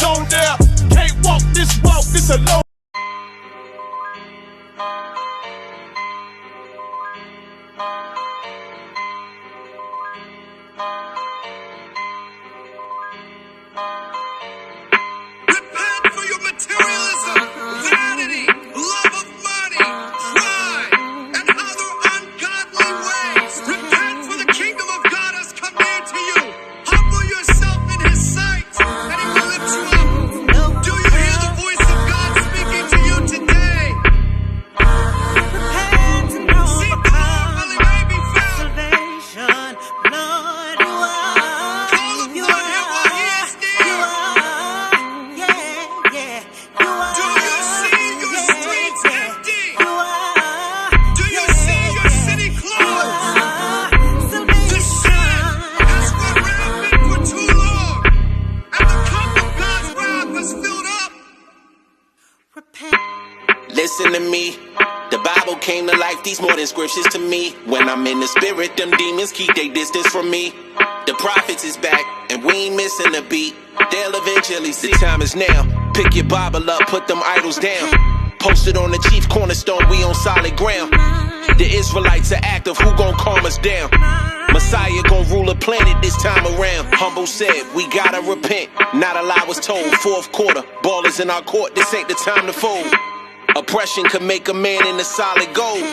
on there. Can't walk, this alone. Repent for your materialism, vanity, love of money, pride, and other ungodly ways. Repent, for the kingdom of God has come near to you. Humble yourself in his sight, and he will lift you up. Do you hear the voice of God speaking to you today? Seek the Lord while he may be found. Call upon him while he is near. Do you see your streets empty? Do you see your city closed? The sin has run rampant for too long, and the cup of God's wrath has filled up. Listen to me. The Bible came to life, these more than scriptures to me. When I'm in the spirit, them demons keep their distance from me. The prophets is back, and we ain't missing a beat. They'll eventually see. The time is now. Pick your Bible up, put them idols down. Posted on the chief cornerstone, we on solid ground. The Israelites are active, who gon' calm us down? Messiah gon' rule a planet this time around. Humble said, we gotta repent. Not a lie was told. Fourth quarter, ballers in our court, this ain't the time to fold. Oppression could make a man into solid gold.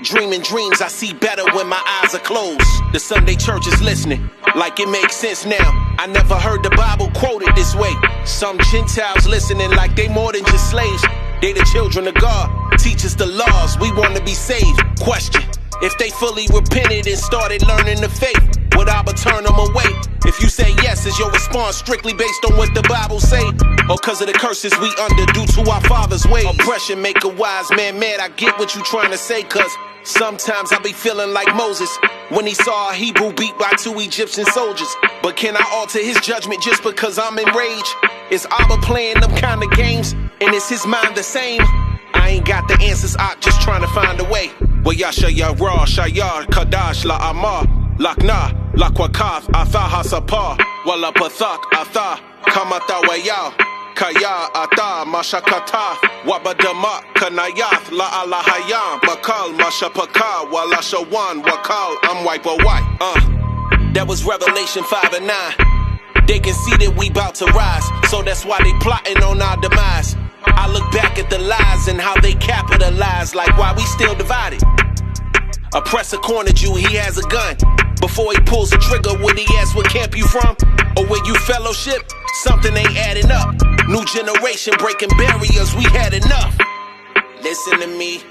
Dreaming dreams I see better when my eyes are closed. The Sunday church is listening, like it makes sense now. I never heard the Bible quoted this way. Some Gentiles listening like they more than just slaves. They the children of God, teach us the laws, we want to be saved. Question, if they fully repented and started learning the faith, would Abba turn them away? If you say yes, is your response strictly based on what the Bible say? Or cause of the curses we under due to our father's ways? Oppression make a wise man mad, I get what you trying to say. Cause sometimes I be feeling like Moses when he saw a Hebrew beat by 2 Egyptian soldiers. But can I alter his judgment just because I'm enraged? Is Abba playing them kind of games? And is his mind the same? I ain't got the answers, I'm just trying to find a way. Wayasha Yara, Shayar, Kadash, La Amar, Lakna, Lakwakath, Atha Hasapar, Wala Pathak, Atha, Kamata Wayao, Kaya, Ata, Mashakata, Wabadama, Kanayath, La Alahayam, Makal, Mashapaka, Wala Shawan, Wakal, Amwaipa White. That was Revelation 5 and 9. They can see that we bout to rise, so that's why they plotting on our demise. I look back at the lies and how they capitalize, like why we still divided. Oppressor cornered you, he has a gun. Before he pulls the trigger, would he ask what camp you from? Or where you fellowship? Something ain't adding up. New generation breaking barriers, we had enough. Listen to me.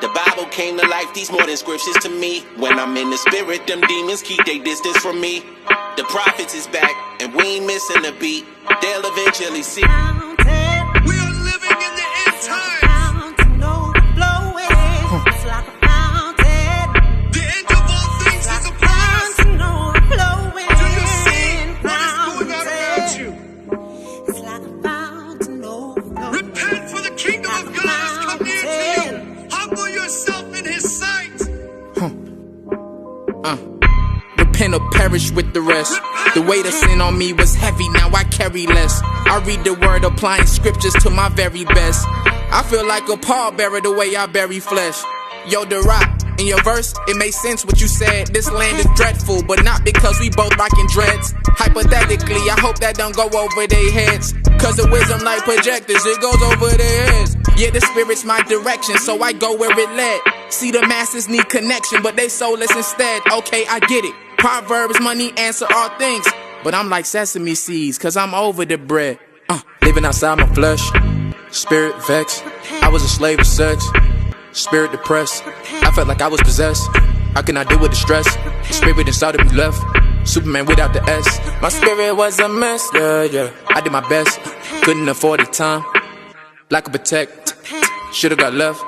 The Bible came to life, these more than scriptures to me. When I'm in the spirit, them demons keep their distance from me. The prophets is back, and we ain't missing a beat. They'll eventually see. We are living in the end times. The end of all things is upon us. Do you see what is going on around you? Repent, for the kingdom of God has come near to you. Humble yourself in his sight. Repent or perish with the rest. The weight of sin on me was heavy, now I carry less. I read the word, applying scriptures to my very best. I feel like a pallbearer the way I bury flesh. Yo, the rock, in your verse, it makes sense what you said. This land is dreadful, but not because we both rockin' dreads. Hypothetically, I hope that don't go over their heads. Cause the wisdom like projectors, it goes over their heads. Yeah, the spirit's my direction, so I go where it led. See, the masses need connection, but they soulless instead. Okay, I get it. Proverbs, money, answer all things. But I'm like sesame seeds, cause I'm over the bread. Living outside my flesh, spirit vexed. I was a slave of sex, spirit depressed. I felt like I was possessed. How can I deal with the stress? The spirit inside of me left. Superman without the S. My spirit was a mess, yeah. I did my best, couldn't afford the time. Lack of protect, should've got left.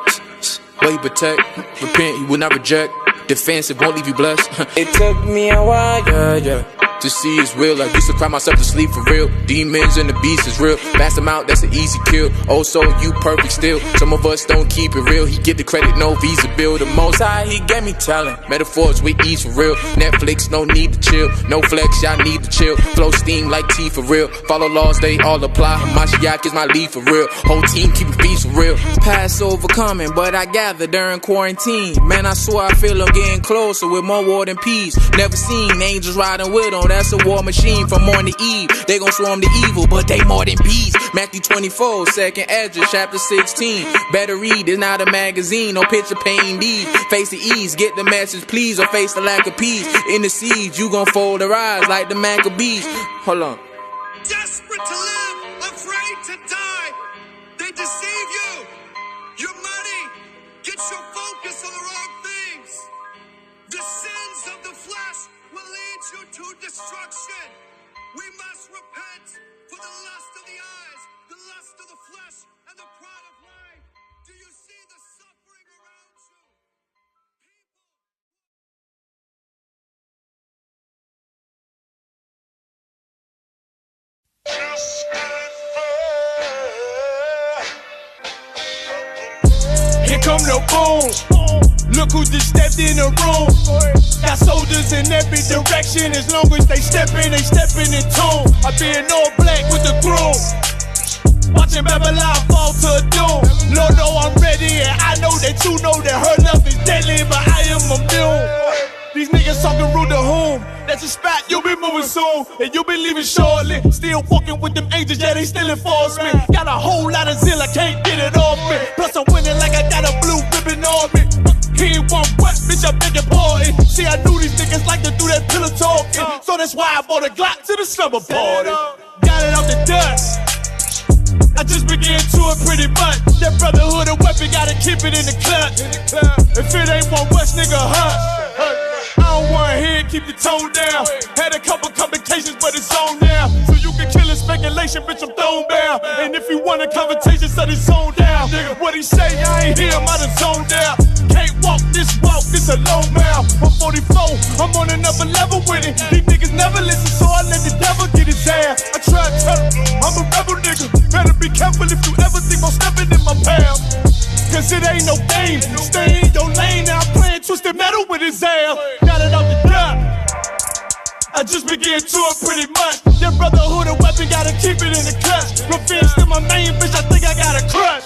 But he protect, repent, he will not reject. Defensive, won't leave you blessed. It took me a while, yeah. to see it's real. I used to cry myself to sleep for real. Demons and the beast is real. Fast them out, that's an easy kill. Oh, so you perfect still. Some of us don't keep it real. He get the credit, no visa bill. The most high, he gave me talent. Metaphors with ease for real. Netflix, no need to chill. No flex, y'all need to chill. Flow steam like tea for real. Follow laws, they all apply. Mashiach is my lead for real. Whole team keeping feast for real. Passover coming, but I gather during quarantine. Man, I swear I feel I'm getting closer with more war than peace. Never seen angels riding with them. That's a war machine from morning to eve. They gon' swarm the evil, but they more than bees. Matthew 24, second Ezra, chapter 16. Better read, it's not a magazine. No picture painting these. Face the ease, get the message please, or face the lack of peace. In the siege, you gon' fold their eyes like the Maccabees. Hold on. Desperate to live, afraid to die. They deceive you. Your money gets your focus on the wrong things. The sins of the flesh will lead you to destruction. We must repent for the lust of the eyes, the lust of the flesh, and the pride of life. Do you see the suffering around you? Here come the boom. Look who just stepped in the room. Got soldiers in every direction. As long as they steppin' in tune. I been all black with the groove. Watching Babylon fall to doom. Lord know I'm ready, and I know that you know that her love is deadly, but I am immune. These niggas talking rude to whom? That's a spot you'll be moving soon, and you'll be leaving shortly. Still walking with them angels, yeah, they still enforce me. Got a whole lot of zeal, I can't get it off me. Plus I'm winning like I got a blue ribbon on me. He ain't one what, bitch, I'm big important. See, I knew these niggas like to do that pillow talking, so that's why I bought a Glock to the slumber party. Got it off the dust. I just began to it pretty much. That brotherhood of weapon, gotta keep it in the clutch. If it ain't one West, nigga, hush. I don't wanna hear it, keep the tone down. Had a couple complications, but it's on now. So you can kill in speculation, bitch, I'm thrown down. And if you want a conversation, set his zone down. What he say, I ain't hear him, I done zoned out. Can't walk, this a low mouth. I'm 44, I'm on another level with it. These niggas never listen, so I let the devil get his ass. I try to tell him, I'm a rebel nigga. Better be careful if you ever think I'm stepping in my path. Cause it ain't no game. Stay in your lane, now I'm playing twisted metal with his ass. Got it off the top. I just began to it pretty much. That brotherhood of weapon, gotta keep it in the clutch. Revenge to my main bitch, I think I got a crush.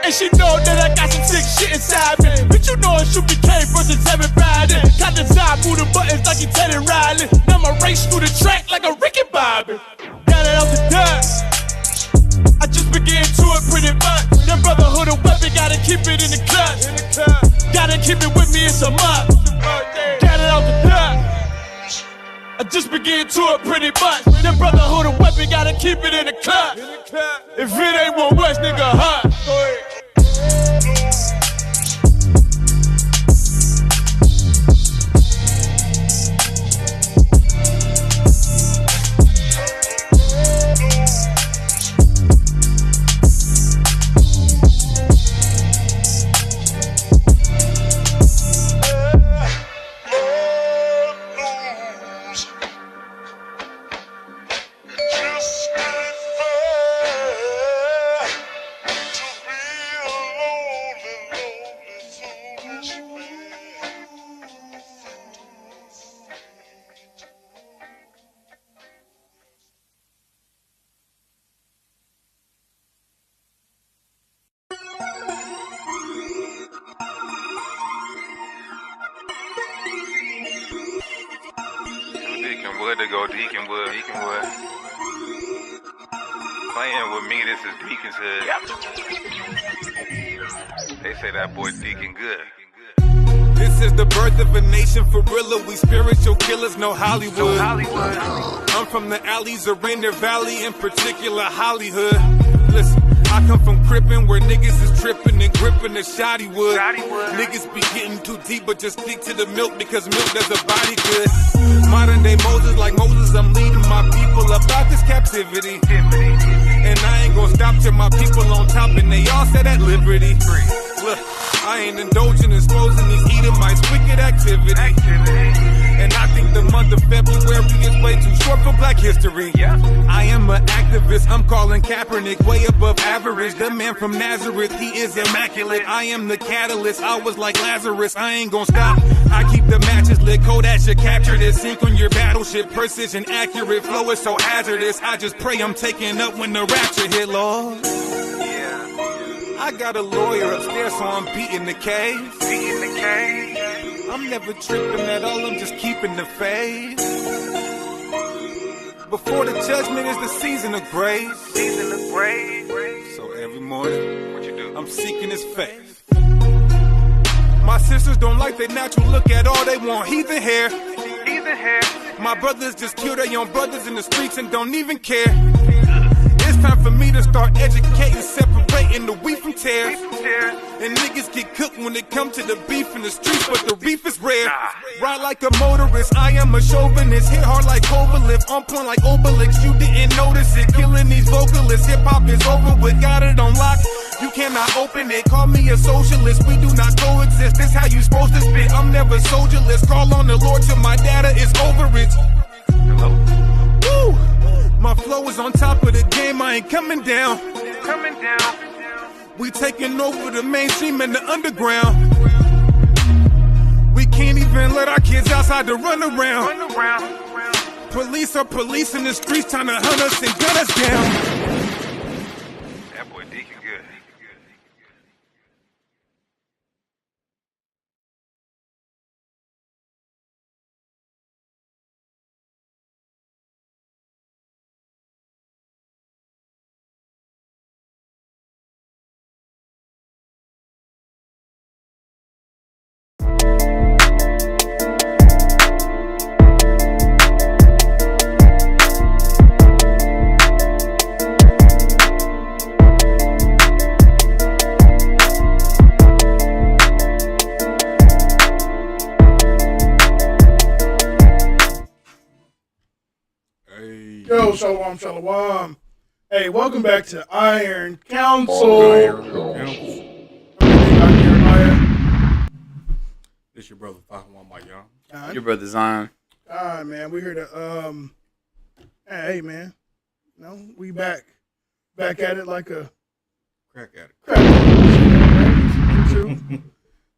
And she know that I got some sick shit inside me. But you know it should be K versus Evan Friday. Got the job, move the buttons like you Teddy Riley. Now I race through the track like a Ricky Bobby. Got it off the dust. I just began to it pretty much. That brotherhood of weapon, gotta keep it in the clutch. Gotta keep it with me, it's a must. Got it off the dust. I just began to it pretty much. That brotherhood of weapon, gotta keep it in the clutch. If it ain't one West, nigga, hot. Deaconwood to go Deaconwood. Playing with me, this is Deacon's hood. They say that boy Deacon good. This is the birth of a nation for real. We spiritual killers, no Hollywood. I'm from the alleys of Rainier Valley, in particular Hollywood. Listen, I come from Crippin', where niggas is trippin' and grippin' the shoddy wood. Niggas be getting too deep, but just stick to the milk because milk does a body good. Modern day Moses, like Moses, I'm leading my people up out this captivity. And I ain't gonna stop till my people on top and they all set at liberty. Look, I ain't indulging, exposing these Edomites' wicked activity. And I think the month of February is way too short for black history. I am an activist, I'm calling Kaepernick way above average. The man from Nazareth, he is immaculate. I am the catalyst, I was like Lazarus, I ain't gonna stop. I keep the matches lit, Kodak should capture this. Sink on your battleship, precision accurate, flow is so hazardous. I just pray I'm taking up when the rapture hit, Lord. I got a lawyer upstairs, so I'm beating the case. I'm never tripping at all, I'm just keeping the faith. Before the judgment is the season of grace. So every morning, what you do? I'm seeking his face. My sisters don't like their natural look at all, they want heathen hair. My brothers just kill their young brothers in the streets and don't even care. It's time for me to start educating, separating the wheat from tares. And niggas get cooked when it come to the beef in the streets, but the beef is rare. Ride like a motorist, I am a chauvinist. Hit hard like Kovalev, on point like Obelix. You didn't notice it, killing these vocalists. Hip hop is over with, got it on lock. You cannot open it, call me a socialist. We do not coexist, this how you supposed to spit. I'm never soldierless, call on the Lord till my data is overage. Woo! My flow is on top of the game, I ain't coming down. We taking over the mainstream and the underground. We can't even let our kids outside to run around. Police are policing the streets trying to hunt us and gun us down. That boy Deacon good. Yo, shalom. Hey, welcome back to Iron Council. This your brother Fahawan Mayan. Your brother Zion. Man, we here to hey man, we back at it like a Crack at it.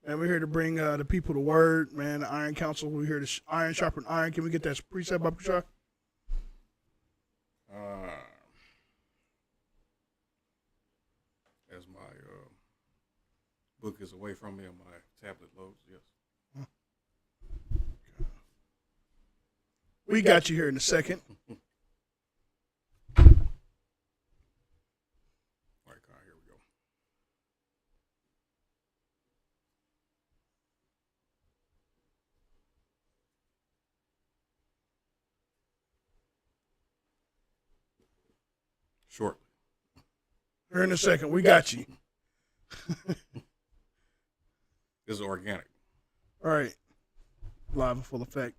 Man, we're here to bring the people the word, man. The Iron Council. We're here to iron sharpen iron. Can we get that precept, Baba Kashar? As my book is away from me and my tablet loads, yes. We got you here in a second. All right, Kyle, here we go. Shortly. Here in a second. We got you. This is organic. All right. Live in full effect.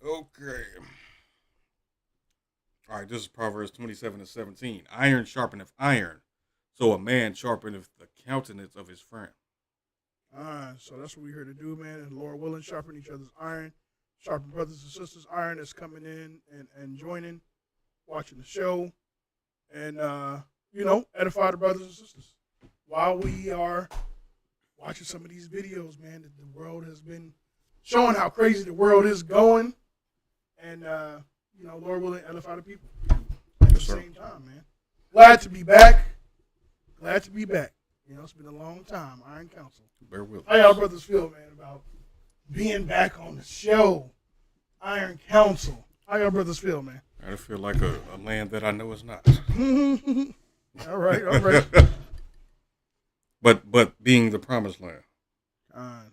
Okay. All right, this is Proverbs 27:17. Iron sharpeneth iron, so a man sharpeneth the countenance of his friend. So that's what we're here to do, man. And Lord willing, sharpen each other's iron. Sharpen brothers and sisters' iron that's coming in and joining, watching the show. And, edify the brothers and sisters. While we are watching some of these videos, man, that the world has been showing how crazy the world is going. And, Lord willing, edify the people at the same time, man. Glad to be back. It's been a long time, Iron Council. Bear with How y'all brothers feel, man, about being back on the show, Iron Council? How y'all brothers feel, man? I feel like a land that I know is not. All right. But being the promised land. How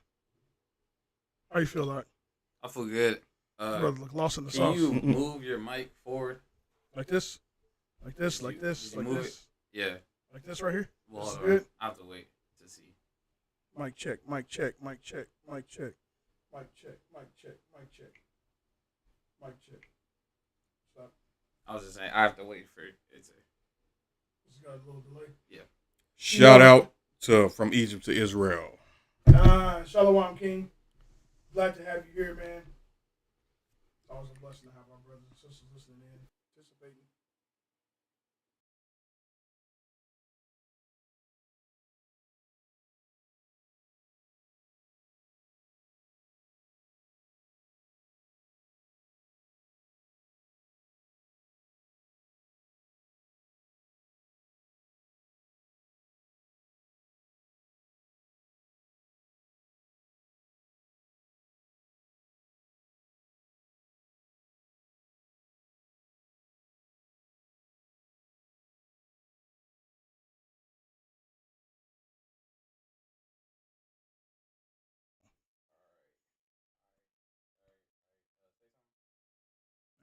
you feel, Art? I feel good. Brother look lost in the Can sauce. you move your mic forward? Like this? Like this? Like this? Did you Like move this? Yeah. Like this right here? Well, This is good? I have to wait to see. Mic check, mic check, mic check, mic check, mic check, mic check, mic check, mic check. Stop. I was just saying, I have to wait for it to. It's got a little delay. Yeah. Shout out to from Egypt to Israel. Shalom King. Glad to have you here, man. It's always a blessing to have our brothers and sisters listening in, participating.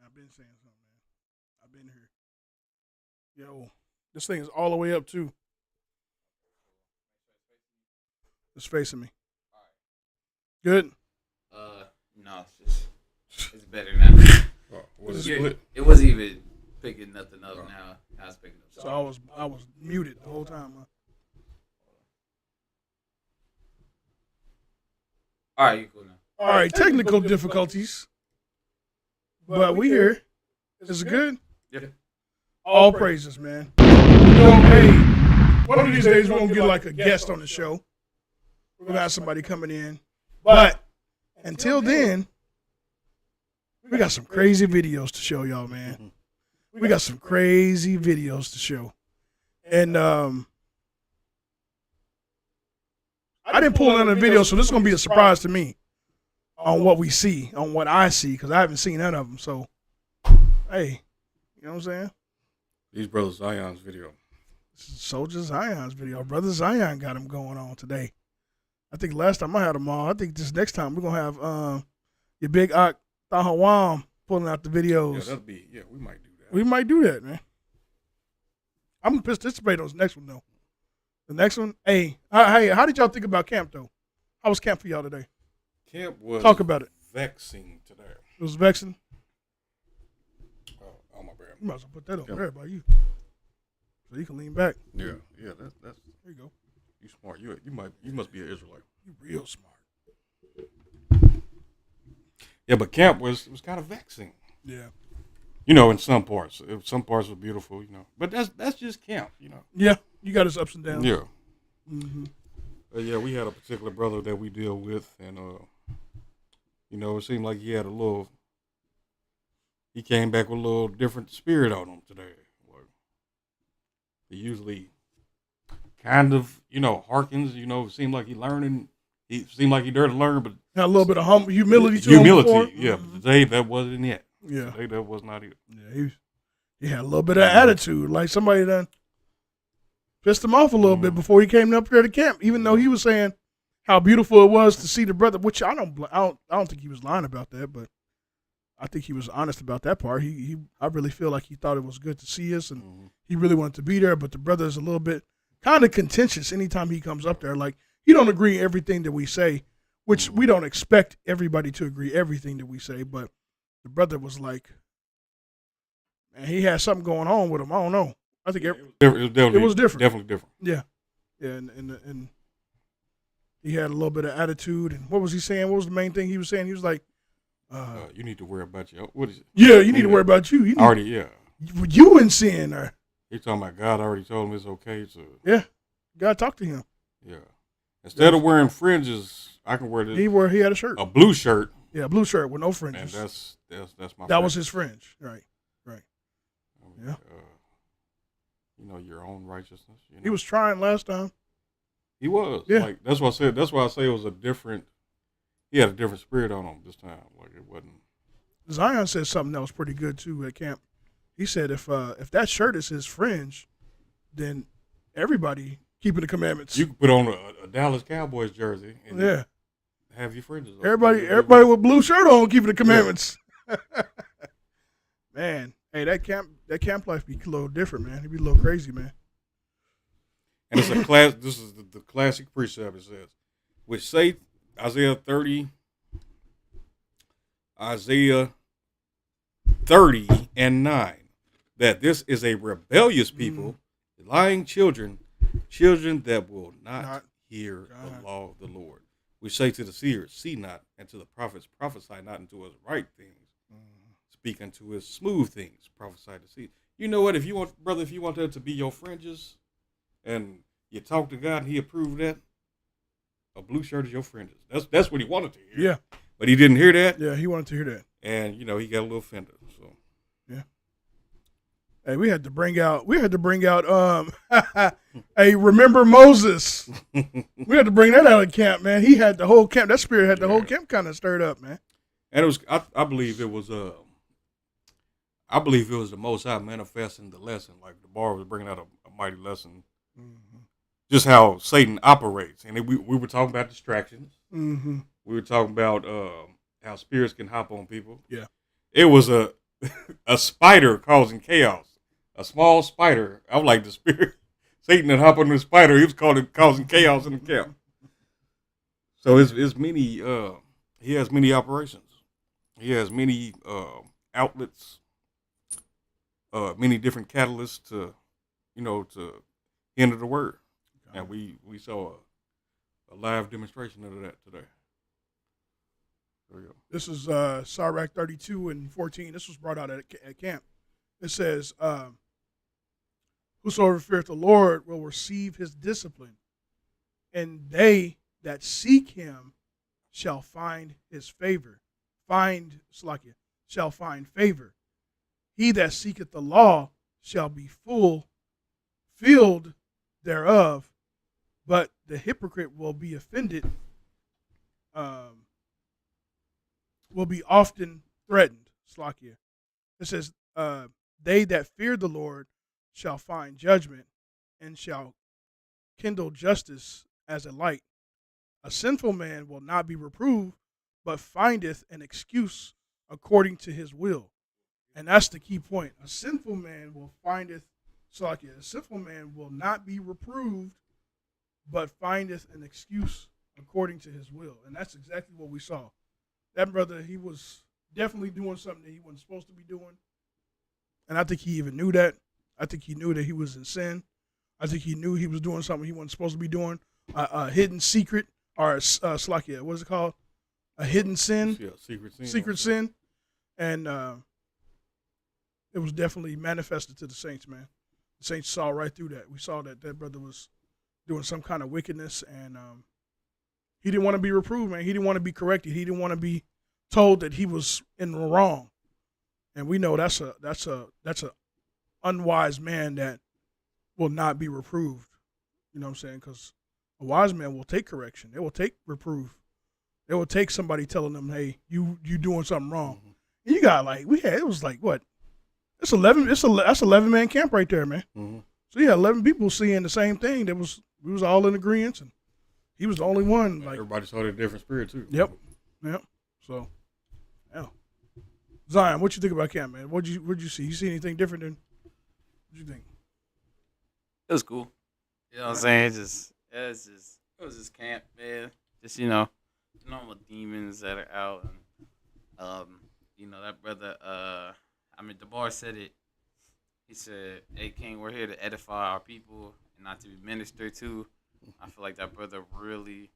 I've been saying something, man. I've been here. Yo, this thing is all the way up, too. It's facing me. Good? No, it's better now. Was it split? It wasn't even picking nothing up now. Now it's picking up. So I was muted the whole time, huh? All right, you cool now. All right, technical difficulties. But we here. Is it good? Yeah. All praises, man. Hey, one of these days we're going to get like a guest on the show. We're going to have somebody coming in. But until then, we got some crazy videos to show y'all, man. We got some crazy videos to show. And I didn't pull none of the videos, so this is going to be a surprise to me on what we see, on what I see, because I haven't seen none of them. So, hey, you know what I'm saying? These brothers Zion's video. This is Soldier Zion's video. Brother Zion got him going on today. I think last time I had them all. I think this next time we're going to have your big Ak Thahawam pulling out the videos. We might do that. We might do that, man. I'm going to participate on this next one, though. The next one, hey, how did y'all think about camp, though? How was camp for y'all today? Camp was Talk about it. vexing today. It was vexing? Oh, my bad. You might as well put that over there by you. So you can lean back. Yeah, that's There you go. you smart. You must be an Israelite. You real smart. Yeah, but camp was kind of vexing. Yeah. You know, in some parts. Some parts were beautiful, you know. But that's just camp, you know. Yeah, you got his ups and downs. Yeah. Mm-hmm. Yeah, we had a particular brother that we deal with, and you know, it seemed like he came back with a little different spirit on him today. Like, he usually kind of, you know, harkens, you know, it seemed like he learning. He seemed like he there to learn, but had a little bit of humility to him before. Yeah. But today that wasn't it. Yeah. Today that was not it. Yeah, he had a little bit of attitude, like somebody done pissed him off a little bit before he came up there to camp. Even though he was saying how beautiful it was to see the brother, which I don't think he was lying about that, but I think he was honest about that part. I really feel like he thought it was good to see us, and he really wanted to be there. But the brother is a little bit kind of contentious anytime he comes up there. Like, he don't agree everything that we say, which we don't expect everybody to agree everything that we say. But the brother was like, man, he had something going on with him. I don't know. I think it was different. Definitely different. Yeah, yeah, and he had a little bit of attitude. And what was he saying? What was the main thing he was saying? He was like, you need to worry about you. What is it? Yeah, you need to worry about you. You in sin, or he's talking about God already told him it's okay to. Yeah, God talked to him. Yeah, instead of wearing fringes, I can wear this. He had a shirt, a blue shirt. Yeah, a blue shirt with no fringes. And that's my. That was his fringe, right? Yeah. You know, your own righteousness. You know? He was trying last time. He was. Yeah. Like, that's what I said. That's why I say it was a different. He had a different spirit on him this time. Like, it wasn't. Zion said something that was pretty good too at camp. He said if that shirt is his fringe, then everybody keeping the commandments. You can put on a Dallas Cowboys jersey and have your fringes on. Everybody with blue shirt on keeping the commandments. Yeah. Man, hey, that camp life be a little different, man. It be a little crazy, man. And it's a class. This is the classic precept. It says, which say Isaiah 30 and 9, that this is a rebellious people, lying children that will not hear God. the law of the Lord. We say to the seers, see not, and to the prophets, prophesy not unto us right things. Speak unto us smooth things, prophesy to see. You know what? If you want, brother, if you want that to be your fringes, and you talk to God and He approved that, a blue shirt is your fringes. That's what He wanted to hear. Yeah. But He didn't hear that. Yeah, he wanted to hear that. And He got a little offended. So yeah. Hey, we had to bring out hey, remember Moses. We had to bring that out of camp, man. He had the whole camp. That spirit had the whole camp kind of stirred up, man. And it was I believe it was the Most High manifesting the lesson. Like the bar was bringing out a mighty lesson. Mm-hmm. Just how Satan operates. And we were talking about distractions. Mm-hmm. We were talking about how spirits can hop on people. Yeah. It was a spider causing chaos. A small spider. I was like the spirit. Satan had hopped on the spider. He was causing chaos in the camp. So it's many. He has many operations. He has many outlets. Many different catalysts to hinder the word. And we saw a live demonstration of that today. There we go. This is Sirach 32 and 14. This was brought out at camp. It says, whosoever feareth the Lord will receive his discipline, and they that seek him shall find his favor. Shall find favor. He that seeketh the law shall be filled thereof, but the hypocrite will be offended, will be often threatened. Slakia. It says, they that fear the Lord shall find judgment, and shall kindle justice as a light. A sinful man will not be reproved, but findeth an excuse according to his will. And that's the key point. A sinful man will findeth, Slakia, a sinful man will not be reproved, but findeth an excuse according to his will. And that's exactly what we saw. That brother, he was definitely doing something that he wasn't supposed to be doing. And I think he even knew that. I think he knew that he was in sin. I think he knew he was doing something he wasn't supposed to be doing. A hidden secret, or Slakia, what is it called? A hidden sin? Yeah, secret sin. Secret sin. And it was definitely manifested to the saints, man. The saints saw right through that. We saw that that brother was doing some kind of wickedness, and he didn't want to be reproved, man. He didn't want to be corrected. He didn't want to be told that he was in the wrong. And we know that's a unwise man that will not be reproved. You know what I'm saying? Because a wise man will take correction. They will take reproof. They will take somebody telling them, "Hey, you doing something wrong." Mm-hmm. And you got it was like what? It's 11. That's 11-man camp right there, man. Mm-hmm. So you had 11 people seeing the same thing. We was all in agreement, and he was the only one. Like everybody saw the different spirit too. Yep. So, yeah. Zion, what you think about camp, man? What'd you see? You see anything different than? What you think? It was cool. You know what I'm saying? It was just camp, man. Just normal demons that are out, and that brother. DeBar said it. He said, "Hey King, we're here to edify our people and not to be ministered to." I feel like that brother really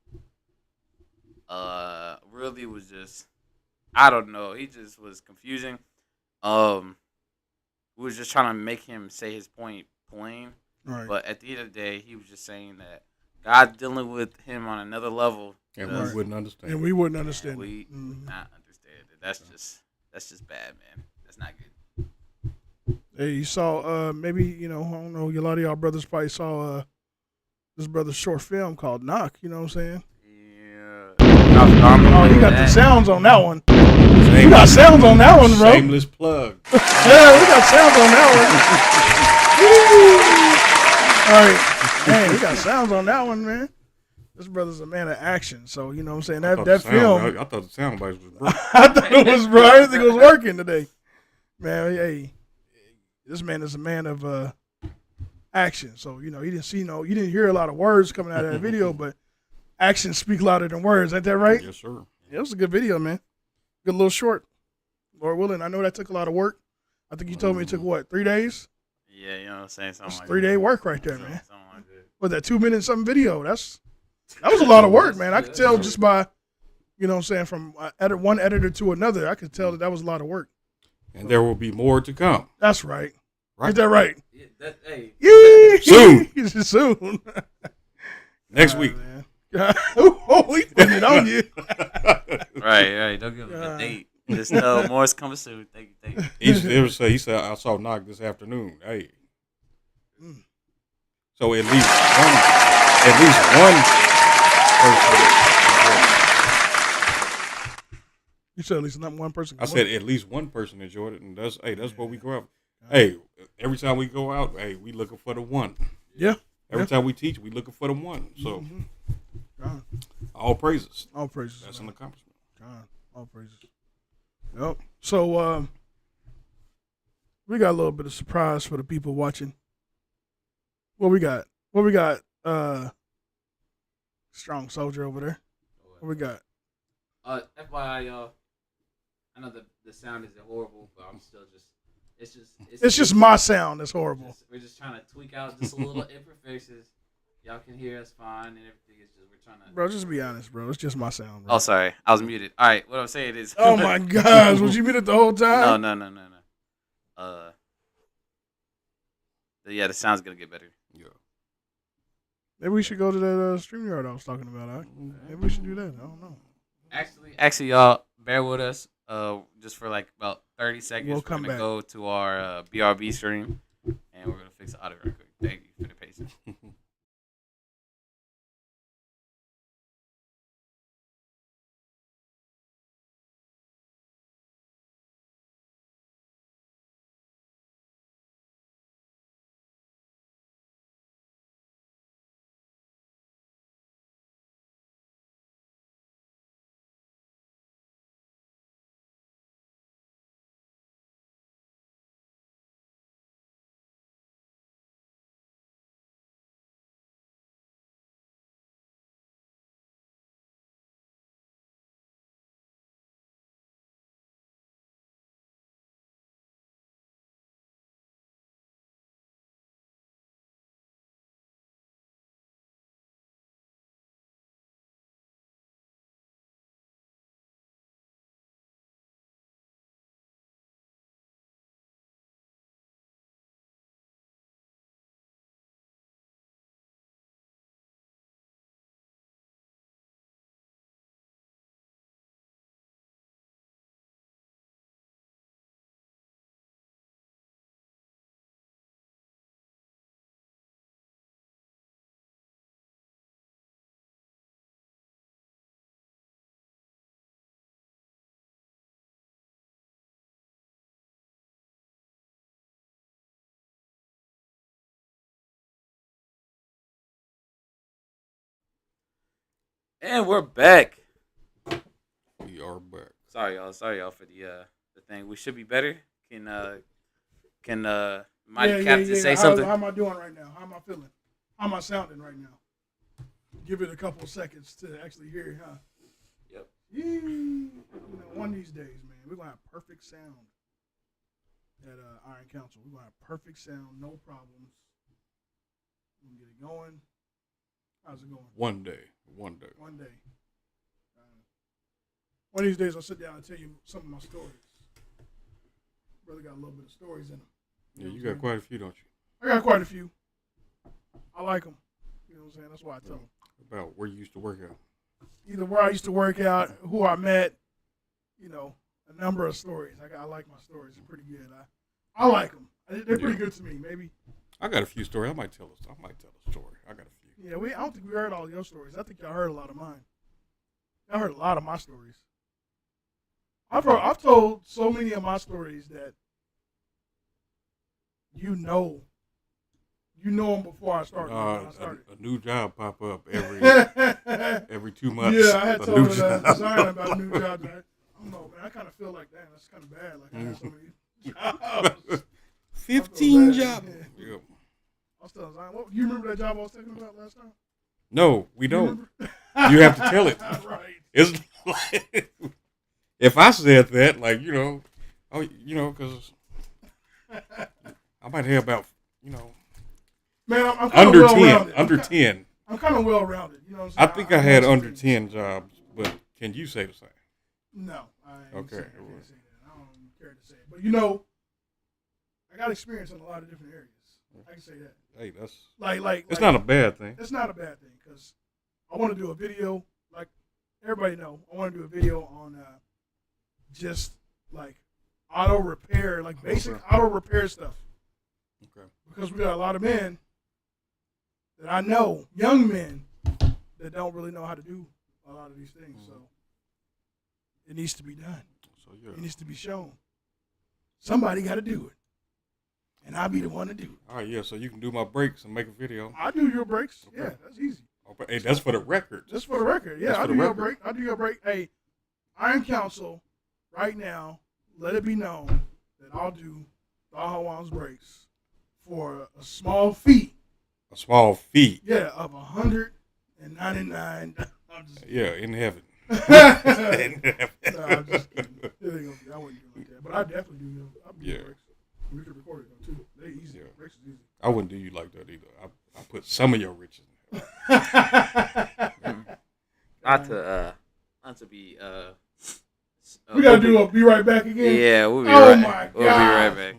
was just, I don't know. He just was confusing. We was just trying to make him say his point plain. Right. But at the end of the day, he was just saying that God's dealing with him on another level. And we wouldn't understand. And we wouldn't understand. We not understand it. That's just bad, man. That's not good. Hey, you saw maybe, I don't know, a lot of y'all brothers probably saw this brother's short film called Knock, you know what I'm saying? Yeah. You got the sounds on that one. You got sounds on that one, bro. Shameless plug. Yeah, we got sounds on that one. All right. Man, we got sounds on that one, man. This brother's a man of action, so you know what I'm saying? That film. I thought the sound bites was broken. I thought it was, bro. Everything was working today. Man, hey, this man is a man of action. So, you didn't hear a lot of words coming out of that video, but actions speak louder than words. Ain't that right? Yes, sir. Yeah, it was a good video, man. Good little short. Lord willing, I know that took a lot of work. I think you told me it took, 3 days? Yeah, you know what I'm saying? Something That's like 3-day that. work right there, man. Something like that. With that 2-minute something video, that was a lot of work, man. I could tell just by, you know what I'm saying, from one editor to another, I could tell that was a lot of work. And there will be more to come. That's right. Right. Get that right. Yeah, hey. Soon. Soon. Next week. Man. Oh, we putting it on you. Right. Don't give him a date. Just more is coming soon. Thank you. He said, I saw Knock this afternoon. Hey. So at least one person. You said at least not one person. I said at least one person enjoyed it, and that's what we go out. Hey, every time we go out, hey, we looking for the one. Yeah. Every time we teach, we looking for the one. So all praises. All praises. That's an accomplishment. God, all praises. Yep. So we got a little bit of surprise for the people watching. What we got? Strong Soldier over there. What we got? FYI, y'all. I know the sound isn't horrible, but I'm still just. It's just my sound that's horrible. We're just trying to tweak out just a little imperfections. Y'all can hear us fine and everything. It's just we're trying to. Bro, just be honest, bro. It's just my sound, bro. Oh, sorry, I was muted. All right, what I'm saying is. Oh my gosh, was you muted the whole time? No. Yeah, the sound's gonna get better. Yeah. Maybe we should go to that StreamYard I was talking about. Maybe we should do that. I don't know. Actually, y'all bear with us. Just for like about 30 seconds, We'll we're come gonna back. go to our BRB stream, and we're gonna fix the audio real quick. Thank you for the patience. And we're back. We are back. Sorry y'all for the thing. We should be better. Can Mighty Captain say something? How am I doing right now? How am I feeling? How am I sounding right now? Give it a couple of seconds to actually hear it, huh? Yep. One of these days, man, we're gonna have perfect sound at Iron Council. We're gonna have perfect sound, no problems. We're gonna get it going. How's it going? One day. One day. One of these days, I'll sit down and tell you some of my stories. Brother got a little bit of stories in him. Yeah, you got quite a few, don't you? I got quite a few. I like them. You know what I'm saying? That's why I tell them. About where you used to work out. Either where I used to work out, who I met, a number of stories. I like my stories. They're pretty good. I like them. They're pretty good to me. Maybe. I got a few stories. I might tell a story. I got a few. Yeah, I don't think we heard all your stories. I think y'all heard a lot of mine. Y'all heard a lot of my stories. I've told so many of my stories that you know them before I started. A new job pop up every 2 months. Yeah, I had told Zion about a new job. I don't know, man. I kind of feel like that. That's kind of bad. Like I had so many jobs. 15 jobs. Yeah. I was telling Zion, you remember that job I was talking about last time? No, we don't. You have to tell it. Right. It's like, if I said that, because I might have about you know, Man, I'm kind of under well-rounded. 10, under 10. I'm kind of well-rounded. You know what I'm I saying? think I had under 10 jobs, but can you say the same? No, I ain't Okay. say that. I can't say that. I don't care to say it. But you know, I got experience in a lot of different areas. I can say that. Hey, that's It's not a bad thing. It's not a bad thing because I want to do a video. Like everybody know, I want to do a video on just like auto repair, like basic auto repair stuff. Okay. Because we got a lot of men that I know, young men, that don't really know how to do a lot of these things. So it needs to be done. So yeah. It needs to be shown. Somebody got to do it. And I'll be the one to do it. All right, yeah. So you can do my breaks and make a video. I do your breaks. Okay. Yeah, that's easy. Oh, hey, that's for the record. Just for the record. Yeah, That's I for do the your record. break. I do your break. Hey, Iron Council, right now, let it be known that I'll do Bahawan's breaks for a small fee. A small fee. Yeah, of $199. I'm just Yeah, in heaven. No, I'm just kidding. It ain't gonna be. I wouldn't do it like that. But I definitely do them. I'll do Yeah. breaks. We can record it though too. They easy. Yeah. Breaks is easy. I wouldn't do you like that either. I put some of your riches in Not to be We gotta do a be right back again. Yeah, we'll be Oh right. my We'll be right gosh. back.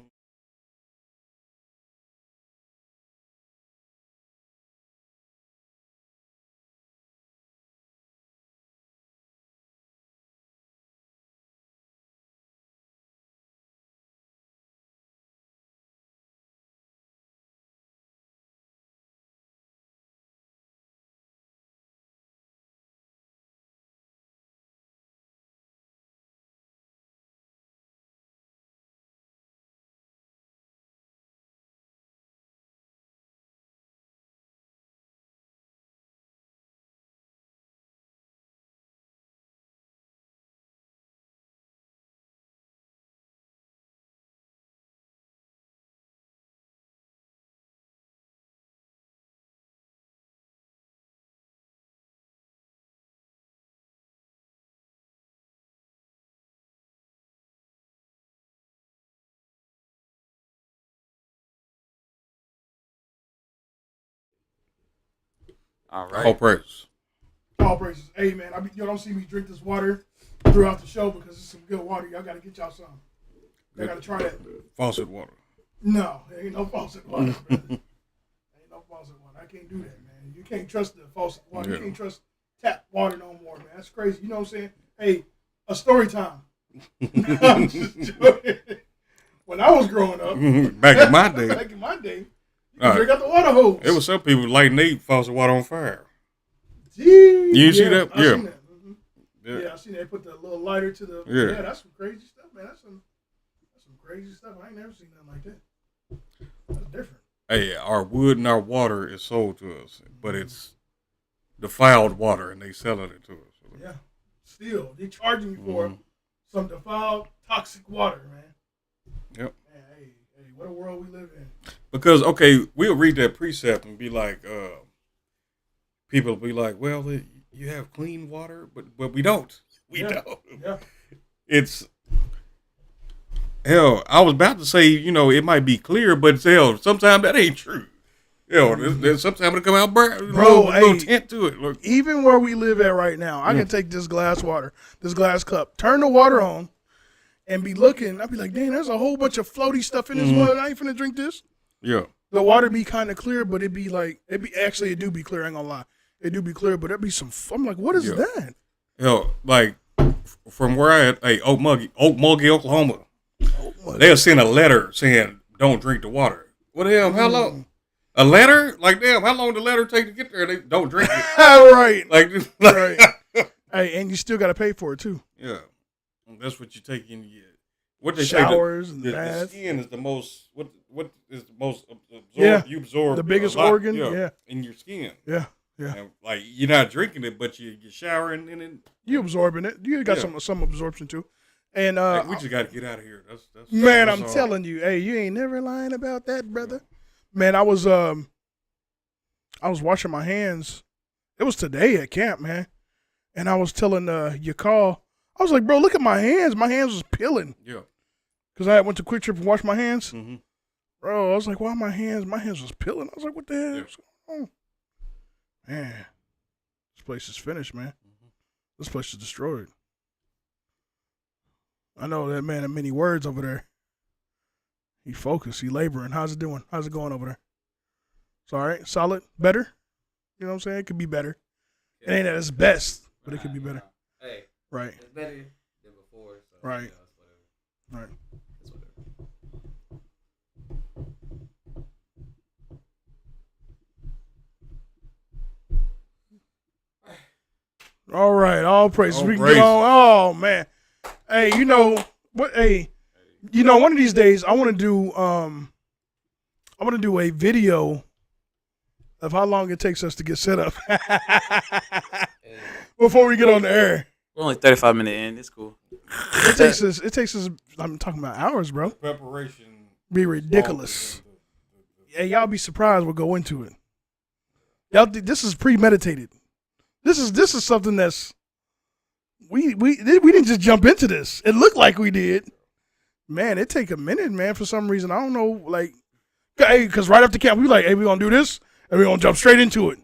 All right. All praise. All praises. Hey man, you don't see me drink this water throughout the show because it's some good water. Y'all gotta get y'all some. Y'all gotta try that. Faucet water. No, there ain't no faucet water, brother. Ain't no faucet water. I can't do that, man. You can't trust the faucet water. Yeah. You can't trust tap water no more, man. That's crazy. You know what I'm saying? Hey, a story time. I'm just joking. When I was growing up, Back in my day, back in my day, you could drink out the water hose. it was some people lighting their faucet water on fire. Gee, You see that? I Yeah. seen that. Mhm. Yeah. Yeah, I seen they put the little lighter to the. Yeah. Yeah, that's some crazy stuff, man. That's some crazy stuff. I ain't never seen nothing like that. That's different. Hey, our wood and our water is sold to us, but it's defiled water, and they selling it to us. Yeah. Still, they charging you for Mhm. some defiled, toxic water, man. Yep. Man, hey, what a world we live in. Because okay, we'll read that precept and be like, people will be like, well, you have clean water, but we don't. We Yeah. don't. Yeah. It's hell. I was about to say, it might be clear, but hell, sometimes that ain't true. Sometimes it'll come out brown. Bro, no hey. tint to it. Look. Even where we live at right now, I can take this glass water, this glass cup, turn the water on, and be looking. I'll be like, dang, there's a whole bunch of floaty stuff in this water. I ain't finna drink this. Yeah. The water be kind of clear, but it do be clear. I ain't gonna lie, it do be clear, but it be some. I'm like, what is Yeah. that? Hell, like from where I at, Okmulgee, Oklahoma, they'll send a letter saying don't drink the water. What the hell? How long? A letter? Like damn, how long the letter take to get there? They don't drink it. Right. Like Hey, and you still got to pay for it too. yeah, that's what you take in. What they Showers say, and the baths. skin is the most. What is the most absorb? Yeah. You absorb The biggest a lot, organ, yeah. in your skin. Yeah, yeah. And, like you're not drinking it, but you're showering in it. You absorbing it. You got Yeah. some absorption too. And Like, we just got to get out of here. That's man, that's I'm all. telling you, hey, you ain't never lying about that, brother. Man, I was washing my hands. It was today at camp, man. And I was telling Yakal, I was like, bro, look at my hands. My hands was peeling. Yeah. Because I went to Quick Trip and washed my hands. Mm-hmm. Bro, I was like, why my hands was peeling. I was like, what the hell is going on? Man, this place is finished, man. This place is destroyed. I know that man of many words over there. He focused. He laboring. How's it doing? How's it going over there? It's all right. Solid. Better. You know what I'm saying? It could be better. It ain't at its best, but it could be better. Hey, right. It's better than before. So Right. You know, it's whatever. Right. It's whatever. All right. All praises. All We can praises. get on. Oh man. Hey, you know what? Hey, you know, one of these days I want to do a video of how long it takes us to get set up before we get on the air. We're only 35 minutes in. It's cool. It takes us. I'm talking about hours, bro. Preparation. Be ridiculous. Hey, y'all be surprised we'll go into it. Y'all, this is premeditated. This is something that's we didn't just jump into this. It looked like we did. Man, it take a minute, man. For some reason, I don't know. Like, hey, because right after camp, we like, hey, we gonna do this, and we gonna jump straight into it.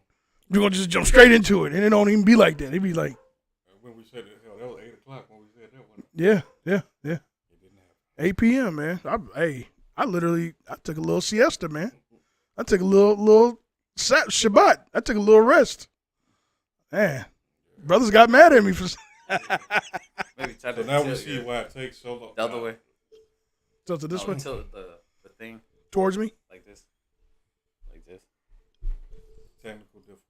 We gonna just jump straight into it, and it don't even be like that. It be like, When we said it, hell, that was 8 o'clock when we said that one. yeah. It didn't happen. 8 p.m., man. I literally took a little siesta, man. I took a little Shabbat. I took a little rest. Man, brothers got mad at me for. Maybe try So to now we tilt see your- why it takes so long. the other way. So to this one Tilt the thing towards me. like this. Like this. Technical difficulty.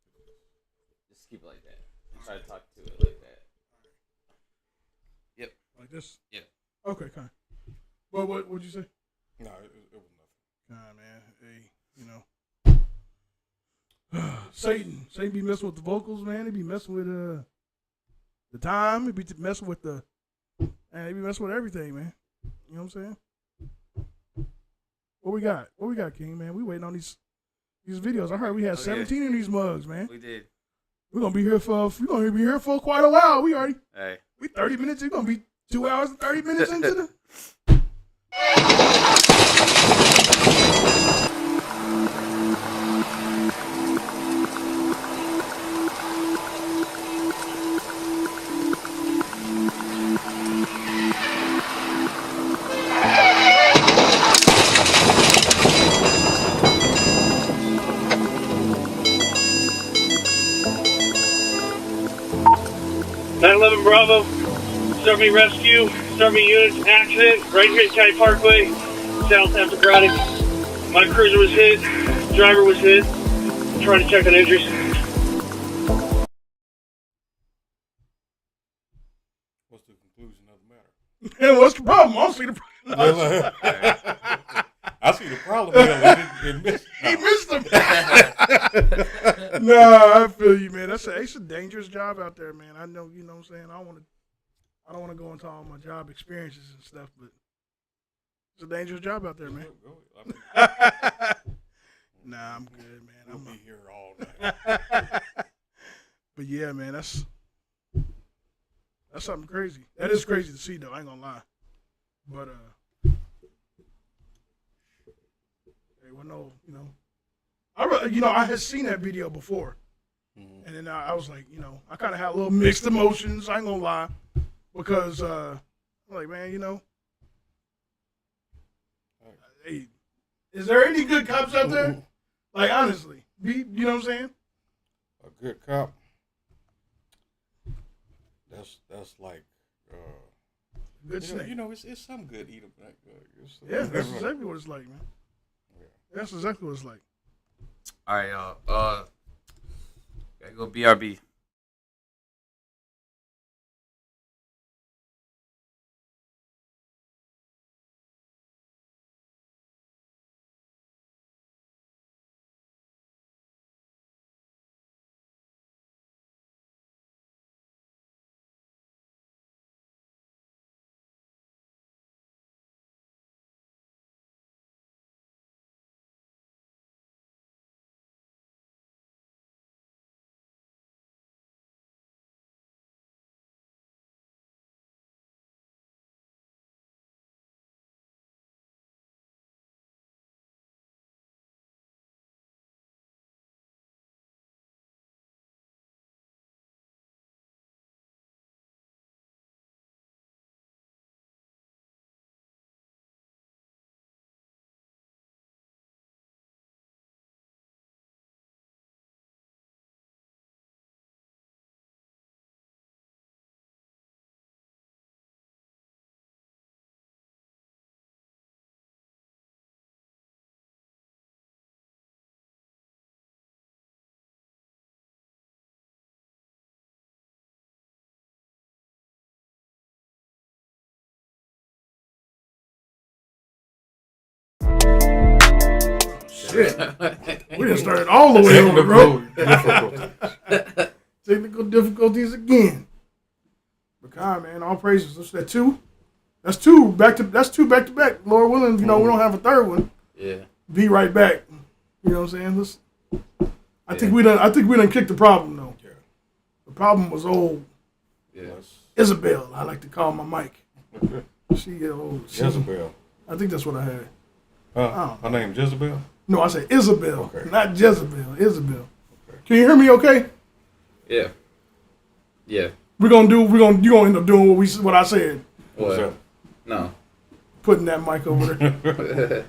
Just keep it like that. Try to talk to it like that. Yep. Like this. Yeah. Okay, kind. What would you say? No, it was nothing. Nah, man. Hey, you know. Satan be messing with the vocals, man. He be messing with the time. He be messing with the. Man, he be messing with everything, man. You know what I'm saying? What we got? What we got, King, man? We waiting on these videos. I heard we had 17 of these mugs, man. We did. We're gonna be here for quite a while. Hey. We 30 minutes. We're gonna be 2 hours and 30 minutes into the. Bravo, serving rescue, serving units, accident, right here at County Parkway, south after Braddock. My cruiser was hit, driver was hit, trying to check on injuries. What's the conclusion of the matter? And what's the problem? I don't see the problem. I see the problem. It missed. He missed him. Nah, I feel you, man. It's a dangerous job out there, man. I know, you know what I'm saying? I don't want to go into all my job experiences and stuff, but it's a dangerous job out there, man. Nah, I'm good, man. We'll be here all night. But yeah, man, that's something crazy. That is crazy to see, though. I ain't gonna lie. But hey, well, no, I had seen that video before, and then I was like, I kind of had a little mixed emotions. I ain't gonna lie, because I'm like, man, hey, is there any good cops out there? Like, honestly, you know what I'm saying? A good cop. That's like good snake. It's some good eater. Yeah, that's exactly what it's like, man. Yeah. That's exactly what it's like. All right, y'all. Gotta go BRB. shit. We done started all the way over, bro. Technical difficulties again. But God, man, all praises. That's that two. That's two back to back. Lord willing, we don't have a third one. Yeah. Be right back. You know what I'm saying? I think we done kicked the problem though. Yeah. The problem was old. Yes. Isabel, I like to call my mic. She old. Jezebel. I think that's what I had. Her name Jezebel? No, I said Isabel, okay. not Jezebel. Isabel. Okay. Can you hear me? Okay. Yeah. Yeah. You gonna end up doing what I said. What's up? No. Putting that mic over there.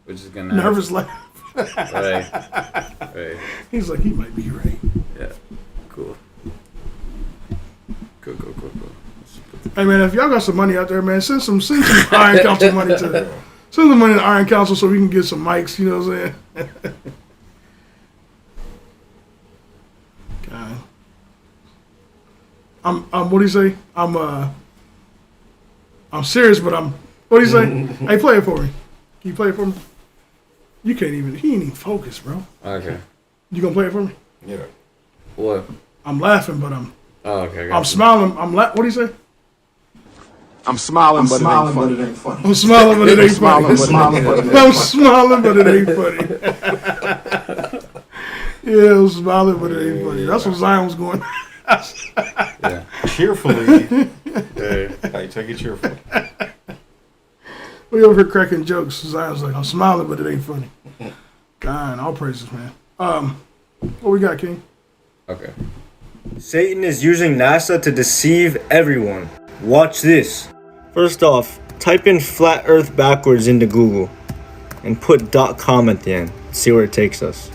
We're just gonna nervous laugh. Right. He's like, he might be right. Yeah. Cool. Hey man, if y'all got some money out there, man, send some Iron Council money to send some money to Iron Council so we can get some mics. You know what I'm saying? God. I'm. What do you say? I'm serious, but I'm. What do you say? Hey, play it for me. Can you play it for me? You can't even. He ain't even focused, bro. Okay. You gonna play it for me? Yeah. What? I'm laughing, but I'm. Oh, okay. I'm smiling. What do you say? I'm smiling, but it ain't funny. I'm smiling, but it ain't funny. I'm smiling, but it ain't funny. Yeah, I'm smiling, but it ain't funny. That's what Zion was going. Yeah. Cheerfully. Hey, take it cheerfully. We over here cracking jokes. Zion's like, I'm smiling, but it ain't funny. God, all praises, man. What we got, King? Okay. Satan is using NASA to deceive everyone. Watch this. First off, type in flat earth backwards into Google and put .com at the end. See where it takes us.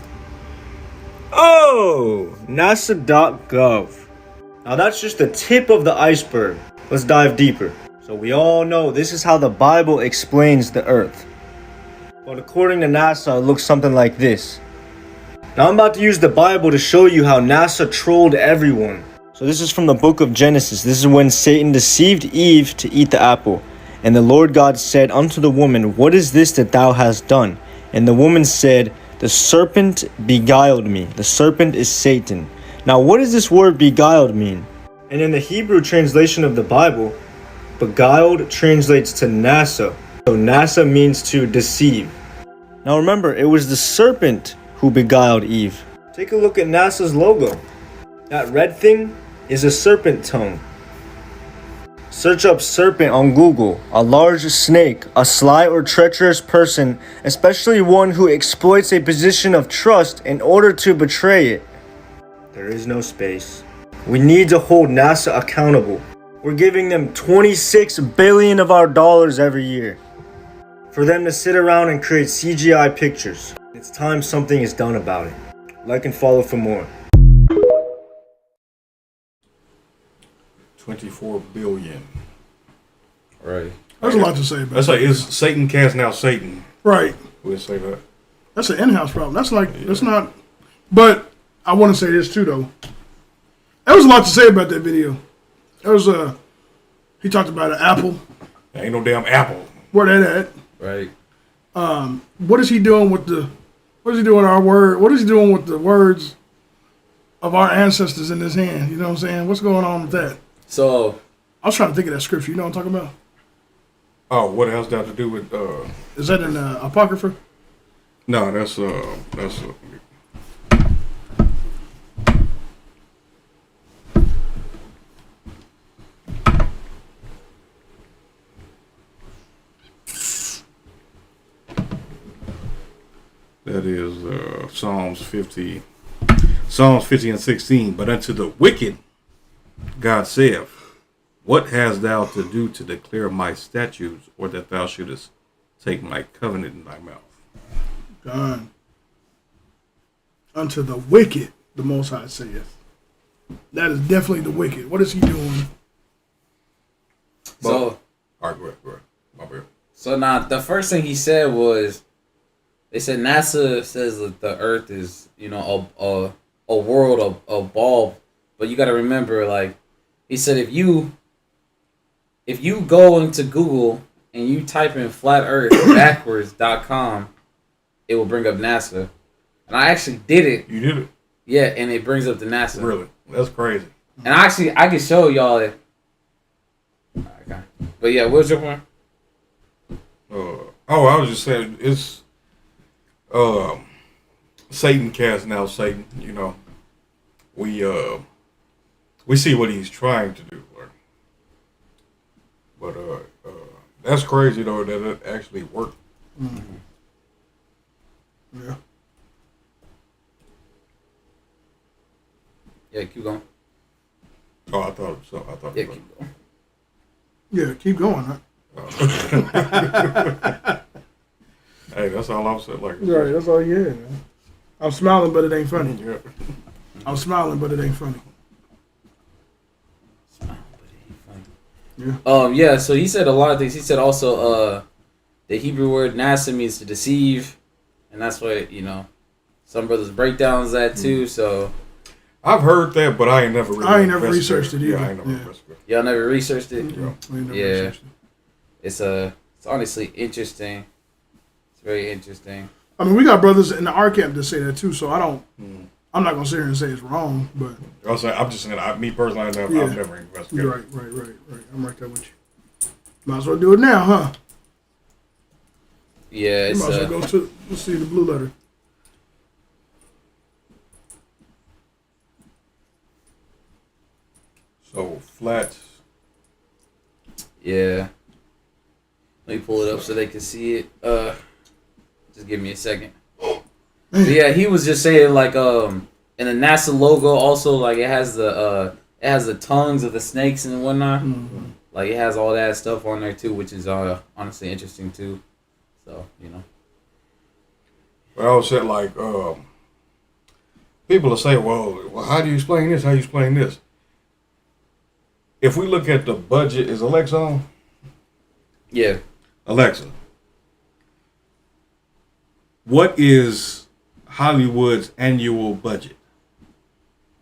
Oh, NASA.gov. Now that's just the tip of the iceberg. Let's dive deeper. So we all know this is how the Bible explains the earth. But according to NASA, it looks something like this. Now I'm about to use the Bible to show you how NASA trolled everyone. So this is from the book of Genesis. This is when Satan deceived Eve to eat the apple. And the Lord God said unto the woman, What is this that thou hast done? And the woman said, The serpent beguiled me. The serpent is Satan. Now what does this word beguiled mean? And in the Hebrew translation of the Bible, beguiled translates to NASA. So NASA means to deceive. Now remember, it was the serpent who beguiled Eve. Take a look at NASA's logo. That red thing is a serpent tongue. Search up serpent on Google. A large snake, a sly or treacherous person, especially one who exploits a position of trust in order to betray it. There is no space. We need to hold NASA accountable. We're giving them $26 billion of our dollars every year for them to sit around and create CGI pictures. It's time something is done about it. Like and follow for more. 24 billion. Right. There's a lot to say about That's that. like, is Satan casting out Satan? Right. We'll say that. That's an in-house problem. That's not. But I want to say this too, though. There was a lot to say about that video. There was he talked about an apple. There ain't no damn apple. Where that at? Right. What is he doing with the? What is he doing with our word? What is he doing with the words of our ancestors in his hand? You know what I'm saying? What's going on with that? So I was trying to think of that scripture. You know what I'm talking about? Oh, what else got to do with? Is that in Apocrypha? No, that's that is Psalms 50 and 16. But unto the wicked, God saith, What hast thou to do to declare my statutes, or that thou shouldest take my covenant in thy mouth? God. Unto the wicked, the Most High saith. That is definitely the wicked. What is he doing? So, all right, go ahead. My bad. So now the first thing he said was, they said NASA says that the Earth is, a world, a ball, but you got to remember, like he said, if you go into Google and you type in flat Earth backwards.com, it will bring up NASA. And I actually did it. You did it? Yeah, and it brings up the NASA. Really? That's crazy. And actually, I can show y'all it. Okay. But yeah, what's your point? I was just saying, it's Satan casting out Satan. You know, we see what he's trying to do, but that's crazy though that it actually worked. Mm-hmm. Yeah. Yeah, keep going. Oh, I thought so. I thought. Yeah, keep going. Yeah, keep going, huh? Hey, that's all I'm saying. Like, Right, that's all you had, man. I'm smiling, but it ain't funny. Yeah. I'm smiling, but it ain't funny. Yeah. Yeah, so he said a lot of things. He said also the Hebrew word nasa means to deceive, and that's what, you know, some brothers break down that too, so I've heard that, but I ain't never researched it either. Yeah, I ain't never researched it. Y'all never researched it? Yeah. Yeah. It's honestly interesting. It's very interesting. I mean, we got brothers in the R camp that say that too, so I'm not gonna sit here and say it's wrong, but I'm just saying, me personally, I've never investigated. Right. I'm right there with you. Might as well do it now, huh? Yeah, Might as well go to let's see the blue letter. So flats. Yeah. Let me pull it up so they can see it. Just give me a second. But yeah, he was just saying like in the NASA logo also like it has the tongues of the snakes and whatnot. Mm-hmm. Like it has all that stuff on there too, which is honestly interesting too. So, you know. Well, I was saying like people will say, well, how do you explain this? How do you explain this? If we look at the budget, is Alexa on? Yeah. Alexa, what is Hollywood's annual budget?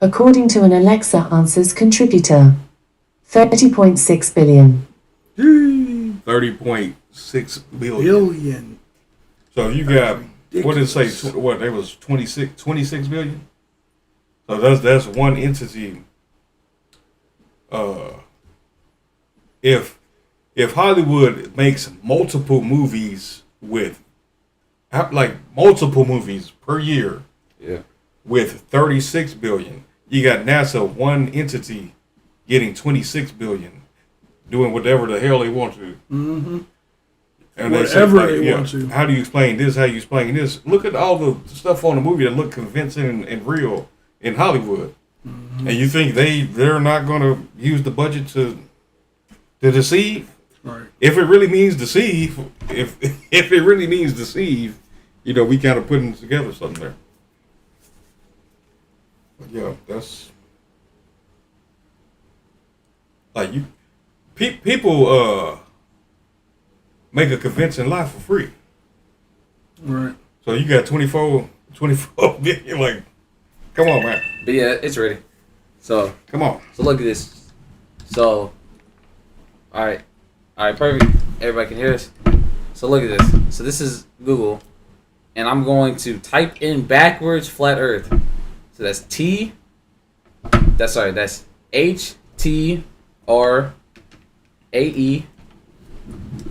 According to an Alexa Answers contributor, 30.6 billion. 30.6 billion. So you got, what did it say? What, there was 26 billion? So that's one entity. If Hollywood makes multiple movies with multiple movies per year, yeah, with 36 billion, you got NASA, one entity, getting 26 billion, doing whatever the hell they want to do. Mm-hmm. And whatever they want to. How do you explain this? How do you explain this? Look at all the stuff on the movie that look convincing and real in Hollywood. Mm-hmm. And you think they're not going to use the budget to deceive? Right. If it really means deceive, if it really means deceive, you know, we kind of putting together something there. But yeah, that's like people make a convincing lie for free. Right. So you got 24 billion, like, come on, man. But yeah, it's ready. So come on. So look at this. So all right, perfect. Everybody can hear us. So look at this. So this is Google, and I'm going to type in backwards flat Earth. So that's that's HTRAE,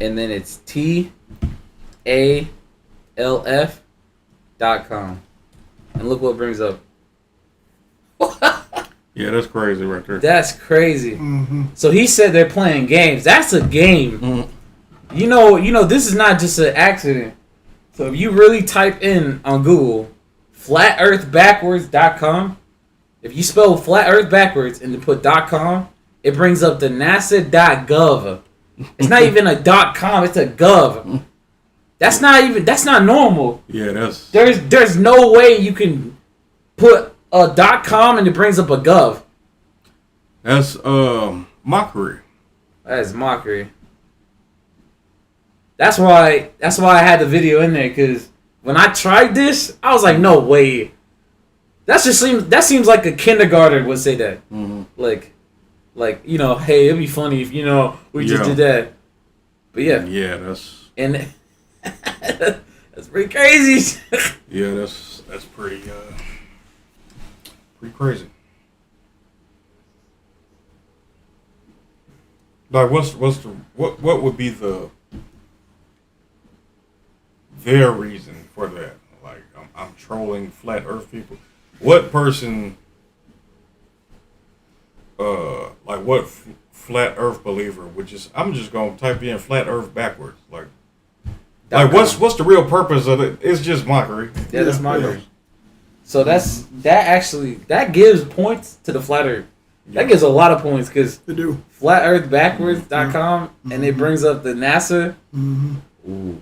and then it's TALF.com, and look what it brings up. Yeah, that's crazy right there. That's crazy. Mm-hmm. So he said they're playing games. That's a game. Mm-hmm. You know, this is not just an accident. So if you really type in on Google flatearthbackwards.com, if you spell flat earth backwards and then put .com, it brings up the nasa.gov. It's not even a .com, it's a gov. That's not normal. Yeah, there's no way you can put a .com and it brings up a gov. That's mockery. That is mockery. That's why I had the video in there, because when I tried this, I was like, no way. That seems like a kindergartner would say that. Mm-hmm. Like, you know, hey, it'd be funny if, you know, we just did that. But yeah. Yeah, that's... And That's pretty crazy. Yeah, that's pretty crazy. Like, what would be their reason for that? Like, I'm trolling flat Earth people. What person, like, what flat Earth believer would I'm just gonna type in flat Earth backwards, like what's the real purpose of it? It's just mockery. Yeah, that's mockery. So that gives points to the flat Earth. That gives a lot of points because they do. FlatEarthBackwards.com and it brings up the NASA. Mm-hmm. Ooh.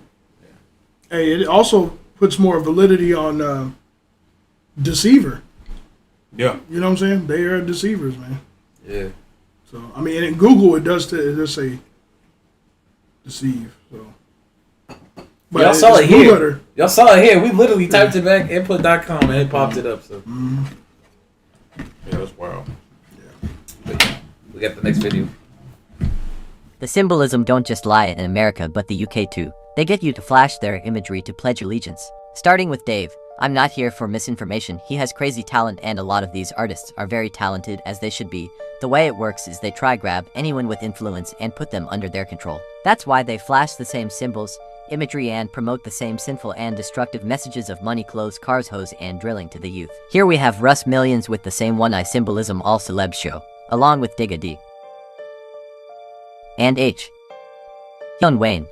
Hey, it also puts more validity on Deceiver. Yeah. You know what I'm saying? They are deceivers, man. Yeah. So, I mean, and in Google, it does say deceive. So. But y'all saw it here. Y'all saw it here. We literally typed it back, input.com, and it popped it up. So. Mm-hmm. Yeah, that's wild. Yeah. We got the next video. The symbolism don't just lie in America but the UK too. They get you to flash their imagery to pledge allegiance. Starting with Dave. I'm not here for misinformation. He has crazy talent and a lot of these artists are very talented as they should be. The way it works is they try grab anyone with influence and put them under their control. That's why they flash the same symbols, imagery and promote the same sinful and destructive messages of money, clothes, cars, hoes and drilling to the youth. Here we have Russ Millions with the same one-eye symbolism all celebs show, along with Digga D. And H. Young Wayne.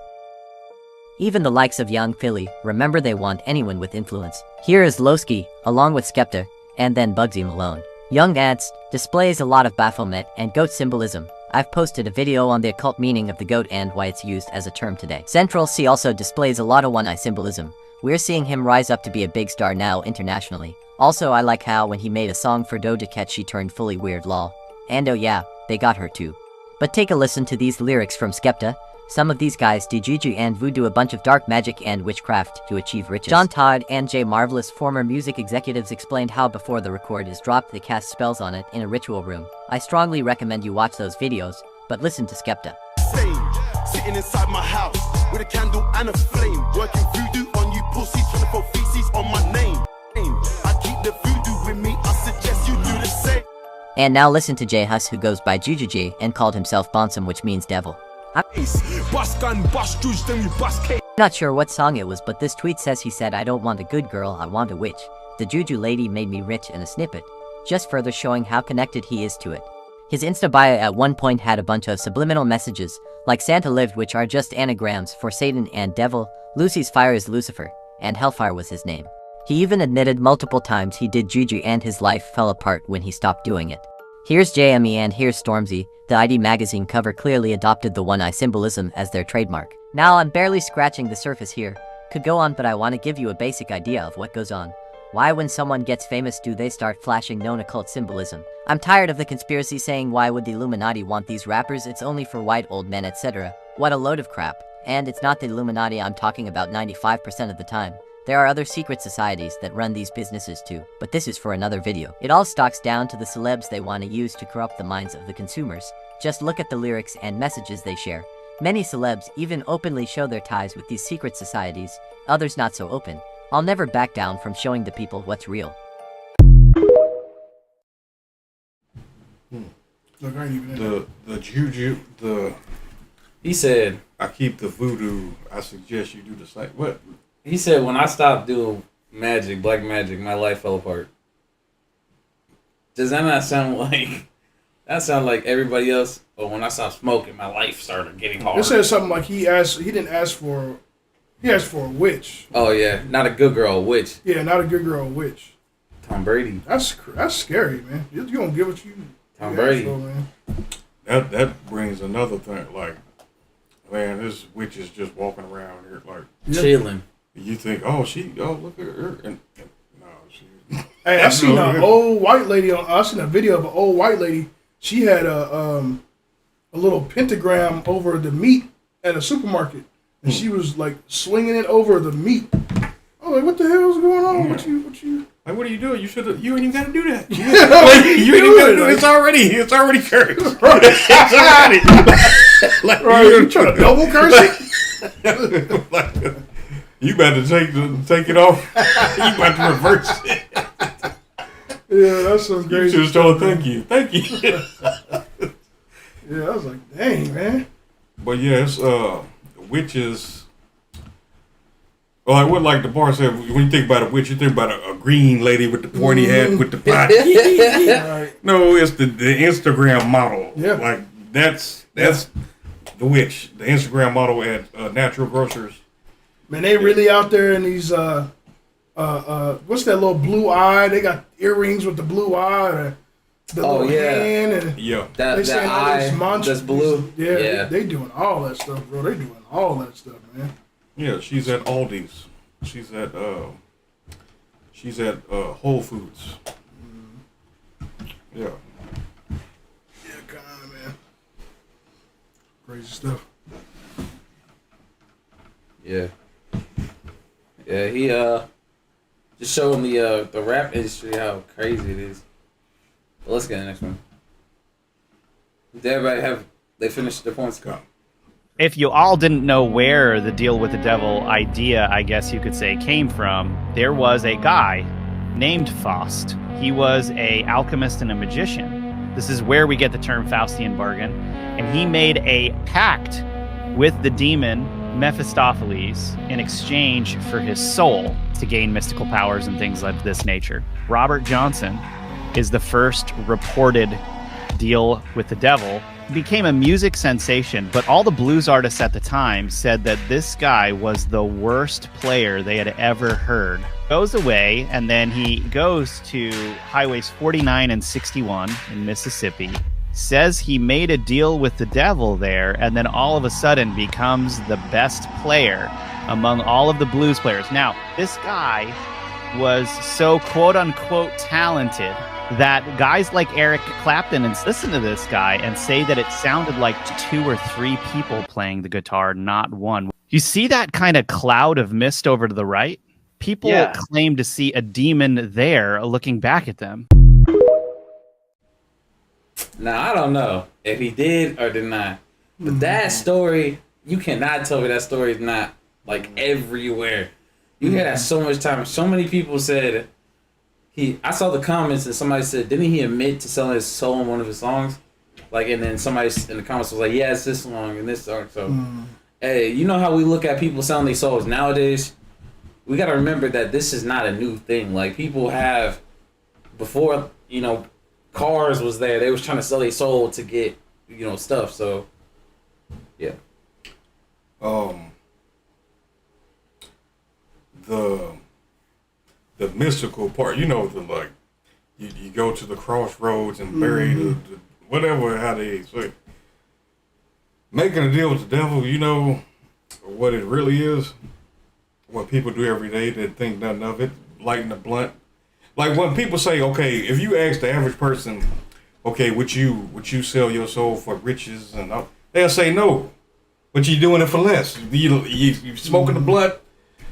Even the likes of Young Philly, remember they want anyone with influence. Here is Lowski, along with Skepta, and then Bugsy Malone. Young Ants displays a lot of Baphomet and goat symbolism. I've posted a video on the occult meaning of the goat and why it's used as a term today. Central C also displays a lot of one-eye symbolism. We're seeing him rise up to be a big star now internationally. Also, I like how when he made a song for Doja Cat she turned fully weird lol. And oh yeah, they got her too. But take a listen to these lyrics from Skepta. Some of these guys do juju and voodoo, a bunch of dark magic and witchcraft to achieve riches. John Todd and Jay Marvelous, former music executives, explained how before the record is dropped they cast spells on it in a ritual room. I strongly recommend you watch those videos, but listen to Skepta. Sitting inside my house with a candle and a flame, working voodoo on you pussies, trying to put feces on my name. I keep the voodoo with me, I suggest you do the same. And now listen to Jay Huss, who goes by Juju J and called himself Bonsam, which means devil. I'm not sure what song it was, but this tweet says he said, "I don't want a good girl, I want a witch. The Juju lady made me rich," in a snippet, just further showing how connected he is to it. His Insta bio at one point had a bunch of subliminal messages, like Santa lived, which are just anagrams for Satan and devil, Lucy's fire is Lucifer, and Hellfire was his name. He even admitted multiple times he did juju and his life fell apart when he stopped doing it. Here's JME and here's Stormzy. The ID magazine cover clearly adopted the one-eye symbolism as their trademark. Now I'm barely scratching the surface here. Could go on, but I want to give you a basic idea of what goes on. Why when someone gets famous do they start flashing known occult symbolism? I'm tired of the conspiracy saying why would the Illuminati want these rappers, it's only for white old men, etc. What a load of crap. And it's not the Illuminati I'm talking about 95% of the time. There are other secret societies that run these businesses too, but this is for another video. It all stocks down to the celebs they want to use to corrupt the minds of the consumers. Just look at the lyrics and messages they share. Many celebs even openly show their ties with these secret societies, others not so open. I'll never back down from showing the people what's real. The juju, he said, I keep the voodoo, I suggest you do the same. What? He said, when I stopped doing magic, black magic, my life fell apart. Does that not sound like, that sound like everybody else? Or when I stopped smoking, my life started getting hard. It says something like he asked for a witch. Oh yeah, not a good girl, a witch. Yeah, not a good girl, a witch. Tom Brady. That's scary, man. You don't get what you. Tom Brady. For, man. That brings another thing. Like, man, this witch is just walking around here like chilling. You think, look at her, and no, she. Hey, I seen an old white lady. I seen a video of an old white lady. She had a little pentagram over the meat at a supermarket, and she was like swinging it over the meat. I was like, "What the hell is going on? What you? Like, what are you doing? You ain't even got to do that. You ain't even got to do it. It's already cursed. It's already. Right, you trying to double curse it? You better take it off. You about to reverse it. Yeah, that's some You crazy. should have told her, thank you. Yeah, I was like, dang, man. But yeah, it's witches. Like the bar said, when you think about a witch, you think about a green lady with the pointy hat with the pot. Right. No, it's the Instagram model. Yeah. Like that's the witch, the Instagram model at Natural Grocers. Man, they really out there in these what's that little blue eye? They got earrings with the blue eye, or the little hand, and yeah, they saying all these monsters. that's blue. Yeah, they doing all that stuff, bro. They doing all that stuff, man. Yeah, she's at Aldi's. She's at Whole Foods. Yeah. Yeah, kinda, man. Crazy stuff. Yeah. Yeah, he just showing the rap industry how crazy it is. But let's get to the next one. Did everybody they finished their points? Go. If you all didn't know where the deal with the devil idea, I guess you could say, came from, there was a guy named Faust. He was a alchemist and a magician. This is where we get the term Faustian bargain. And he made a pact with the demon Mephistopheles in exchange for his soul to gain mystical powers and things of this nature. Robert Johnson is the first reported deal with the devil. He became a music sensation, but all the blues artists at the time said that this guy was the worst player they had ever heard. Goes away, and then he goes to highways 49 and 61 in Mississippi, says he made a deal with the devil there, and then all of a sudden becomes the best player among all of the blues players. Now, this guy was so quote-unquote talented that guys like Eric Clapton and listen to this guy and say that it sounded like 2 or 3 people playing the guitar, not one. You see that kind of cloud of mist over to the right? People claim to see a demon there looking back at them. Now, I don't know if he did or did not. But that story, you cannot tell me that story is not, like, everywhere. You hear that so much time. So many people said, I saw the comments and somebody said, didn't he admit to selling his soul in one of his songs? Like, and then somebody in the comments was like, yeah, it's this song and this song. So, hey, you know how we look at people selling their souls nowadays? We got to remember that this is not a new thing. Like, people have, before, cars was there, they was trying to sell their soul to get, stuff. So, yeah. The mystical part, you go to the crossroads and bury the whatever, how they say. Making a deal with the devil, you know what it really is? What people do every day that think nothing of it, lighting the blunt. Like when people say, okay, if you ask the average person, okay, would you sell your soul for riches and all, they'll say no. But you doing it for less. You smoking the blunt,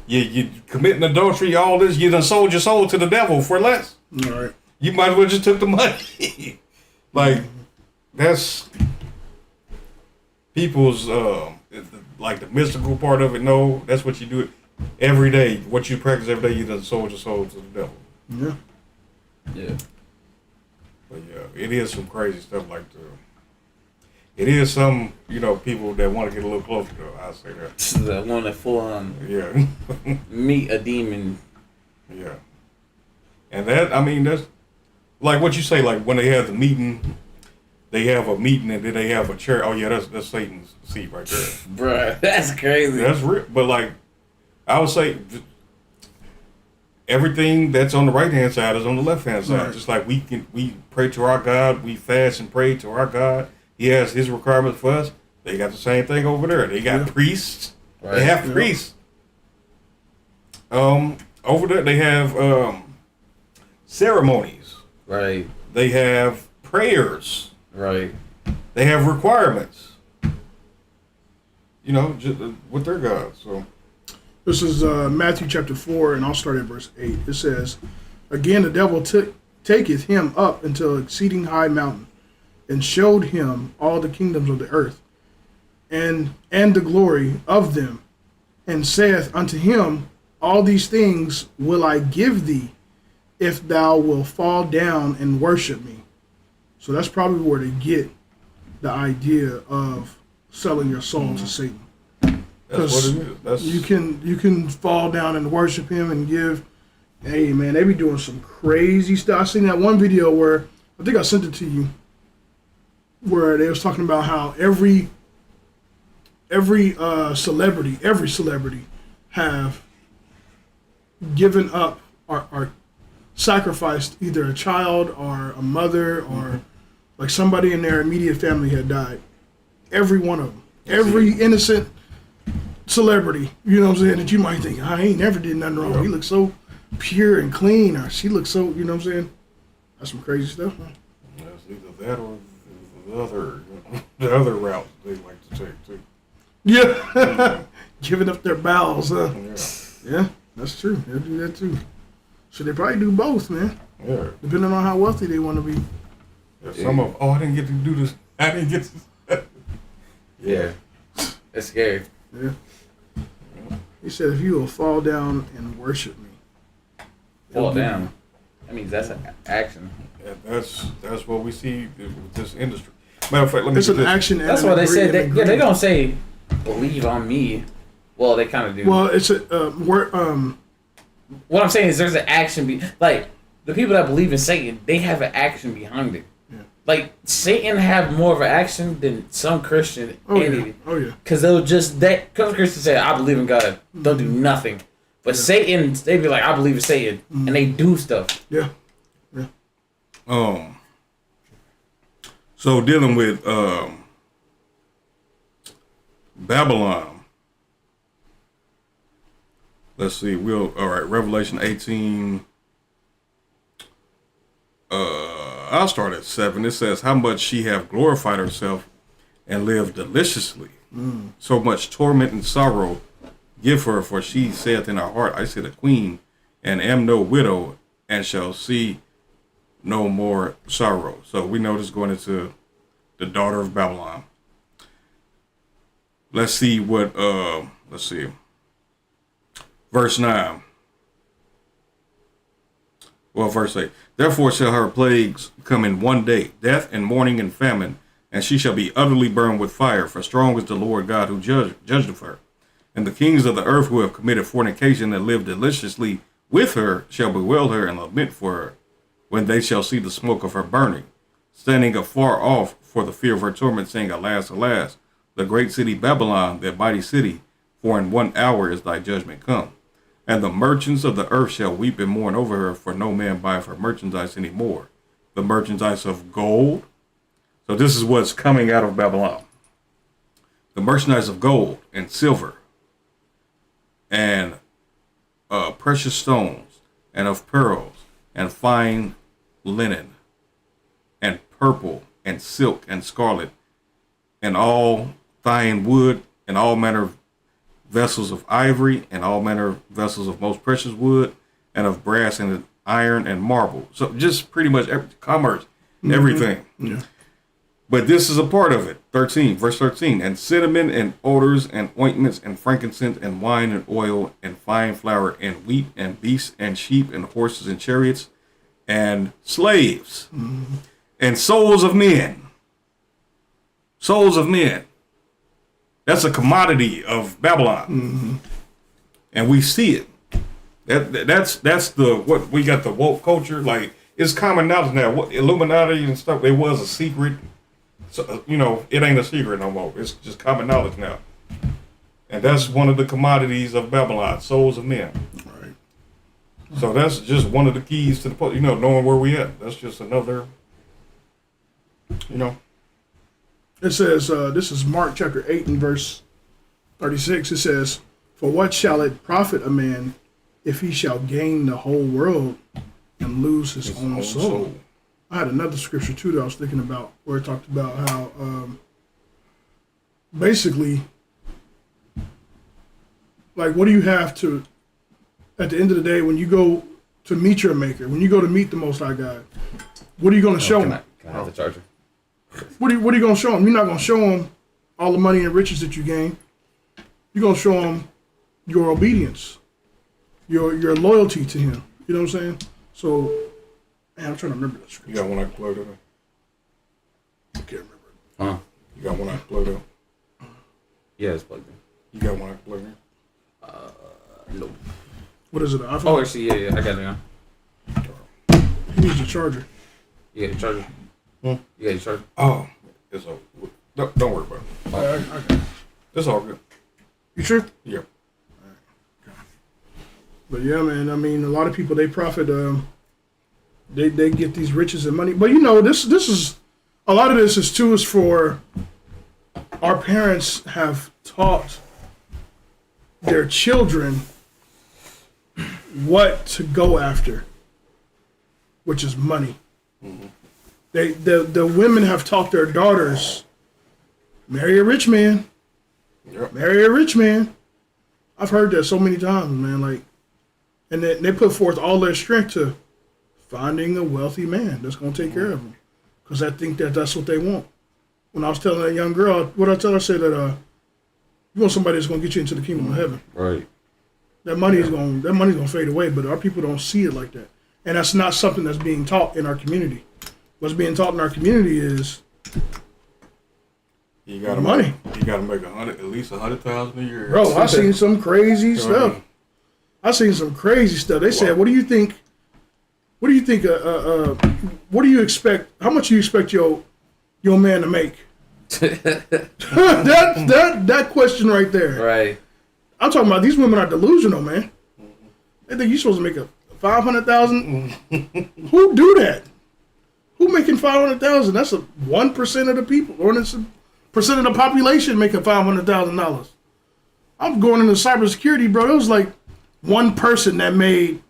you committing adultery, all this, you done sold your soul to the devil for less. All right. You might as well just took the money. Like, that's people's, like the mystical part of it. No, that's what you do every day. What you practice every day, you done sold your soul to the devil. Yeah. Yeah. But yeah, it is some crazy stuff like that. It is some, people that want to get a little closer though, I say that. That want to full on meet a demon. Yeah. And that's like what you say, like when they have the meeting, they have a meeting and then they have a chair. Oh yeah, that's Satan's seat right there. Bruh, that's crazy. That's real. But like, I would say everything that's on the right hand side is on the left hand side. Right. Just like we pray to our God, we fast and pray to our God. He has his requirements for us. They got the same thing over there. They got priests. Right. They have priests. Over there they have ceremonies. Right. They have prayers. Right. They have requirements. Just with their God. So this is Matthew chapter 4, and I'll start at verse 8. It says, "Again the devil taketh him up into an exceeding high mountain, and showed him all the kingdoms of the earth, and the glory of them. and saith unto him, all these things will I give thee, if thou wilt fall down and worship me. So that's probably where they get the idea of selling your soul to Satan. Because you can fall down and worship him and give. Hey man, they be doing some crazy stuff. I seen that one video where I think I sent it to you, where they was talking about how every celebrity have given up or sacrificed either a child or a mother or like somebody in their immediate family had died. Every one of them. Every innocent celebrity, you know what I'm saying, that you might think, I ain't never did nothing wrong. He looks so pure and clean, or she looks so, you know what I'm saying? That's some crazy stuff, man. It's either that or the other route they like to take, too. Yeah. Giving up their bowels, huh? Yeah, that's true. They'll do that, too. So they probably do both, man. Yeah. Depending on how wealthy they want to be. Yeah, some of them, I didn't get to do this. I didn't get to. Yeah. That's scary. Yeah. He said, if you will fall down and worship me. Fall down? That means that's an action. Yeah, that's what we see with this industry. Matter of fact, let me It's an action. That's why they said that. Yeah, they don't say believe on me. Well, they kind of do. Well, it's a What I'm saying is there's an action. Like the people that believe in Satan, they have an action behind it. Like Satan have more of an action than some Christian entity. Oh yeah. Because they'll just some Christians say, I believe in God, don't do nothing. But Satan, they be like, I believe in Satan, and they do stuff. Yeah. So dealing with Babylon. Let's see. All right. Revelation 18. I'll start at 7. It says, how much she have glorified herself and lived deliciously. So much torment and sorrow give her, for she saith in her heart, I sit a queen, and am no widow, and shall see no more sorrow. So we know this is going into the daughter of Babylon. Let's see what, verse 9. Well, verse 8. Therefore shall her plagues come in one day, death and mourning and famine, and she shall be utterly burned with fire, for strong is the Lord God who judged of her. And the kings of the earth who have committed fornication and lived deliciously with her shall bewail her and lament for her, when they shall see the smoke of her burning, standing afar off for the fear of her torment, saying, Alas, alas, the great city Babylon, that mighty city, for in 1 hour is thy judgment come. And the merchants of the earth shall weep and mourn over her, for no man buyeth her merchandise any more. The merchandise of gold. So this is what's coming out of Babylon. The merchandise of gold and silver and precious stones and of pearls and fine linen and purple and silk and scarlet and all fine wood and all manner of vessels of ivory and all manner of vessels of most precious wood and of brass and iron and marble. So just pretty much commerce, everything. Yeah. But this is a part of it. 13, verse 13. And cinnamon and odors and ointments and frankincense and wine and oil and fine flour and wheat and beasts and sheep and horses and chariots and slaves and souls of men. Souls of men. That's a commodity of Babylon. And we see it. That's the what we got, the woke culture. Like, it's common knowledge now. What Illuminati and stuff, it was a secret. So, you know, it ain't a secret no more. It's just common knowledge now. And that's one of the commodities of Babylon, souls of men. Right. So that's just one of the keys to the, you know, knowing where we at. That's just another, you know. It says, this is Mark chapter 8 and verse 36. It says, for what shall it profit a man if he shall gain the whole world and lose his own soul? I had another scripture too that I was thinking about where it talked about how basically, like, what do you have to, at the end of the day, when you go to meet your maker, when you go to meet the Most High God, what are you going to show him? Can I have the charger? What are you going to show him? You're not going to show him all the money and riches that you gain. You're going to show him your obedience, your loyalty to Him. You know what I'm saying? So, man, I'm trying to remember that scripture. You got one I can plug in? I can't remember. Huh? You got one I can plug in? Yeah, it's plugged in. You got one I can plug in? Nope. What is it? An iPhone? Oh, actually, yeah, I got it now. He needs a charger. Yeah, the charger. Hmm? You got your charger? Oh, it's all. Don't worry about it. Okay. It's all good. You sure? Yeah. But yeah, man. I mean, a lot of people they profit. They get these riches and money. But you know, this is a lot of this is for our parents have taught their children what to go after, which is money. Mm-hmm. The women have taught their daughters, marry a rich man. Yep. Marry a rich man. I've heard that so many times, man. Like, and they put forth all their strength to finding a wealthy man that's going to take care of them, because I think that's what they want. When I was telling that young girl, what I tell her, I said that you want somebody that's going to get you into the kingdom of heaven. Right. That money's going to fade away, but our people don't see it like that, and that's not something that's being taught in our community. What's being taught in our community is you got money. You got to make at least $100,000 a year. Bro, I seen some crazy stuff. I seen some crazy stuff. They said, "What do you think? What do you think? What do you expect? How much do you expect your man to make?" that question right there. Right. I'm talking about these women are delusional, man. They think you're supposed to make a $500,000. Who do that? Who making $500,000? That's 1% of the people, or it's a percent of the population making $500,000. I'm going into cybersecurity, bro. It was like one person that made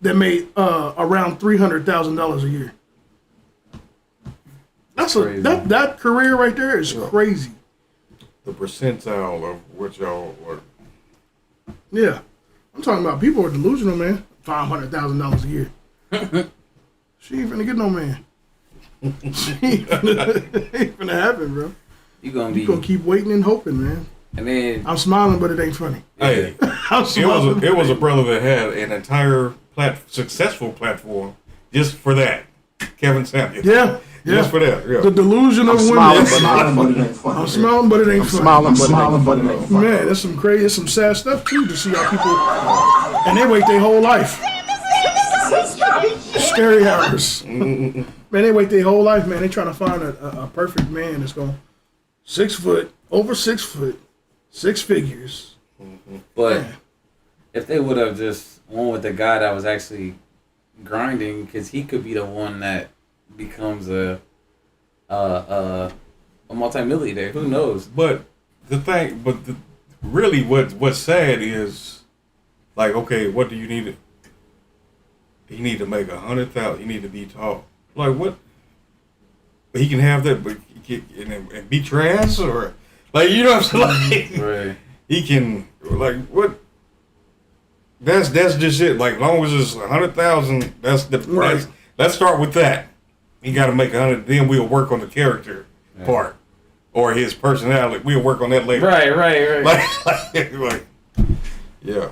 around $300,000 a year. That's that career right there is crazy. The percentile of what y'all are. Yeah, I'm talking about people are delusional, man. $500,000 a year. She ain't finna get no man. She ain't finna happen, bro. You gonna keep waiting and hoping, man. And then I'm smiling, but it ain't funny. Hey, it was a brother that had an entire successful platform just for that. Kevin Samuels. Yeah. Just for that. Yeah. The delusion of women. I'm smiling, but it ain't funny. Man, that's some crazy, that's some sad stuff too to see how people, and they wait their whole life. Scary hours. Man, they wait their whole life, man. They trying to find a perfect man that's going 6 foot, over 6 foot, 6 figures. But if they would have just went with the guy that was actually grinding, because he could be the one that becomes a multimillionaire. Who knows? But really what's sad is, like, okay, what do you need? You need to make 100,000. You need to be taught. Like, what? But he can have that, but he can, and be trash, or like, you know what I'm saying? Like, right. He can, like, what? That's just it. Like, as long as it's 100,000, that's the right. Let's start with that. You got to make 100. Then we'll work on the character part or his personality. We'll work on that later. Right. Like, yeah.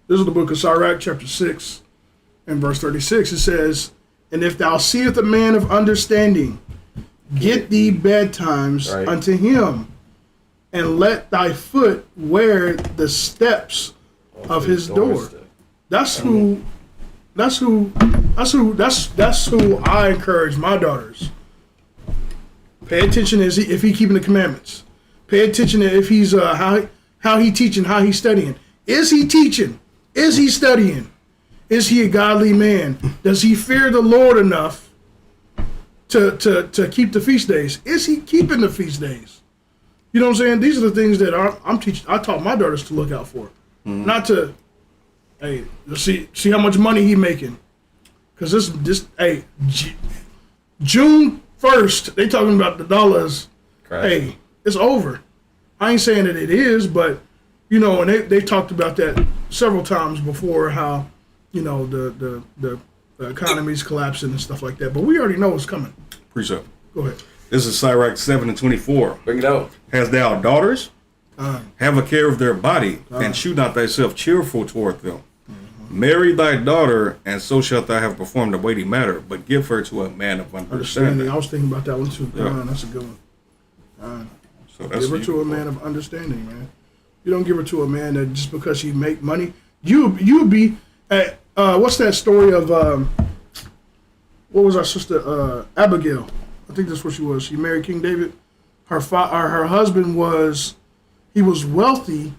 This is the book of Sirach, chapter 6, and verse 36. It says, "And if thou seest a man of understanding, get thee betimes unto him, and let thy foot wear the steps of his door." That's who I encourage my daughters. Pay attention if he keeping the commandments. Pay attention if he's how he teaching, how he's studying. Is he teaching? Is he studying? Is he a godly man? Does he fear the Lord enough to keep the feast days? Is he keeping the feast days? You know what I'm saying? These are the things that I'm teaching. I taught my daughters to look out for, not to, hey, see how much money he making, because June 1st they talking about the dollars. Correct. Hey, it's over. I ain't saying that it is, but you know, and they talked about that several times before, how, you know, the economy's collapsing and stuff like that. But we already know what's coming. Appreciate it. Go ahead. This is Sirach 7:24. Bring it out. Hast thou daughters? Have a care of their body, and shew not thyself cheerful toward them. Marry thy daughter, and so shalt thou have performed a weighty matter, but give her to a man of understanding. I was thinking about that one too. That's a good one. So that's give her to a man of understanding, man. You don't give her to a man that just because he make money. You be at what's that story of what was our sister Abigail? I think that's what she was. She married King David. Her husband was wealthy,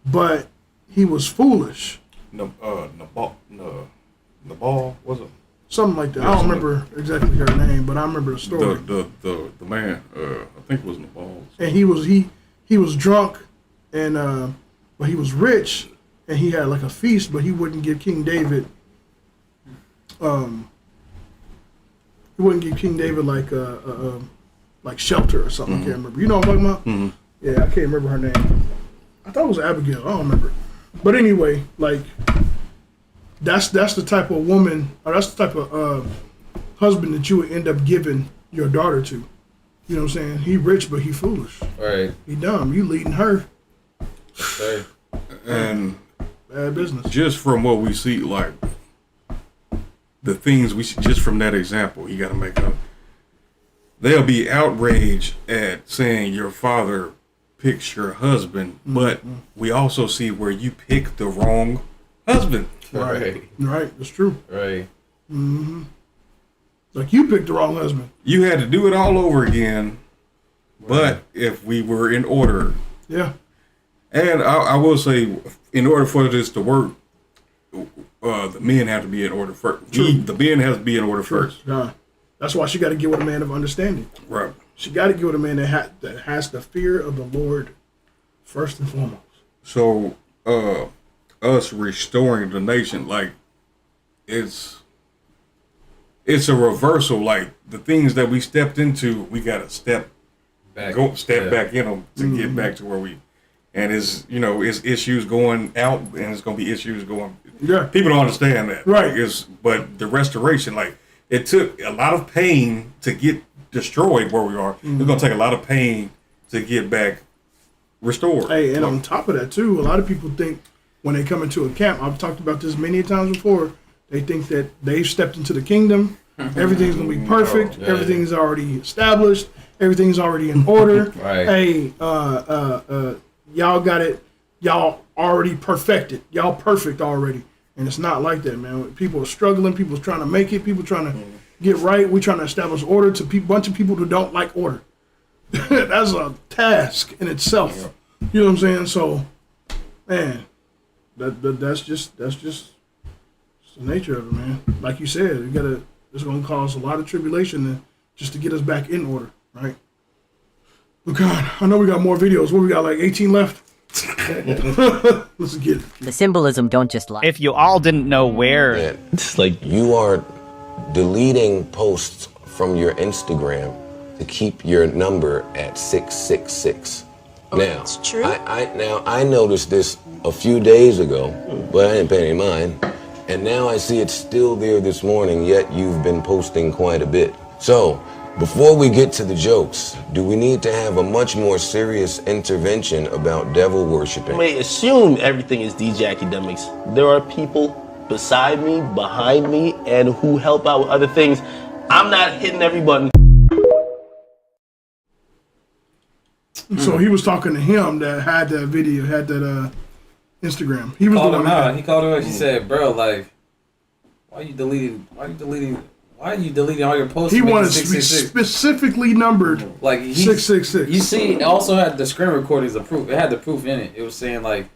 but he was foolish. Nabal was it? Something like that. I don't remember exactly her name, but I remember the story. The man, I think it was Nabal. And he was drunk, and but he was rich, and he had like a feast, but he wouldn't give King David. He wouldn't give King David like shelter or something. I can't remember. You know what I'm talking about? Yeah, I can't remember her name. I thought it was Abigail. I don't remember. But anyway, like that's the type of woman, or that's the type of husband that you would end up giving your daughter to. You know what I'm saying? He rich, but he foolish. Right. He dumb. You leading her. Right. And bad business. Just from what we see, like the things we see, just from that example, you got to make up. They'll be outraged at saying your father picks your husband, but we also see where you pick the wrong husband. Right. That's true. Right. Like you picked the wrong husband. You had to do it all over again, but if we were in order. Yeah. And I will say, in order for this to work, the men have to be in order first. The men has to be in order first. That's why she got to get with a man of understanding. Right. She got to get with a man that has the fear of the Lord first and foremost. So, us restoring the nation, like it's a reversal. Like the things that we stepped into, we got to step back in them to get back to where we. And it's issues going out, and it's gonna be issues going. Yeah. People don't understand that. Right. But the restoration, like it took a lot of pain to get destroyed where we are. It's gonna take a lot of pain to get back restored. Hey, and on top of that too, a lot of people think when they come into a camp, I've talked about this many times before, they think that they've stepped into the kingdom, everything's gonna be perfect, everything's already established, everything's already in order. Right. Hey, y'all got it, y'all already perfected, y'all perfect already. And it's not like that, man. People are struggling, people are trying to make it, people trying to get right, we're trying to establish order to a bunch of people who don't like order. That's a task in itself. You know what I'm saying? So, man, that's just the nature of it, man. Like you said, it's gonna cause a lot of tribulation just to get us back in order, right? But God, I know we got more videos. What we got, like 18 left? Let's get it. The symbolism don't just lie. If you all didn't know where... It's like you are deleting posts from your Instagram to keep your number at 666. Now, that's true. I noticed this a few days ago, but I didn't pay any mind. And now I see it's still there this morning, yet you've been posting quite a bit. So, before we get to the jokes, do we need to have a much more serious intervention about devil worshiping? You may assume everything is DJ academics. There are people beside me, behind me, and who help out with other things. I'm not hitting every button. So he was talking to him that had that video, had that Instagram. He was called the one him out. that He called him out. He said, "Bro, like, why are you deleting all your posts?" He wanted specifically numbered, like 666. You see, it also had the screen recordings of proof. It had the proof in it. It was saying like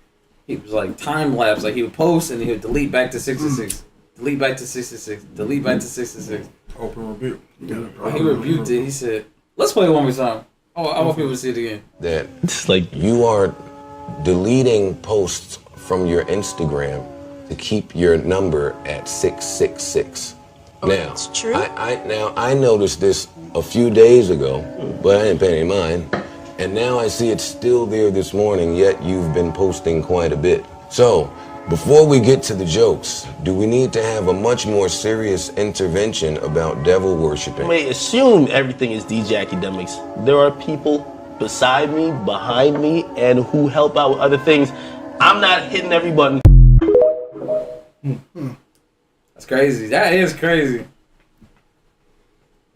he was like time lapse. Like he would post and he would delete back to 666, delete back to 666, delete back to 666. Open rebuke. He rebuked it. He said, "Let's play it one more time. I want people to see it again." That it's like you are deleting posts from your Instagram to keep your number at 666. Now, that's true. I noticed this a few days ago, but I didn't pay any mind. And now I see it's still there this morning, yet you've been posting quite a bit. So, before we get to the jokes, do we need to have a much more serious intervention about devil worshiping? You may assume everything is DJ academics. There are people beside me, behind me, and who help out with other things. I'm not hitting every button. That's crazy. That is crazy.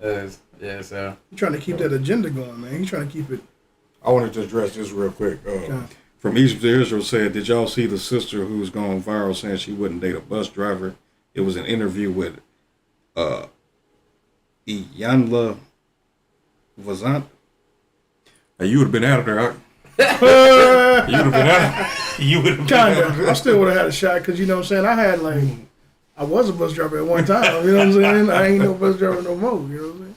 Yeah, so. He's trying to keep that agenda going, man. He's trying to keep it. I wanted to address this real quick. From Egypt to Israel said, did y'all see the sister who's gone viral saying she wouldn't date a bus driver? It was an interview with Iyanla Vanzant. You would have been out of there. You would have been out. You would have kind of. I still would have had a shot because you know what I'm saying. I was a bus driver at one time. You know what I'm saying. I ain't no bus driver no more. You know what I'm saying.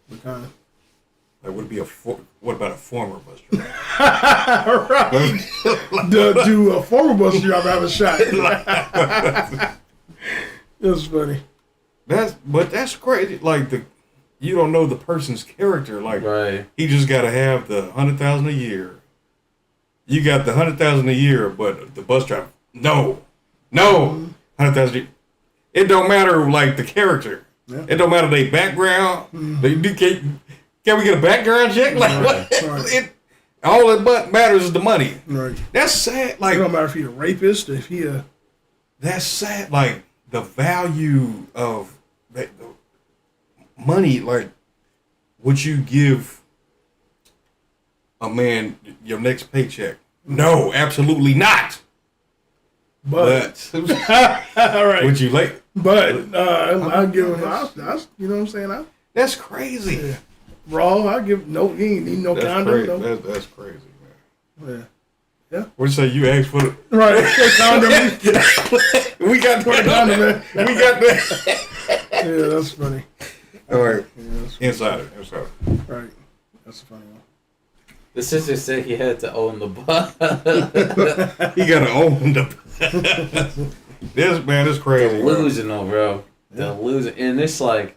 But kind of. Like, would it be what about a former bus driver? Right. Do a former bus driver have a shot? That's funny. That's crazy. Like you don't know the person's character. Like he just got to have the $100,000 a year. You got the $100,000 a year, but the bus driver, no, $100,000. It don't matter like the character. Yeah. It don't matter their background. Can we get a background check? Like what? Right. All that matters is the money. Right. That's sad. Like it don't matter if he's a rapist, if he a. That's sad. Like the value of the money. Like, would you give a man your next paycheck? No, absolutely not. But all right. Would you like? But I'll give him. You know what I'm saying? That's crazy. Yeah. Raw, I give no. He ain't need no condom. No. That's crazy, man. Yeah. What you say? You asked for it, right? Condom. We got the condom, man. We got that. Yeah, that's funny. All right. Yeah, Insider. Right. That's a funny one. The sister said he had to own the bus. He got to own the bus. This crazy. Delusional, bro. Delusional, and it's like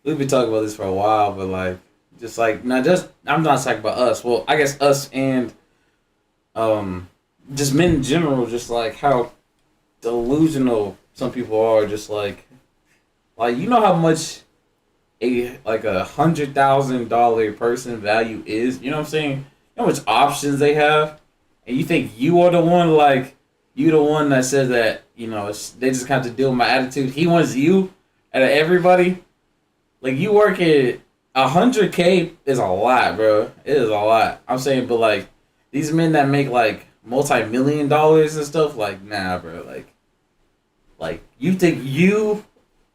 we've been talking about this for a while, but like. Just like I'm not talking about us. Well, I guess us and just men in general. Just like how delusional some people are. Just like you know how much a $100,000 person value is. You know what I'm saying? You know how much options they have, and you think you are the one that says that they just have to deal with my attitude. He wants you out of everybody. Like you work at. $100K is a lot, bro. It is a lot. I'm saying, but like these men that make like multi-million dollars and stuff, like nah, bro. Like you think you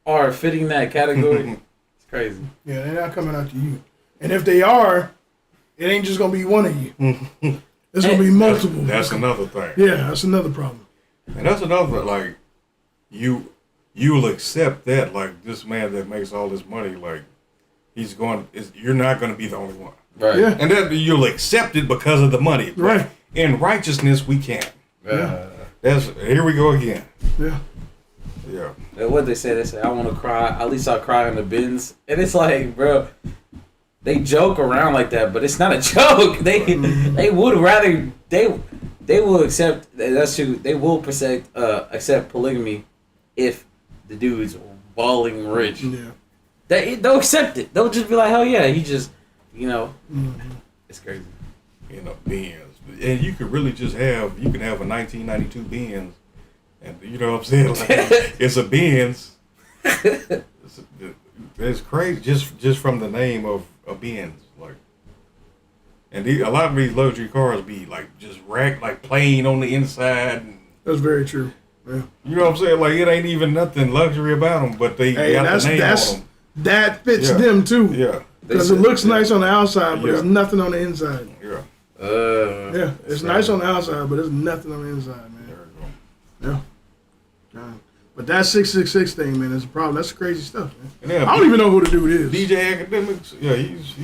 are fitting that category? It's crazy. Yeah, they're not coming after you. And if they are, it ain't just gonna be one of you. It's gonna be multiple. That's another thing. Yeah, that's another problem. And that's another like you will accept that like this man that makes all this money like. You're not going to be the only one. Right. Yeah. And then you'll accept it because of the money. Right. In righteousness, we can't. Here we go again. Yeah. Yeah. What they say? They say, I want to cry. At least I'll cry in the bins. And it's like, bro, they joke around like that, but it's not a joke. They would rather, they will accept, that's true, they will accept polygamy if the dude's balling rich. Yeah. They'll accept it. They'll just be like, hell yeah, he just, it's crazy. Benz. And you could really just have a 1992 Benz. And you know what I'm saying? Like, it's a Benz. It's crazy just from the name of a Benz. Like, and a lot of these luxury cars be like just racked, like plain on the inside. That's very true. Yeah. You know what I'm saying? Like, it ain't even nothing luxury about them, but they got the name on them. That fits them too. Yeah. Because it looks nice on the outside, but there's nothing on the inside. Yeah. Yeah. It's nice on the outside, but there's nothing on the inside, man. There you go. Yeah. But that 666 thing, man, is a problem. That's crazy stuff, man. I don't even know who the dude is. DJ Academics. Yeah, he's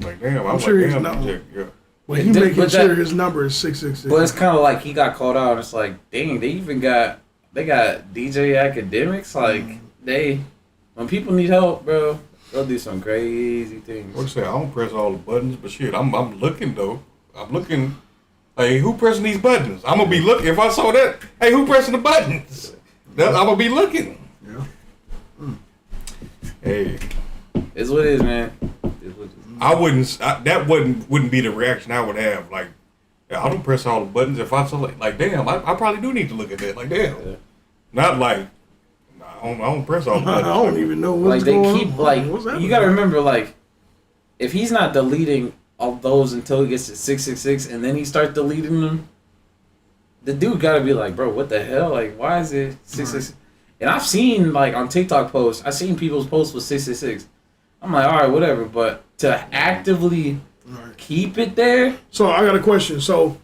like, damn. I'm sure he's not. Yeah. Well, he making sure his number is 666. But it's kind of like he got called out. It's like, dang, they got DJ Academics. Like when people need help, bro, they'll do some crazy things. What you say? I don't press all the buttons, but shit, I'm looking though. I'm looking. Hey, who pressing these buttons? I'm gonna be looking. If I saw that, hey, who pressing the buttons? I'm gonna be looking. Yeah. Hey, it's what it is, man. It's what it is. I wouldn't. That wouldn't be the reaction I would have. Like, yeah, I don't press all the buttons. If I select, like, damn, I probably do need to look at that. Like, damn, not like I don't press all the buttons. I don't even know what's like they going keep on. like What's you happening? got to remember like if he's not deleting all those until he gets to 666 and then he starts deleting them, the dude got to be like, bro, what the hell? Like, why is it 666? And I've seen like on TikTok posts, I've seen people's posts with 666. I'm like, all right, whatever, but to actively keep it there. So I got a question. So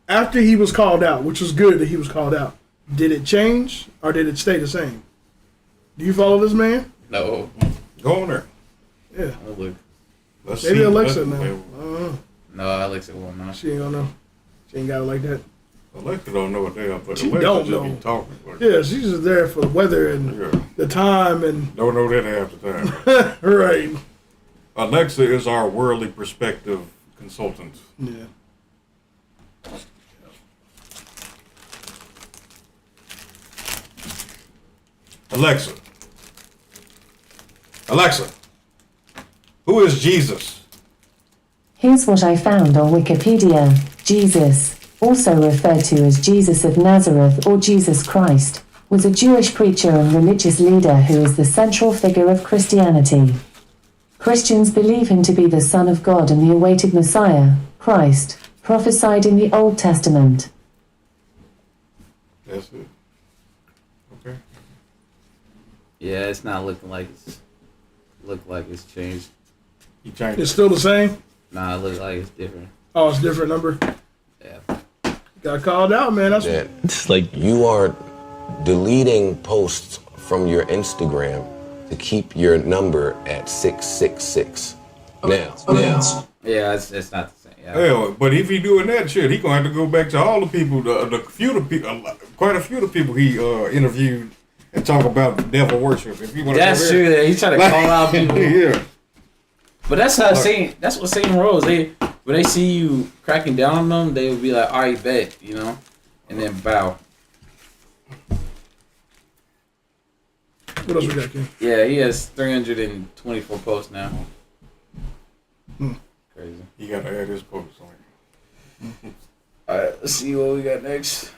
after he was called out, which was good that he was called out, did it change or did it stay the same? Do you follow this man? No. Go on there. Yeah. Oh, look. Let's Maybe see. Alexa Let's- now. I don't know. No, Alexa won't know. She ain't gonna know. She ain't got it like that. Alexa don't know what they are, but She Alexa don't just know. be talking. Like, Yeah, she's just there for the weather and the time and don't know that half the time. right. Alexa is our worldly perspective consultant. Yeah. Alexa. Alexa. Who is Jesus? Here's what I found on Wikipedia. Jesus, also referred to as Jesus of Nazareth or Jesus Christ, was a Jewish preacher and religious leader who is the central figure of Christianity. Christians believe him to be the Son of God and the awaited Messiah, Christ, prophesied in the Old Testament. That's it. Okay. Yeah, it's not looking like it's changed. He changed. It's still the same? Nah, it looks like it's different. Oh, it's a different number? Yeah. Got called out, man. That's That it's like you are deleting posts from your Instagram to keep your number at 666. Now. Yeah, it's not the same. Yeah. Hell, but if he doing that shit, he gonna have to go back to all the people, quite a few of the people he interviewed and talk about devil worship. If you want, That's true. That he's trying to call out people. Yeah. But that's how Satan. That's what Satan rolls. When they see you cracking down on them, they will be like, "All right, bet," you know, and then bow. What else we got, Ken? Yeah, he has 324 posts now. Crazy. You gotta add his posts on. All right, let's see what we got next.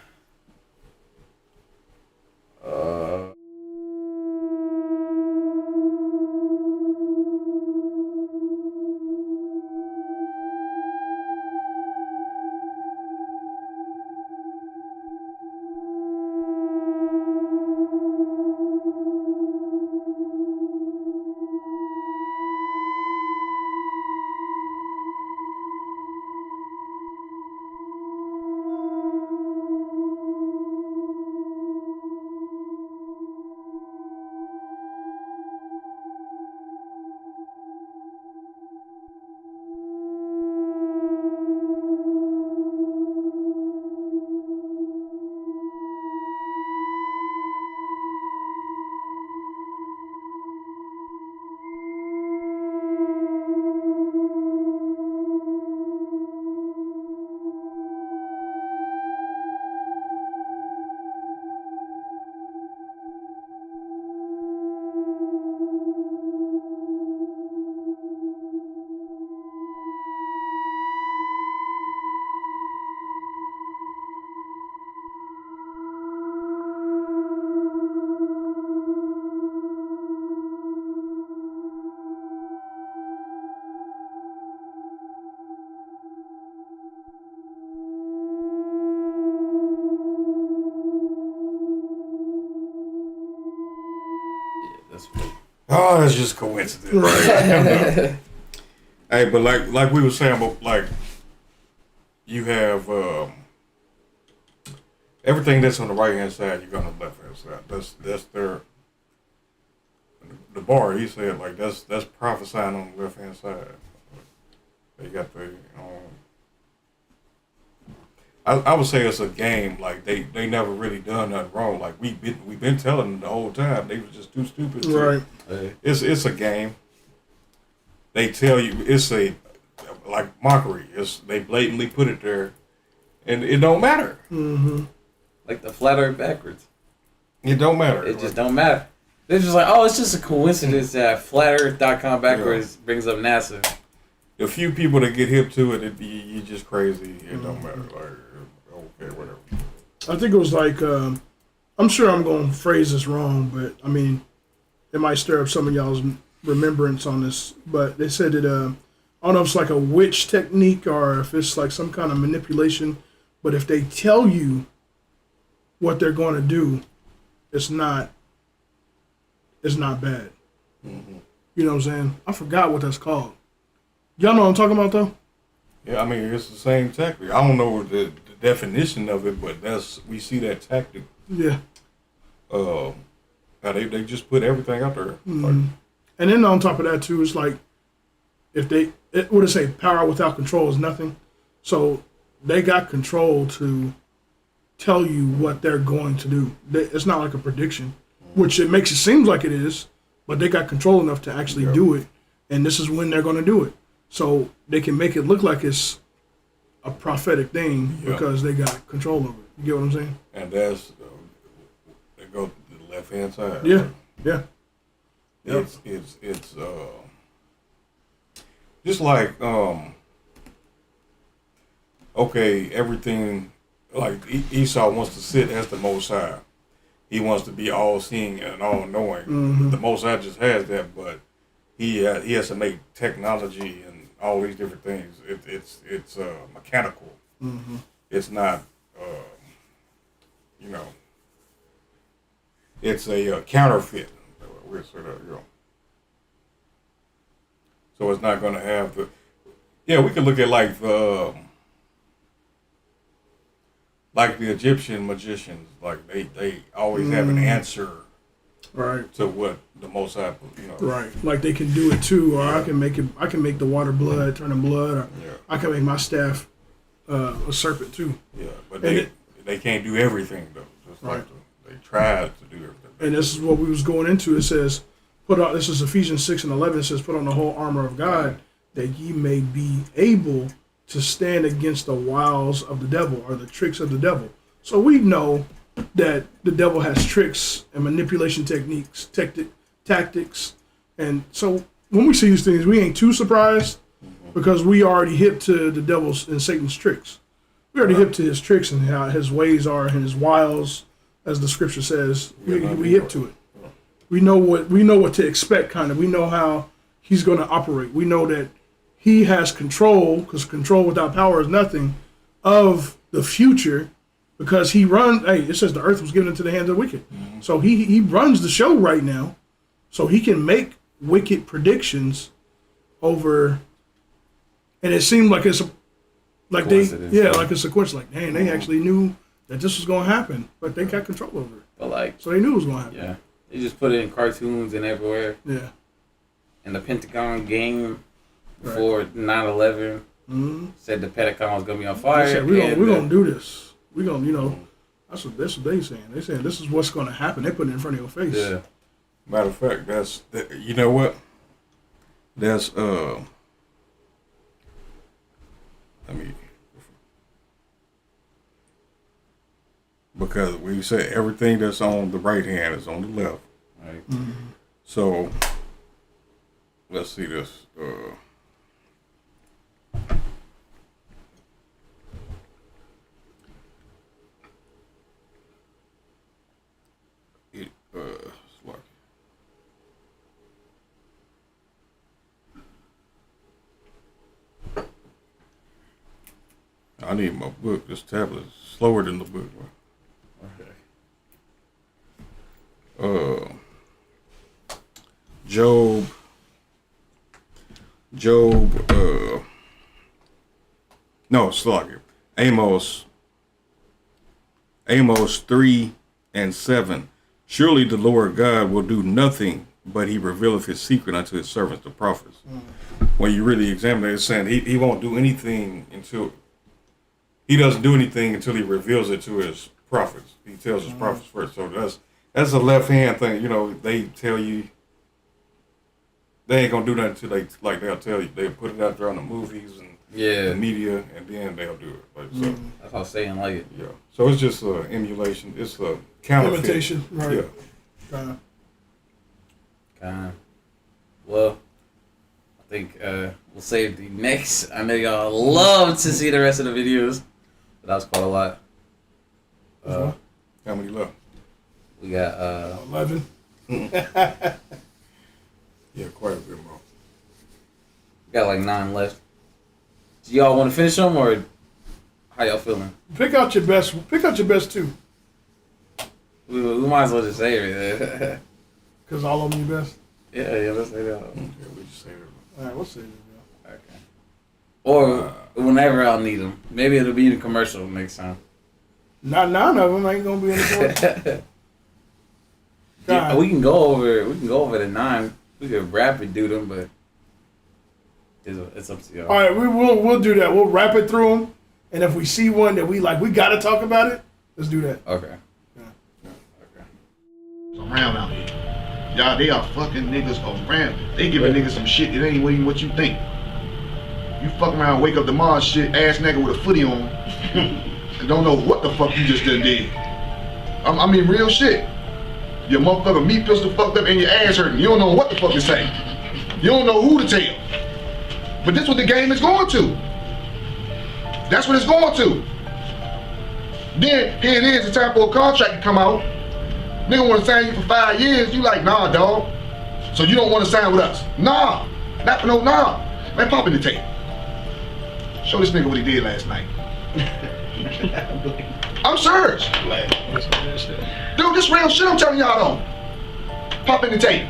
Oh, that's just coincidence. Right. Hey, but like we were saying, but like you have everything that's on the right hand side, you're on the left hand side. That's their the bar. He said like that's prophesying on the left hand side. They got the I would say it's a game. Like they never really done nothing wrong. Like we've been telling them the whole time. They was just too stupid. Right. It's a game. They tell you it's a like mockery. They blatantly put it there, and it don't matter. Mm-hmm. Like the flat earth backwards. It don't matter. It just don't matter. They're just like, oh, it's just a coincidence that flatearth.com backwards brings up NASA. the few people that get hip to it, you're just crazy. It don't matter. Like, okay, whatever. I think it was like, I'm sure I'm going to phrase this wrong, but I mean, it might stir up some of y'all's remembrance on this. But they said that, I don't know if it's like a witch technique or if it's like some kind of manipulation, but if they tell you what they're going to do, it's not bad. Mm-hmm. You know what I'm saying? I forgot what that's called. Y'all know what I'm talking about, though? Yeah, I mean, it's the same tactic. I don't know the definition of it, but we see that tactic. Yeah. They just put everything out there. Mm-hmm. Like, and then on top of that, too, it's like, what do they say? Power without control is nothing. So they got control to tell you what they're going to do. It's not like a prediction, which it makes it seem like it is, but they got control enough to actually do it, and this is when they're going to do it. So they can make it look like it's a prophetic thing because they got control over it. You get what I'm saying? And that's they go to the left hand side. Yeah, yeah. It's just like okay, everything like Esau wants to sit as the Most High. He wants to be all seeing and all knowing. Mm-hmm. The Most High just has that, but he has to make technology and all these different things. It's mechanical. Mm-hmm. It's not it's a counterfeit. So it's not going to have the. Yeah, we could look at like the Egyptian magicians. Like they always have an answer, right, to what the Most High, right. Like they can do it too, or I can make the water blood turn to blood, or I can make my staff a serpent too. Yeah, but they can't do everything though. Just right. Like they tried to do everything. And this is what we was going into. It says, this is Ephesians 6:11. It says, put on the whole armor of God, that ye may be able to stand against the wiles of the devil, or the tricks of the devil. So we know that the devil has tricks and manipulation techniques, tactics. And so when we see these things, we ain't too surprised because we already hip to the devil's and Satan's tricks. We already hip to his tricks and how his ways are and his wiles, as the scripture says. We hip to it. We know what to expect, kind of. We know how he's going to operate. We know that he has control, because control without power is nothing, of the future, because he runs. Hey, it says the earth was given into the hands of the wicked. Mm-hmm. So he runs the show right now, so he can make wicked predictions over. And it seemed like it's like a sequence. Like, dang, they actually knew that this was going to happen, but they got control over it. But so they knew it was going to happen. Yeah, they just put it in cartoons and everywhere. Yeah. And the Pentagon game before 9/11 said the Pentagon was gonna be on fire. They said, we're gonna do this. We're gonna, that's what they saying. They saying this is what's gonna happen. They put it in front of your face. Yeah. Matter of fact, you know what? That's because we said everything that's on the right hand is on the left. Right. Mm-hmm. So let's see this. I need my book. This tablet is slower than the book. Okay. Job, Amos 3:7. Surely the Lord God will do nothing, but he revealeth his secret unto his servants, the prophets. When you really examine it, it's saying he won't do anything until he doesn't do anything until he reveals it to his prophets. He tells his prophets first. So that's a left hand thing. They tell you they ain't gonna do nothing until they'll tell you. They put it out there on the movies and the media, and then they'll do it. So that's how Satan like it. Yeah. So it's just emulation. It's a counterfeit. Imitation, right? Yeah. Well, I think we'll save the next. I know y'all love to see the rest of the videos, but that was quite a lot. How many left? We got 11. Yeah, quite a bit more. We got like 9 left. Do y'all want to finish them or how y'all feeling? Pick out your best. Pick out your best 2. We might as well just say it. Because all of them your best. Yeah, let's say that. Yeah, we just say that. All right, we'll say that. Okay. Or whenever I'll need them. Maybe it'll be in the commercial next time. Not 9 of them ain't gonna be in the book. Yeah, we can go over the 9. We could rapid do them, but it's up to y'all. All right, we'll do that. We'll wrap it through them, and if we see one that we like, we gotta talk about it. Let's do that. Okay. Around out here. Y'all, they are fucking niggas around. They giving niggas some shit that ain't even what you think. You fuck around, wake up tomorrow, shit, ass nigga with a footy on, and don't know what the fuck you just done did. I mean, real shit. Your motherfucker meat pistol fucked up and your ass hurting. You don't know what the fuck to say. You don't know who to tell. But this what the game is going to. That's what it's going to. Then, here it is, it's time for a contract to come out. Nigga wanna sign you for 5 years, you like, nah, dog. So you don't wanna sign with us? Nah, not for no nah. Man, pop in the tape. Show this nigga what he did last night. I'm serious. Dude, this real shit I'm telling y'all though. Pop in the tape.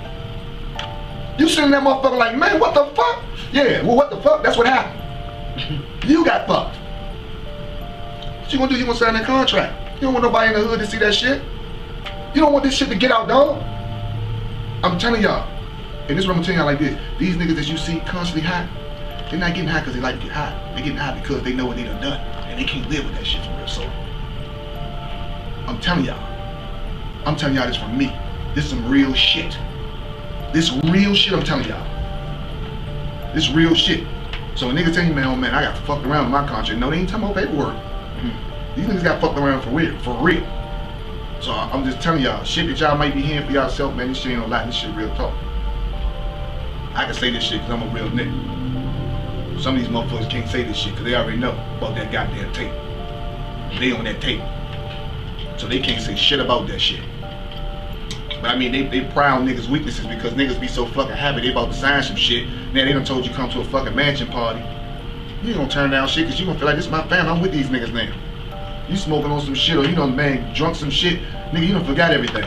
You sitting that motherfucker like, man, what the fuck? Yeah, well, what the fuck? That's what happened. You got fucked. What you gonna do? You gonna sign that contract? You don't want nobody in the hood to see that shit. You don't want this shit to get out, dog. I'm telling y'all, and this is what I'm telling y'all like this. These niggas that you see constantly high, they're not getting high because they like to get high. They're getting high because they know what they done done. And they can't live with that shit for real. So, I'm telling y'all this from me. This is some real shit. This real shit I'm telling y'all. This real shit. So a nigga tell you, man, oh man, I got fucked around with my contract. No, they ain't talking about paperwork. These niggas got fucked around for real. For real. So I'm just telling y'all, shit that y'all might be hearing for yourself, man, this shit ain't no lie, this shit real talk. I can say this shit because I'm a real nigga. Some of these motherfuckers can't say this shit because they already know about that goddamn tape. They on that tape. So they can't say shit about that shit. But I mean, they proud niggas' weaknesses because niggas be so fucking happy they about to sign some shit. Now they done told you come to a fucking mansion party. You gonna turn down shit because you gonna feel like this is my family, I'm with these niggas now. You smoking on some shit or you done, man, drunk some shit, nigga, you done forgot everything.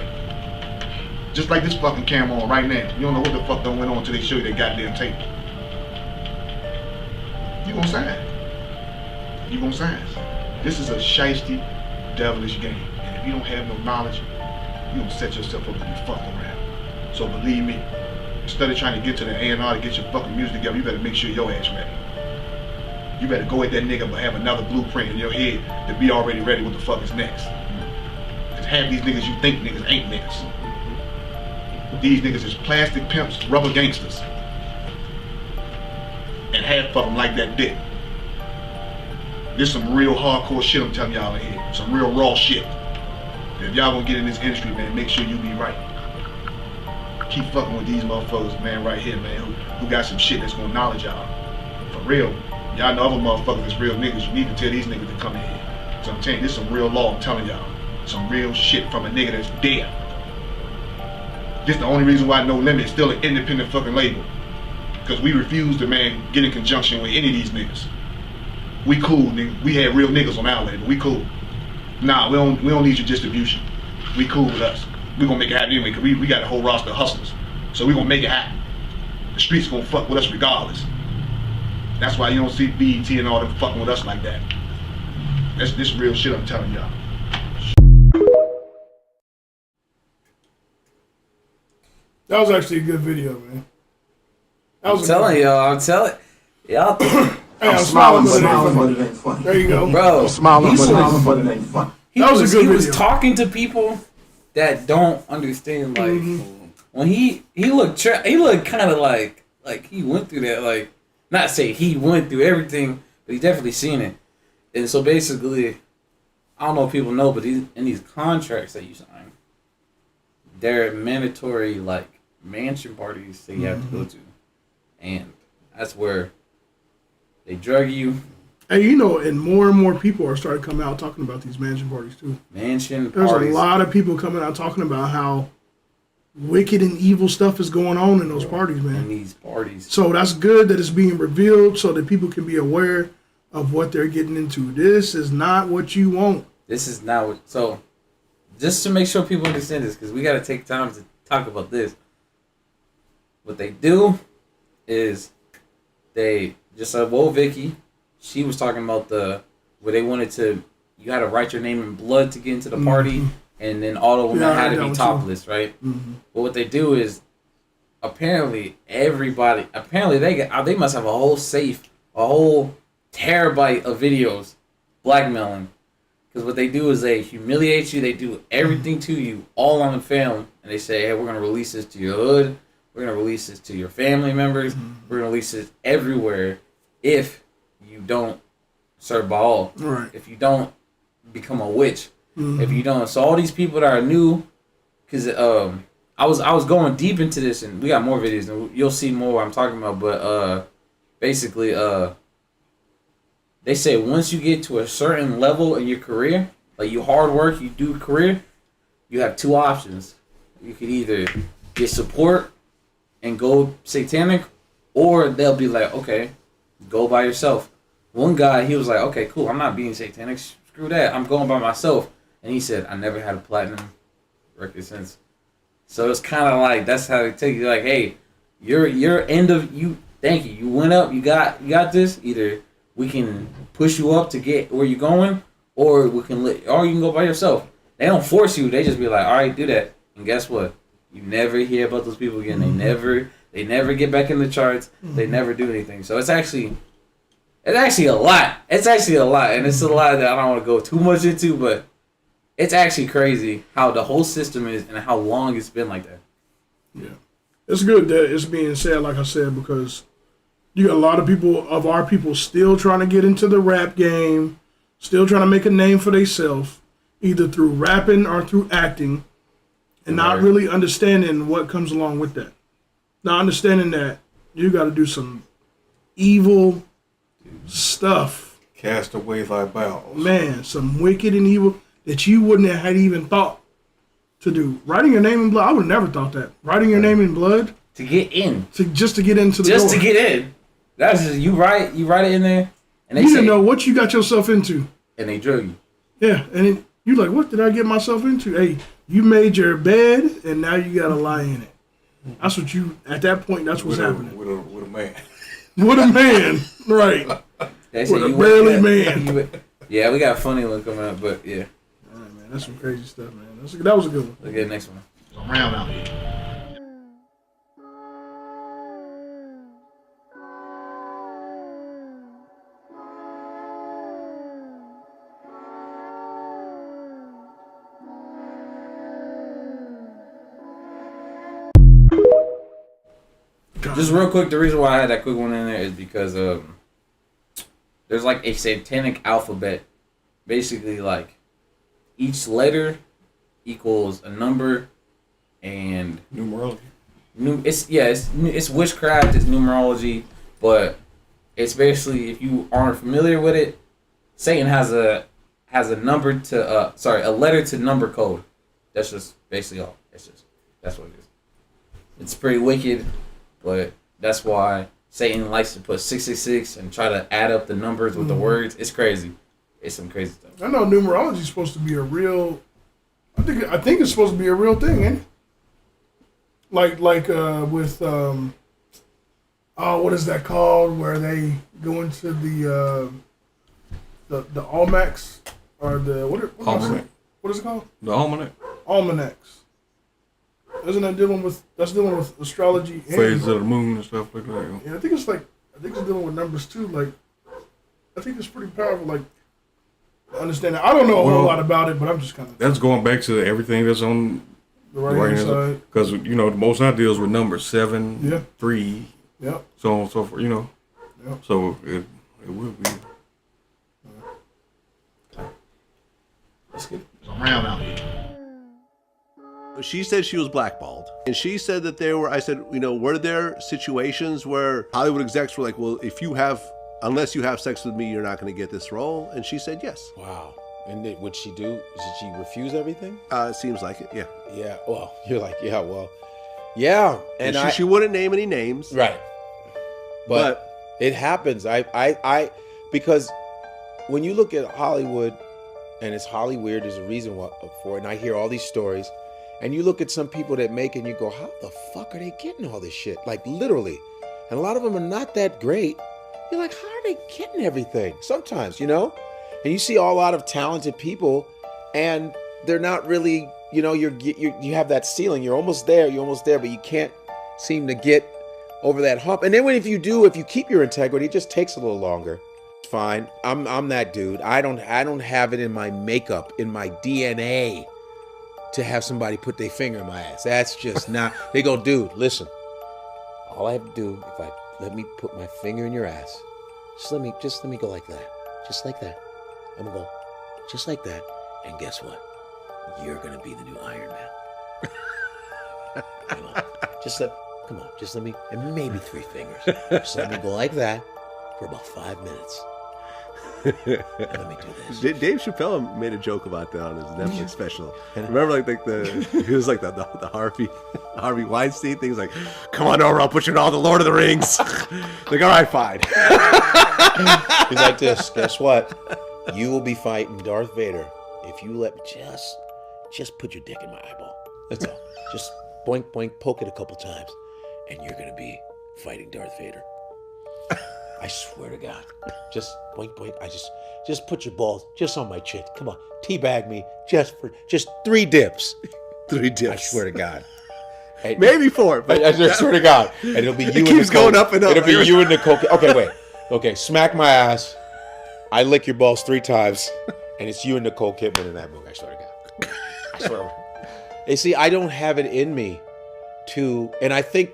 Just like this fucking camera on right now. You don't know what the fuck done went on until they show you that goddamn tape. You gonna sign. You gonna sign. This is a shiesty, devilish game. And if you don't have no knowledge, you gonna set yourself up to be fucked around. So believe me, instead of trying to get to the A&R to get your fucking music together, you better make sure your ass ready. You better go at that nigga but have another blueprint in your head to be already ready what the fuck is next. Cause half these niggas you think niggas ain't niggas. These niggas is plastic pimps, rubber gangsters. And half of them like that dick. This some real hardcore shit I'm telling y'all in here. Some real raw shit. If y'all gonna get in this industry, man, make sure you be right. Keep fucking with these motherfuckers, man, right here, man, who got some shit that's gonna knowledge y'all. For real. Y'all know other motherfuckers that's real niggas. You need to tell these niggas to come in here. So I'm telling you, this is some real law, I'm telling y'all. Some real shit from a nigga that's dead. This the only reason why No Limit is still an independent fucking label. Because we refuse to, man, get in conjunction with any of these niggas. We cool, nigga. We had real niggas on our label. We cool. Nah, we don't need your distribution. We cool with us. We gonna make it happen anyway, because we got a whole roster of hustlers. So we gonna make it happen. The streets gonna fuck with us regardless. That's why you don't see BET and all them fucking with us like that. That's this real shit I'm telling y'all. That was actually a good video, man. I'm telling y'all. Hey, I'm smiling, but it ain't funny. There you go. Bro, I'm smiling, but it ain't funny. He was talking to people that don't understand. Like when he looked kind of like he went through that. Like not say he went through everything, but he definitely seen it. And so basically, I don't know if people know, but in these contracts that you sign, there are mandatory like mansion parties that you have to go to, and That's where they drug you. Hey, you know, and more people are starting to come out talking about these mansion parties too. Mansion There's parties. a lot of people coming out talking about how wicked and evil stuff is going on in those parties, man. In these parties. So that's good that it's being revealed so that people can be aware of what they're getting into. This is not what you want. This is not what. So, just to make sure people understand this, because we got to take time to talk about this. What they do is they just like, well, Vicky, she was talking about where they wanted to, you had to write your name in blood to get into the party, and then all the women had to be topless, right? Mm-hmm. But what they do is, apparently they must have a whole safe, a whole terabyte of videos blackmailing. Because what they do is they humiliate you, they do everything to you, all on the film, and they say, hey, we're going to release this to your hood, we're going to release this to your family members, we're going to release this everywhere if you don't serve Baal, right. if you don't become a witch, if you don't. So all these people that are new, because I was going deep into this, and we got more videos, and you'll see more what I'm talking about, but basically, they say once you get to a certain level in your career, like you hard work, you do career, you have two options. You could either get support and go satanic, or they'll be like, okay, go by yourself. One guy, he was like, okay, cool, I'm not being satanic. Screw that, I'm going by myself. And he said, I never had a platinum record since. So it's kind of like, that's how they take you. Like, hey, your end of you. Thank you. You went up. You got this. Either we can push you up to get where you're going, or you can go by yourself. They don't force you. They just be like, all right, do that. And guess what? You never hear about those people again. They never get back in the charts. They never do anything. So it's actually a lot. It's actually a lot, and it's a lot that I don't want to go too much into, but it's actually crazy how the whole system is and how long it's been like that. Yeah. It's good that it's being said, like I said, because you got a lot of our people still trying to get into the rap game, still trying to make a name for themselves, either through rapping or through acting, and not really understanding what comes along with that. Not understanding that you got to do some evil stuff. Cast away thy bowels. Man, some wicked and evil that you wouldn't have had even thought to do. Writing your name in blood, I would have never thought that. Writing your name in blood to get in, just to get into the door. Just to get in. That's just you write it in there, and you didn't know what you got yourself into, and they drug you. Yeah, and then you're like, what did I get myself into? Hey, you made your bed, and now you got to lie in it. That's what you. At that point, that's what's happening. With a man. With a man, right? With a barely man. Yeah, we got a funny one coming up, but yeah. All right, man, that's some crazy stuff, man. That was a good one. Look at the next one. Around out here. Just real quick, the reason why I had that quick one in there is because there's like a satanic alphabet. Basically, like each letter equals a number and numerology. It's witchcraft, it's numerology, but it's basically, if you aren't familiar with it, Satan has a number to a letter to number code. That's just basically all. That's what it is. It's pretty wicked. But that's why Satan likes to put 666 and try to add up the numbers with the words. It's crazy. It's some crazy stuff. I know numerology is supposed to be a real. I think it's supposed to be a real thing, ain't it? Like with what is that called? Where they go into the almanacs or the Almanac. What is it called? The almanac. Almanacs. Isn't that dealing with astrology? Phases of the moon and stuff like that. Yeah, I think it's dealing with numbers too. Like, I think it's pretty powerful. Like, understanding. I don't know a whole lot about it, but I'm just kind of. That's going back to everything that's on the right side. Because the Most High deals with numbers 7, 3, so on and so forth. So it will be. That's good. Around out here. She said she was blackballed. And she said that I said, were there situations where Hollywood execs were like, well, unless you have sex with me, you're not going to get this role? And she said yes. Wow. And would she do? Did she refuse everything? It seems like it, yeah. Yeah, well, you're like, yeah, well, yeah. And she wouldn't name any names. Right. But it happens. Because when you look at Hollywood, and it's Hollyweird, there's a reason for it, and I hear all these stories, and you look at some people that make it, and you go, how the fuck are they getting all this shit? Like, literally. And a lot of them are not that great. You're like, how are they getting everything? Sometimes, And you see a lot of talented people, and they're not really, you have that ceiling. You're almost there, but you can't seem to get over that hump. And then if you keep your integrity, it just takes a little longer. It's fine. I'm that dude. I don't have it in my makeup, in my DNA, to have somebody put their finger in my ass. That's just not. They go, dude, listen. All I have to do, let me put my finger in your ass, just let me go like that, just like that. I'm gonna go just like that, and guess what? You're gonna be the new Iron Man. Come on, just let me, and maybe 3 fingers. Just let me go like that for about 5 minutes. And let me do this. Dave Chappelle made a joke about that on his Netflix special. Remember, he was like the Harvey Weinstein thing. He was like, "Come on over, I'll put you in all the Lord of the Rings." Like, all right, fine. He's like this. Guess what? You will be fighting Darth Vader if you let me just put your dick in my eyeball. That's all. Just boink, boink, poke it a couple times, and you're gonna be fighting Darth Vader. I swear to God. Just boink, boink. Just put your balls just on my chin. Come on, teabag me just 3 dips. 3 dips. I swear to God. Hey, maybe 4, but I swear to God. And it'll be you. It keeps going up and up. It'll be you and Nicole. Okay, wait. Okay, smack my ass. I lick your balls 3 times, and it's you and Nicole Kidman in that movie. I swear to God. I swear. You see, I don't have it in me and I think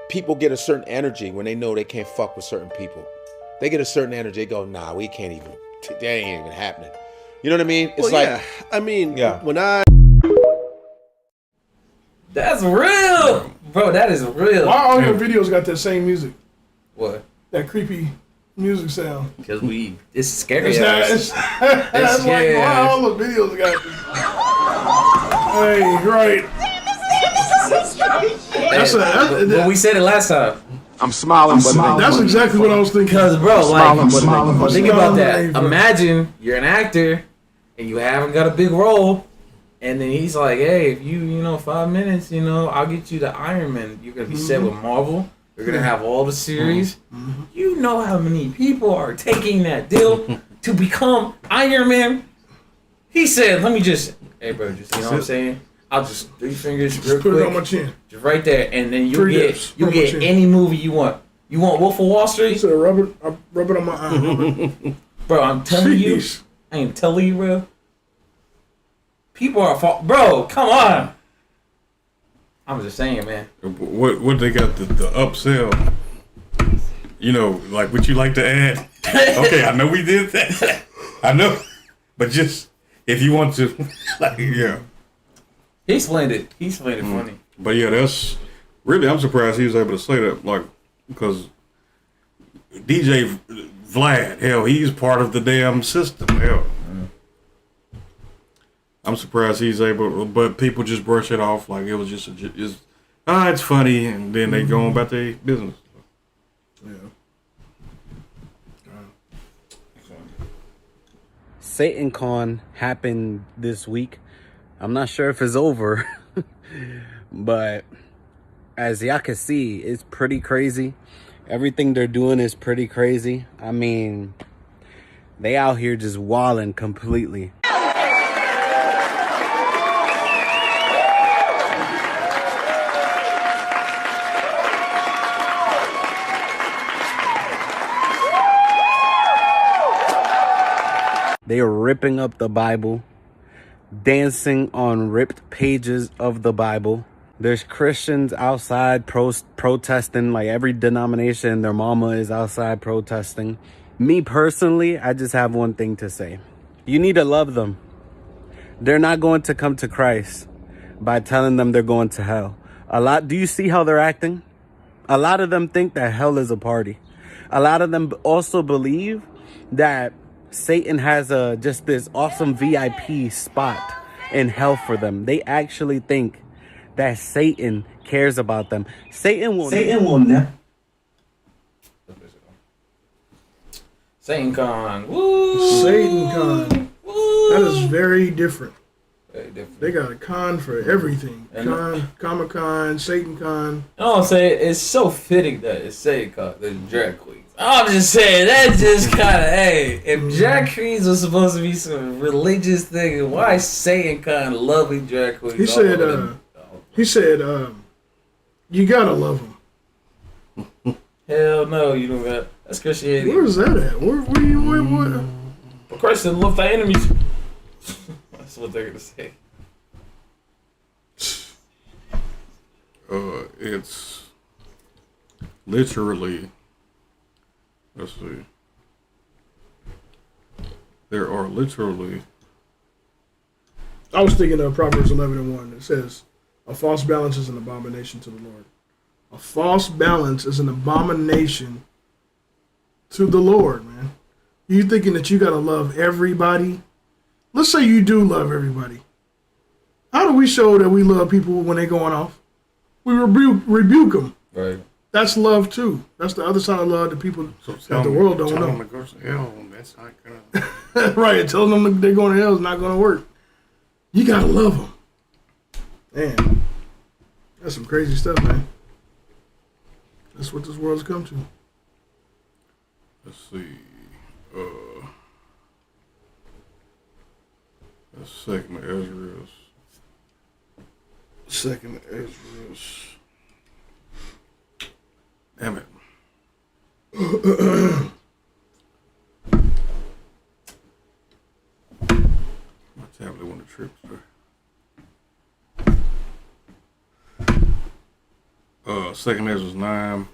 people get a certain energy when they know they can't fuck with certain people. They get a certain energy. They go, nah, we can't even. That ain't even happening. You know what I mean? It's when I. That's real, bro. That is real. Why all your videos got that same music? What? That creepy music sound. Because it's scary. It's like, why all the videos got this? Hey, right. We said it last time. I'm smiling, but that's exactly what I was thinking. Because, bro, think about that. Bro. Imagine you're an actor and you haven't got a big role, and then he's like, "Hey, if you 5 minutes, I'll get you the Iron Man. You're gonna be set with Marvel. You're gonna have all the series. You know how many people are taking that deal to become Iron Man." He said, "Let me just, hey, bro, just what I'm saying." I'll just 3 fingers real quick. Put it on my chin. Just right there, and then you'll get any movie you want. You want Wolf of Wall Street? So rub it on my eye. Bro, I'm telling you. I ain't telling you, bro. People are bro, come on. I'm just saying, man. What they got the upsell? Like what you like to add? Okay, I know we did that. I know. But just if you want to yeah. He explained it. Funny. But yeah, that's really, I'm surprised he was able to say that, because DJ Vlad, hell, he's part of the damn system, hell. I'm surprised he's able, but people just brush it off like it was just it's funny, and then they go on about their business. Yeah. SatanCon happened this week. I'm not sure if it's over, but as y'all can see, it's pretty crazy. Everything they're doing is pretty crazy. I mean, they out here just wilding completely. They are ripping up the Bible, dancing on ripped pages of the Bible. There's Christians outside protesting, like every denomination, their mama is outside protesting. Me personally, I just have one thing to say. You need to love them. They're not going to come to Christ, by telling them they're going to hell. Do you see how they're acting? A lot of them think that hell is a party. A lot of them also believe that Satan has just this awesome VIP spot in hell for them. They actually think that Satan cares about them. Satan will never. Satan Con. Woo! Satan Con. Woo! That is very different. Very different. They got a con for everything. Con, Comic Con, Satan Con. I'm saying it's so fitting that it's Satan Con, the drag queens. I'm just saying that's just kind of if drag queens was supposed to be some religious thing, why is Satan Con loving drag queens? He said, you gotta love them. Hell no, you don't got. That's Christianity. Where is that at? Where you? But Christ said, love thy enemies. That's what they're gonna say. It's literally. Let's see. There are literally. I was thinking of Proverbs 11:1. It says, "A false balance is an abomination to the Lord." A false balance is an abomination to the Lord, man. You thinking that you gotta love everybody? Let's say you do love everybody. How do we show that we love people when they're going off? We rebuke them. Right. That's love too. That's the other side of love that people that the world don't know. Them to go to hell, that's not gonna. Right, telling them they're going to hell is not going to work. You gotta love them. Man, that's some crazy stuff, man. That's what this world's come to. Let's see. That's Second Ezra's. Second Ezra's. Damn it. My tablet went to trip, sir. Second Ezra's 9.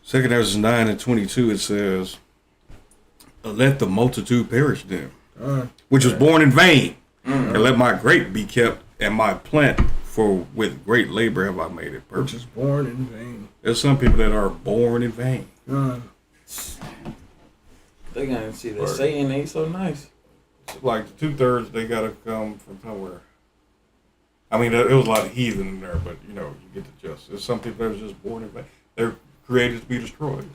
Second Ezra's 9:22. It says, "Let the multitude perish then, which was born in vain, and let my grape be kept, and my plant, for with great labor have I made it perfect." Which is born in vain. There's some people that are born in vain. They gotta see that Satan ain't so nice. It's like 2/3 they gotta come from somewhere. I mean, there was a lot of heathen in there, but you know, you get the gist. There's some people that are just born in vain. They're created to be destroyed.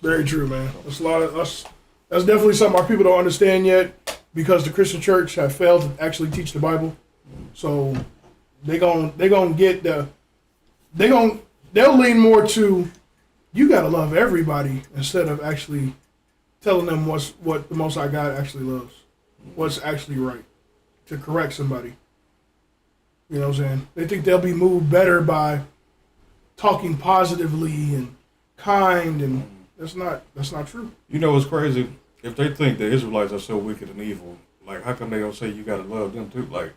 Very true, man. That's a lot of us. That's definitely something our people don't understand yet, because the Christian church have failed to actually teach the Bible. So they'll lean more to, you gotta love everybody, instead of actually telling them what the Most High God actually loves, what's actually right, to correct somebody. You know what I'm saying? They think they'll be moved better by talking positively and kind, and that's not true. You know what's crazy? If they think the Israelites are so wicked and evil, like how come they don't say you gotta love them too? Like,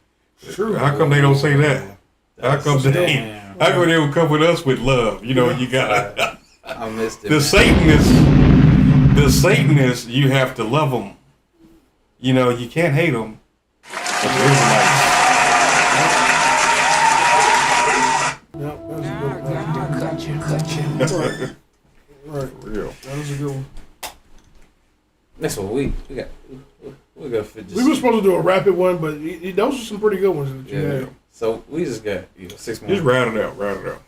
true. How come they don't say that? How come they don't come with us with love? You know, you gotta. I missed it. The Satanists, you have to love them. You know, you can't hate them. Right. For real. That was a good one. Next one, we got fit. We were supposed to do a rapid one, but those are some pretty good ones that you had. So we just got 6 more. Just round it out.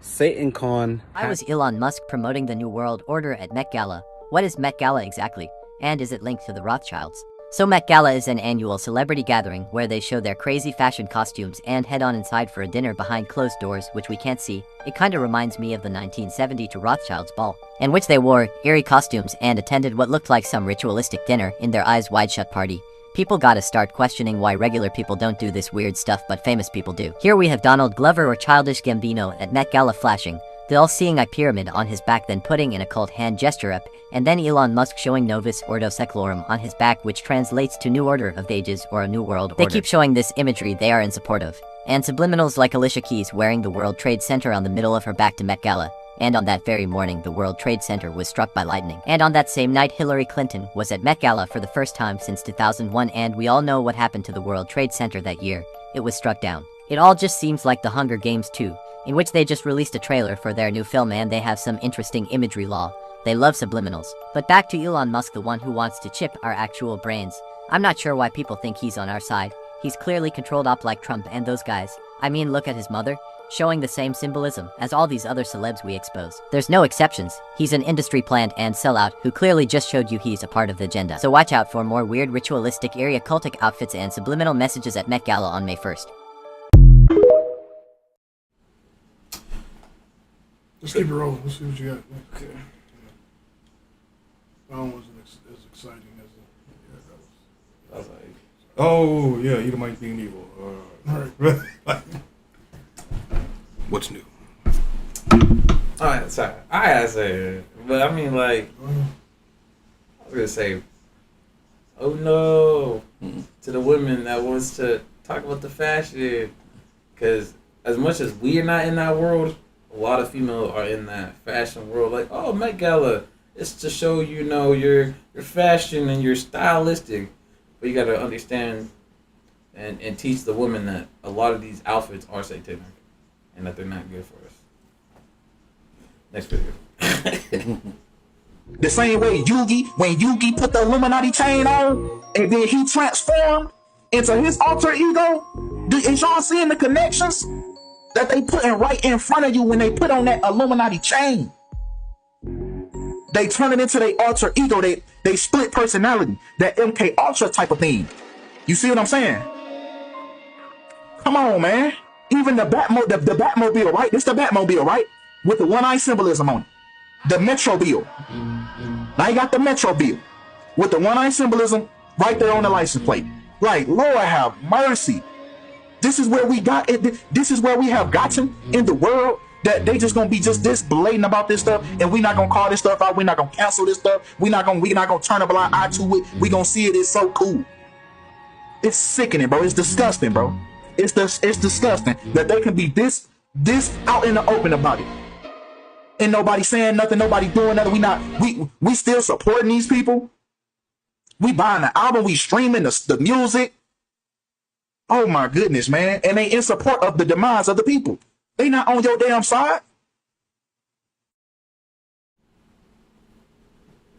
Satan Con. Why was Elon Musk promoting the New World Order at Met Gala? What is Met Gala exactly? And is it linked to the Rothschilds? So Met Gala is an annual celebrity gathering where they show their crazy fashion costumes and head on inside for a dinner behind closed doors, which we can't see. It kinda reminds me of the 1972 Rothschilds ball, in which they wore eerie costumes and attended what looked like some ritualistic dinner in their eyes wide shut party. People gotta start questioning why regular people don't do this weird stuff but famous people do. Here we have Donald Glover or Childish Gambino at Met Gala flashing the all-seeing eye pyramid on his back, then putting in a cult hand gesture up, and then Elon Musk showing Novus Ordo Seclorum on his back, which translates to New Order of Ages or a New World Order. They keep showing this imagery they are in support of, and subliminals like Alicia Keys wearing the World Trade Center on the middle of her back to Met Gala. And on that very morning, the World Trade Center was struck by lightning. And on that same night, Hillary Clinton was at Met Gala for the first time since 2001, and we all know what happened to the World Trade Center that year. It was struck down. It all just seems like the Hunger Games 2, in which they just released a trailer for their new film and they have some interesting imagery law. They love subliminals. But back to Elon Musk, the one who wants to chip our actual brains. I'm not sure why people think he's on our side. He's clearly controlled up like Trump and those guys. I mean, look at his mother, showing the same symbolism as all these other celebs we expose. There's no exceptions. He's an industry plant and sellout who clearly just showed you he's a part of the agenda. So watch out for more weird ritualistic area cultic outfits and subliminal messages at Met Gala on May 1st. Let's keep it rolling. Let's see what you got. Okay. That one wasn't as exciting as I was like, oh yeah, Edomite being evil. Right. What's new? alright, sorry. I gotta say it. But I mean, like, I was gonna say, oh no, to the women that wants to talk about the fashion. Because as much as we are not in that world, a lot of females are in that fashion world. Like, oh, Met Gala, it's to show, you know, your fashion and your stylistic. But you gotta understand and teach the women that a lot of these outfits are satanic and that they're not good for us. Next video. The same way Yugi, when Yugi put the Illuminati chain on, and then he transformed into his alter ego. Is y'all seeing the connections that they putting right in front of you when they put on that Illuminati chain? They turn it into their alter ego. They split personality. That MK Ultra type of thing. You see what I'm saying? Come on, man. Even the Batmobile, right? This the Batmobile, right? With the one-eye symbolism on it. The Metrobile. Now you got the Metrobile with the one-eye symbolism right there on the license plate. Like, Lord have mercy. This is where we got it. This is where we have gotten in the world, that they just gonna be just this blatant about this stuff, and we not gonna call this stuff out. We're not gonna cancel this stuff. We not gonna turn a blind eye to it. We gonna see it. It's so cool. It's sickening, bro. It's disgusting, bro. It's disgusting that they can be this out in the open about it. And nobody saying nothing, nobody doing nothing. We still supporting these people. We buying the album, we streaming the music. Oh my goodness, man. And they in support of the demise of the people. They not on your damn side.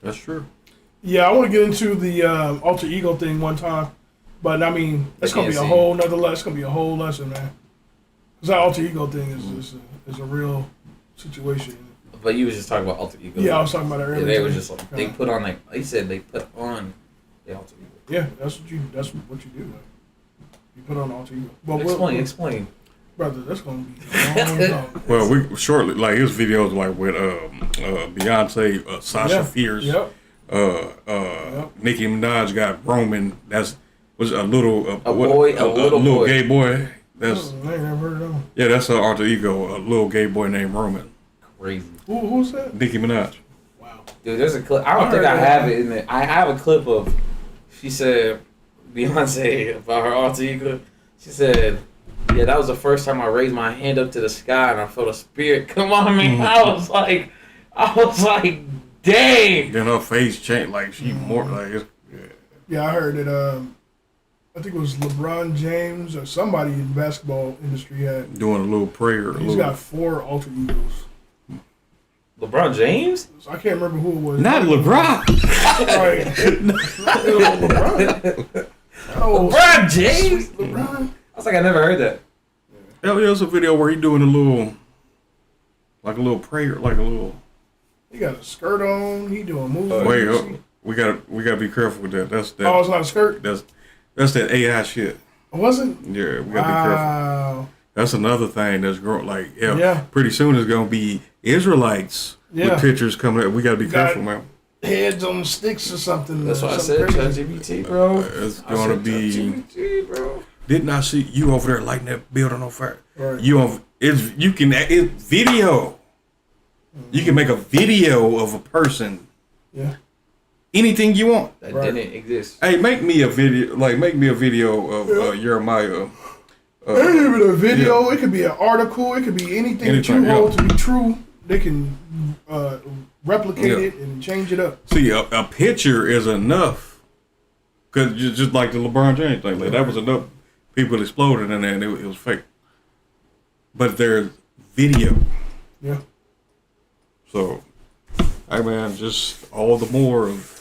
That's true. Yeah, I want to get into the alter ego thing one time, but I mean, it's gonna be a whole nother lesson. It's gonna be a whole lesson, man. Because that alter ego thing is a real situation. But you was just talking about alter ego. Yeah, I was talking about it earlier. They were just like, they put on, like he said, they put on the alter ego. Yeah, that's what you do. Man. You put on alter ego. Well, explain. Brother, that's gonna be a long time. Well, we shortly, like his videos, like with Beyonce, Sasha Fierce, Nicki Minaj got Roman. Was a little little gay boy. That's I ain't never heard of him. Yeah, that's her alter ego, a little gay boy named Roman. Crazy. Who's that? Nicki Minaj. Wow. Dude, there's a clip. I don't think I have it in there. I have a clip of. She said, Beyonce about her alter ego. She said, "Yeah, that was the first time I raised my hand up to the sky and I felt a spirit come on me." I was like, dang. Then her face changed, like she more like. Yeah, I heard it. I think it was LeBron James or somebody in the basketball industry had doing a little prayer. He's got 4 alter egos. LeBron James? So I can't remember who it was. Not LeBron. LeBron James? LeBron? I was like, I never heard that. Yeah, there's a video where he doing a little prayer, like a little. He got a skirt on. He doing moves. Wait, we gotta be careful with that. That's that. Oh, it's not a skirt. That's that AI shit. Was it? Yeah, we gotta be careful. That's another thing that's growing. Like, pretty soon it's gonna be Israelites with pictures coming up. We gotta be careful, man. Heads on sticks or something. That's why I said ChatGPT, bro. It's gonna be. ChatGPT, bro. Didn't I see you over there lighting that building on fire? Right. It's video. You can make a video of a person. Yeah. Anything you want. That didn't exist. Hey, make me a video of Jeremiah. It ain't even a video. Yeah. It could be an article. It could be anything that you hold to be true. replicate it and change it up. See, a picture is enough, because just like the LeBron James thing, like that was enough. People exploded in there, and it was fake. But there's video. Yeah. So, hey man, just all the more of.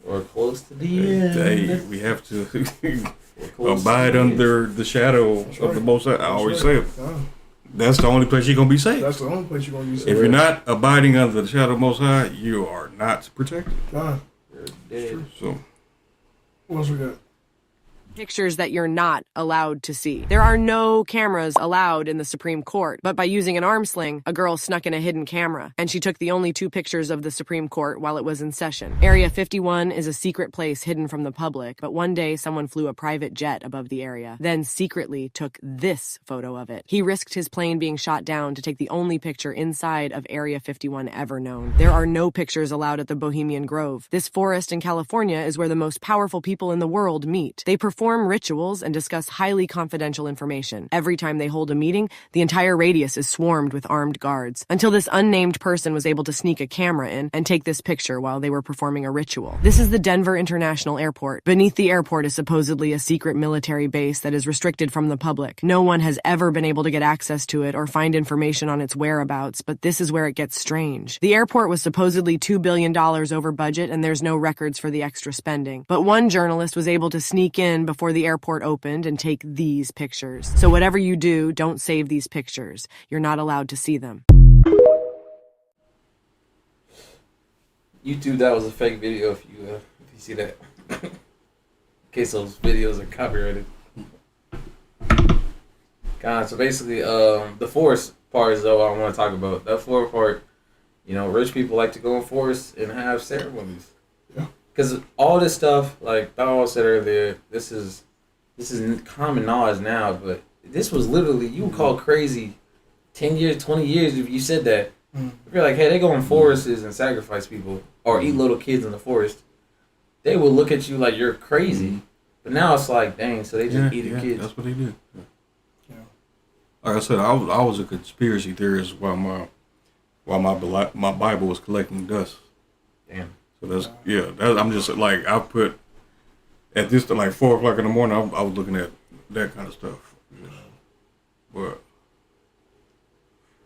Or close to the end. Hey, we have to abide under the shadow of the Most High. I always say it. That's the only place you're going to be safe. That's the only place you're going to be safe. If you're not abiding under the shadow of the Most High, you are not protected. God. So, What else we got? Pictures that you're not allowed to see. There are no cameras allowed in the Supreme Court, but by using an arm sling, a girl snuck in a hidden camera, and she took the only 2 pictures of the Supreme Court while it was in session. Area 51 is a secret place hidden from the public, but one day someone flew a private jet above the area, then secretly took this photo of it. He risked his plane being shot down to take the only picture inside of Area 51 ever known. There are no pictures allowed at the Bohemian Grove. This forest in California is where the most powerful people in the world meet. They perform rituals and discuss highly confidential information. Every time they hold a meeting, the entire radius is swarmed with armed guards, until this unnamed person was able to sneak a camera in and take this picture while they were performing a ritual. This is the Denver International Airport. Beneath the airport is supposedly a secret military base that is restricted from the public. No one has ever been able to get access to it or find information on its whereabouts, but this is where it gets strange. The airport was supposedly $2 billion over budget, and there's no records for the extra spending. But one journalist was able to sneak in before the airport opened and take these pictures. So whatever you do, don't save these pictures. You're not allowed to see them. YouTube, that was a fake video if you see that. In case those videos are copyrighted. God, so basically, the forest part is though I want to talk about. That forest part, you know, rich people like to go in forests and have ceremonies. Yeah. Because all this stuff, like Paul said earlier, this is common knowledge now, but this was literally, you would call crazy 10 years, 20 years if you said that. If you're like, hey, they go in forests and sacrifice people or eat little kids in the forest, they would look at you like you're crazy. But now it's like, dang, so they just eat kids. That's what they did. Yeah. Like I said, I was a conspiracy theorist while my Bible was collecting dust. Damn. So I'm just like, I put at this like 4 o'clock in the morning. I was looking at that kind of stuff. But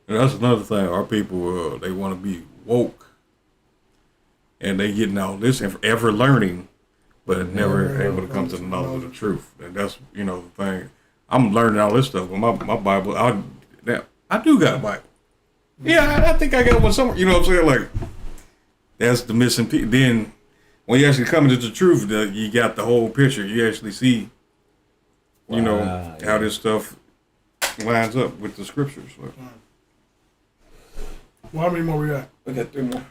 and that's another thing. Our people, they want to be woke, and they getting all this ever learning, but never able to come to the knowledge of the truth. And that's the thing. I'm learning all this stuff. But my Bible, I do got a Bible. Yeah, I think I got one somewhere. You know what I'm saying? Like that's the missing piece. Then when you actually come into the truth, you got the whole picture. You actually see, how this stuff lines up with the scriptures. So. Well, how many more we got? We got 3 more.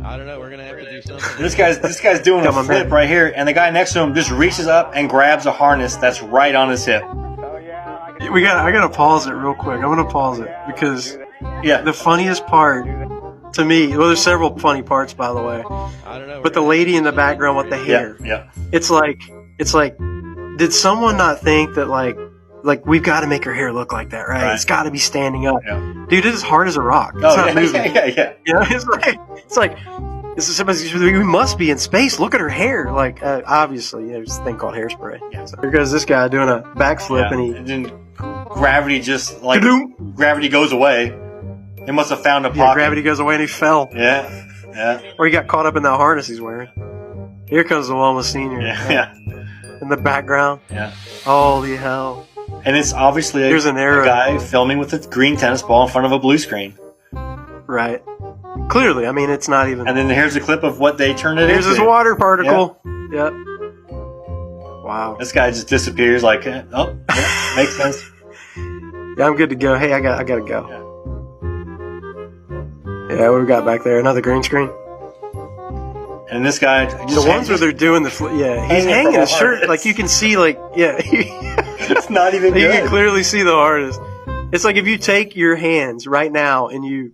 I don't know. We're gonna have to do something. This guy's doing a flip right here, and the guy next to him just reaches up and grabs a harness that's right on his hip. I gotta pause it real quick. I'm gonna pause it because the funniest part to me, well, there's several funny parts by the way. I don't know. But the lady in the background with the hair, it's like, did someone not think that like we've got to make her hair look like that, right? It's got to be standing up, dude. It is hard as a rock. It's not moving. It's like we must be in space. Look at her hair. Like obviously, there's this thing called hairspray. So here goes this guy doing a backflip, and then gravity just like gravity goes away. They must have found a pocket. Gravity goes away and he fell. Yeah. Or he got caught up in that harness he's wearing. Here comes the one with Senior. In the background. Yeah. Holy hell. And it's obviously There's an arrow. A guy filming with a green tennis ball in front of a blue screen. Right. Clearly, I mean, it's not even. And then here's a clip of what they turned it into. Here's this water particle. Yep. Wow. This guy just disappears like, makes sense. Yeah, I'm good to go. Hey, I gotta go. Yeah, what we got back there? Another green screen. And this guy, the ones where they're doing he's hanging his shirt, like you can see, it's not even good. You can clearly see the artist. It's like if you take your hands right now and you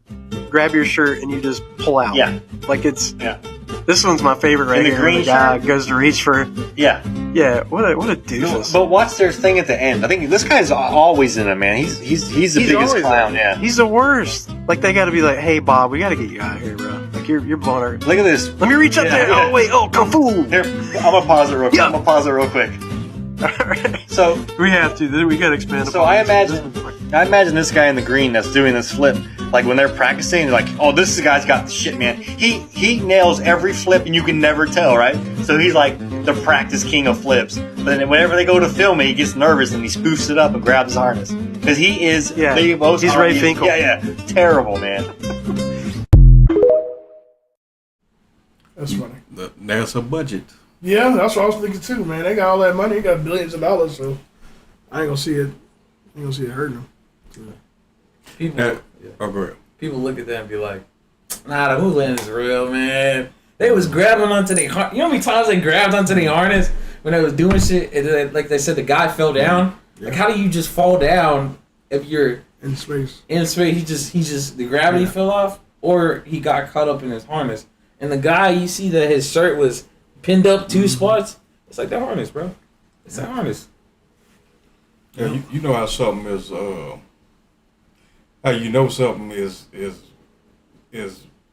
grab your shirt and you just pull out. Yeah. Like it's This one's my favorite right In the here. green The guy shirt? goes to reach for. Yeah. Yeah. What a doofus. But watch their thing at the end. I think this guy's always in it, man. He's the biggest always clown. there. Yeah. He's the worst. Like they got to be like, hey Bob, we got to get you out of here, bro. Like you're blowing our. Look at this. Let me reach up there. Oh wait. Oh, kung fu. Here, I'm gonna pause it real quick. I'm gonna pause it real quick. So we have to. Then we got to expand. So I imagine this guy in the green that's doing this flip. Like when they're practicing, like, oh, this guy's got the shit, man. He nails every flip, and you can never tell, right? So he's like the practice king of flips. But then whenever they go to film it, he gets nervous and he spoofs it up and grabs his harness because he is the most. He's Ray Finkel. Yeah, terrible, man. That's funny. That's a budget. Yeah, that's what I was thinking too, man. They got all that money. They got billions of dollars, so I ain't gonna see it. I ain't gonna see it hurting them. People look at that and be like, nah, the Hooligans is real, man. They was grabbing onto their harness. You know how many times they grabbed onto their harness when they was doing shit? And then, like they said, the guy fell down. Yeah. Like, how do you just fall down if you're in space? In space, he just the gravity fell off, or he got caught up in his harness. And the guy, you see that his shirt was pinned up 2 spots. It's like that harness, bro. It's that harness. Yeah, you know how something is. How you know something is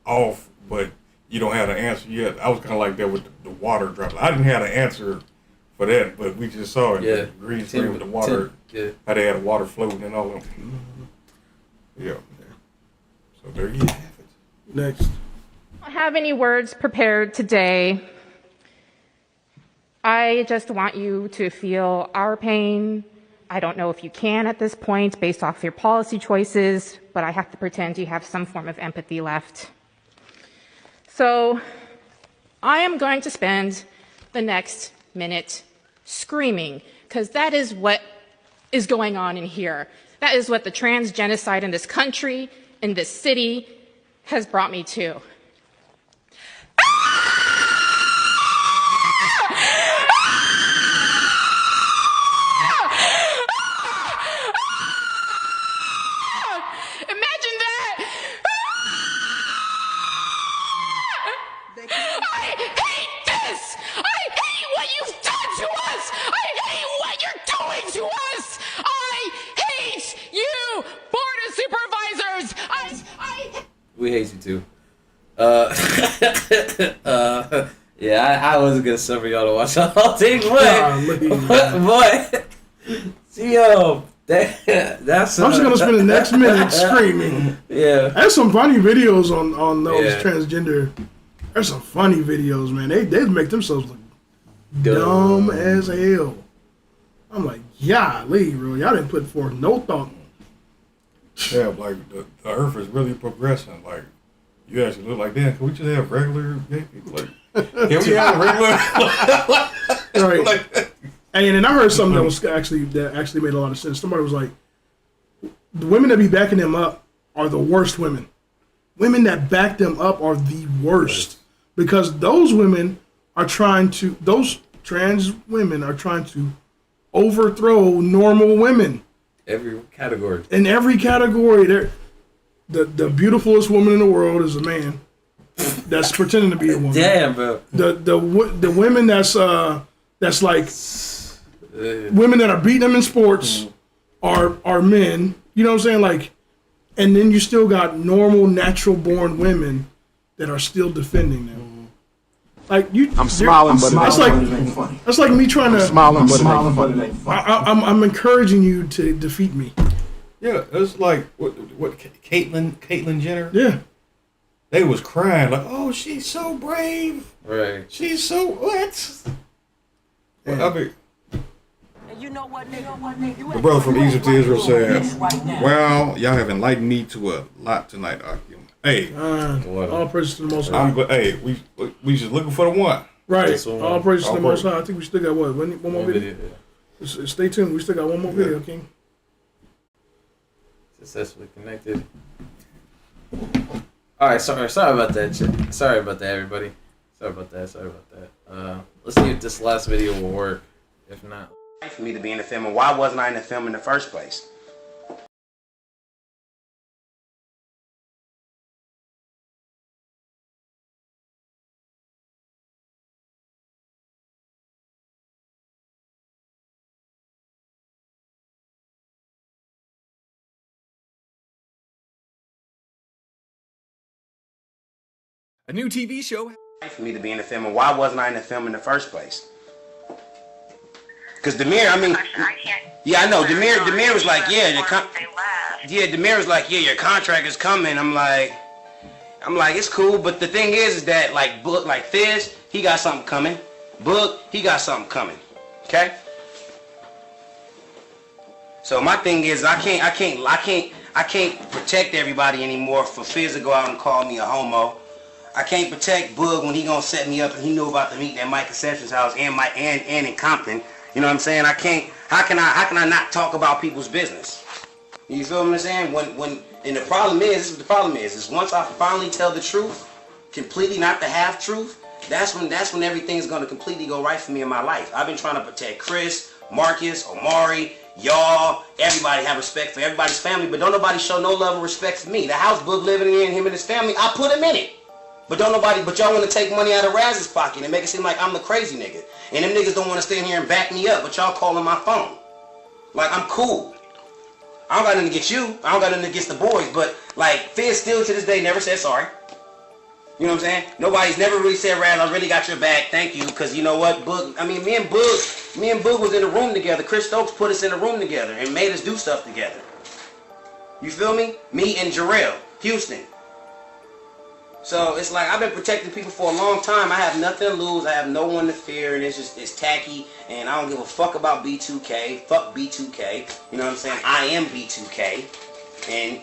off, but you don't have the answer yet. I was kind of like that with the water droplet. I didn't have the answer for that, but we just saw it. Yeah. The green screen with the water. How they had water floating and all of them. Yeah. So there you have it. Next. I don't have any words prepared today. I just want you to feel our pain. I don't know if you can at this point based off your policy choices, but I have to pretend you have some form of empathy left. So I am going to spend the next minute screaming, because that is what is going on in here. That is what the trans genocide in this country, in this city, has brought me to. We hate you too. Yeah, I wasn't gonna suffer y'all to watch the whole thing, but yo, that's. I'm just gonna spend the next minute screaming. Yeah, there's some funny videos on those Yeah. transgender. There's some funny videos, man. They make themselves look dumb as hell. I'm like, golly, bro, y'all didn't put forth no thought. Yeah, like the Earth is really progressing. Like you actually look like, damn, can we just have regular gay people? Like, can we have regular? Right. And then I heard something that was actually made a lot of sense. Somebody was like, the women that be backing them up are the worst women. Women that back them up are the worst, because those women are those trans women are trying to overthrow normal women. Every category. In every category, the beautifulest woman in the world is a man that's pretending to be a woman. Damn, bro. The women that's like women that are beating them in sports are men. You know what I'm saying? Like, and then you still got normal, natural born women that are still defending them. Like I'm smiling, but that's like me trying to. I'm smiling, but it ain't funny. I'm encouraging you to defeat me. Yeah, it's like what Caitlyn Jenner. Yeah, they was crying like, oh, she's so brave. Right. She's so what? Well, I mean, the brother from Egypt to Israel said, "Well, y'all have enlightened me to a lot tonight, Akim. Hey, all praise to the Most High. Hey, we just looking for the one. Right. All praise to the Most High. I think we still got one more video. Stay tuned. We still got one more video, King. Successfully connected. All right. Sorry about that. Sorry about that, everybody. Sorry about that. Let's see if this last video will work. If not, for me to be in the film, and why wasn't I in the film in the first place? A new TV show. For me to be in the film, and why wasn't I in the film in the first place? Because Demir, I mean, yeah, I know. Demir was like, yeah, Demir was like, yeah, your contract is coming. I'm like, it's cool, but the thing is that like Book, like Fizz, he got something coming. Book, he got something coming. Okay. So my thing is, I can't protect everybody anymore for Fizz to go out and call me a homo. I can't protect Boog when he gonna set me up and he knew about the meeting at Mike Conception's house and in Compton. You know what I'm saying? I can't. How can I not talk about people's business? You feel what I'm saying? And the problem is, this is what the problem is once I finally tell the truth, completely, not the half truth, that's when everything's gonna completely go right for me in my life. I've been trying to protect Chris, Marcus, Omari, y'all, everybody have respect for everybody's family, but don't nobody show no love and respect for me. The house Boog living in, him and his family, I put him in it. But y'all want to take money out of Raz's pocket and make it seem like I'm the crazy nigga. And them niggas don't want to stand here and back me up, but y'all calling my phone. Like, I'm cool. I don't got nothing against you. I don't got nothing against the boys, but like, Fizz still to this day never said sorry. You know what I'm saying? Nobody's never really said, Raz, I really got your back, thank you, because you know what, Boog, I mean, me and Boog was in a room together. Chris Stokes put us in a room together and made us do stuff together. You feel me? Me and Jarrell Houston. So it's like I've been protecting people for a long time. I have nothing to lose. I have no one to fear, and it's tacky. And I don't give a fuck about B2K. Fuck B2K. You know what I'm saying? I am B2K. And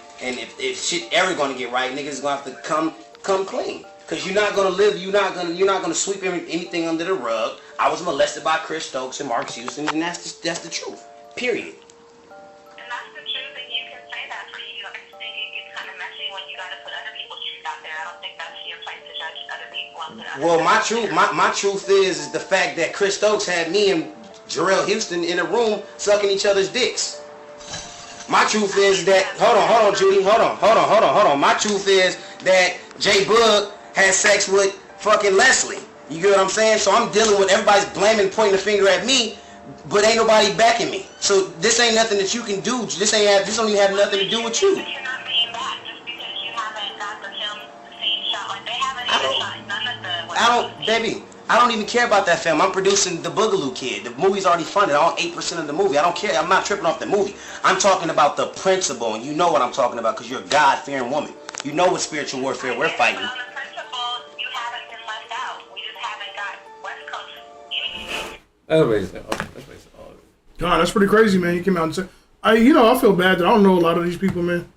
if shit ever gonna get right, niggas is gonna have to come clean. Cause you're not gonna live. You're not gonna sweep anything under the rug. I was molested by Chris Stokes and Mark Houston, and that's the truth. Period. Well, my truth is the fact that Chris Stokes had me and Jarrell Houston in a room sucking each other's dicks. My truth is that hold on, Judy, hold on. My truth is that J Boog had sex with fucking Leslie. You get what I'm saying? So I'm dealing with everybody's blaming, pointing the finger at me, but ain't nobody backing me. So this ain't nothing that you can do. This don't even have nothing to do with you. I don't even care about that film. I'm producing The Boogaloo Kid. The movie's already funded. I own 8% of the movie. I don't care. I'm not tripping off the movie. I'm talking about the principle, and you know what I'm talking about because you're a God-fearing woman. You know what spiritual warfare we're fighting. God, that's pretty crazy, man. You came out and said, I feel bad that I don't know a lot of these people, man.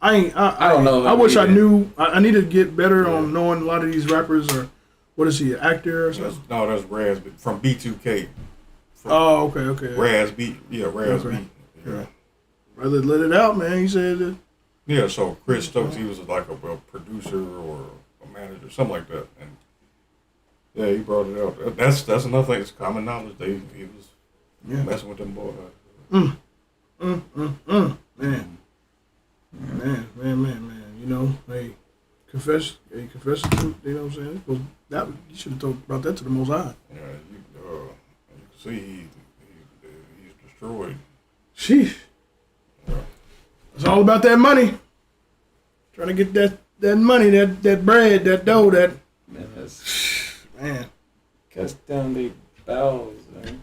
I don't know. I wish I knew. I need to get better on knowing a lot of these rappers. Or what is he, an actor or something? No, that's Raz from B2K. Okay. Raz B. Yeah, Raz B. Yeah. Brother, let it out, man. He said that. Yeah, so Chris Stokes, he was like a producer or a manager, something like that, and yeah, he brought it out. That's another thing. It's common knowledge. He was messing with them boys. Man. You know, hey, confess the truth. You know what I'm saying? You should have brought that to the Most High. Yeah, you can see he's destroyed. Sheesh. It's all about that money. Trying to get that money, that bread, that dough, that man. Cuts down the bells, man.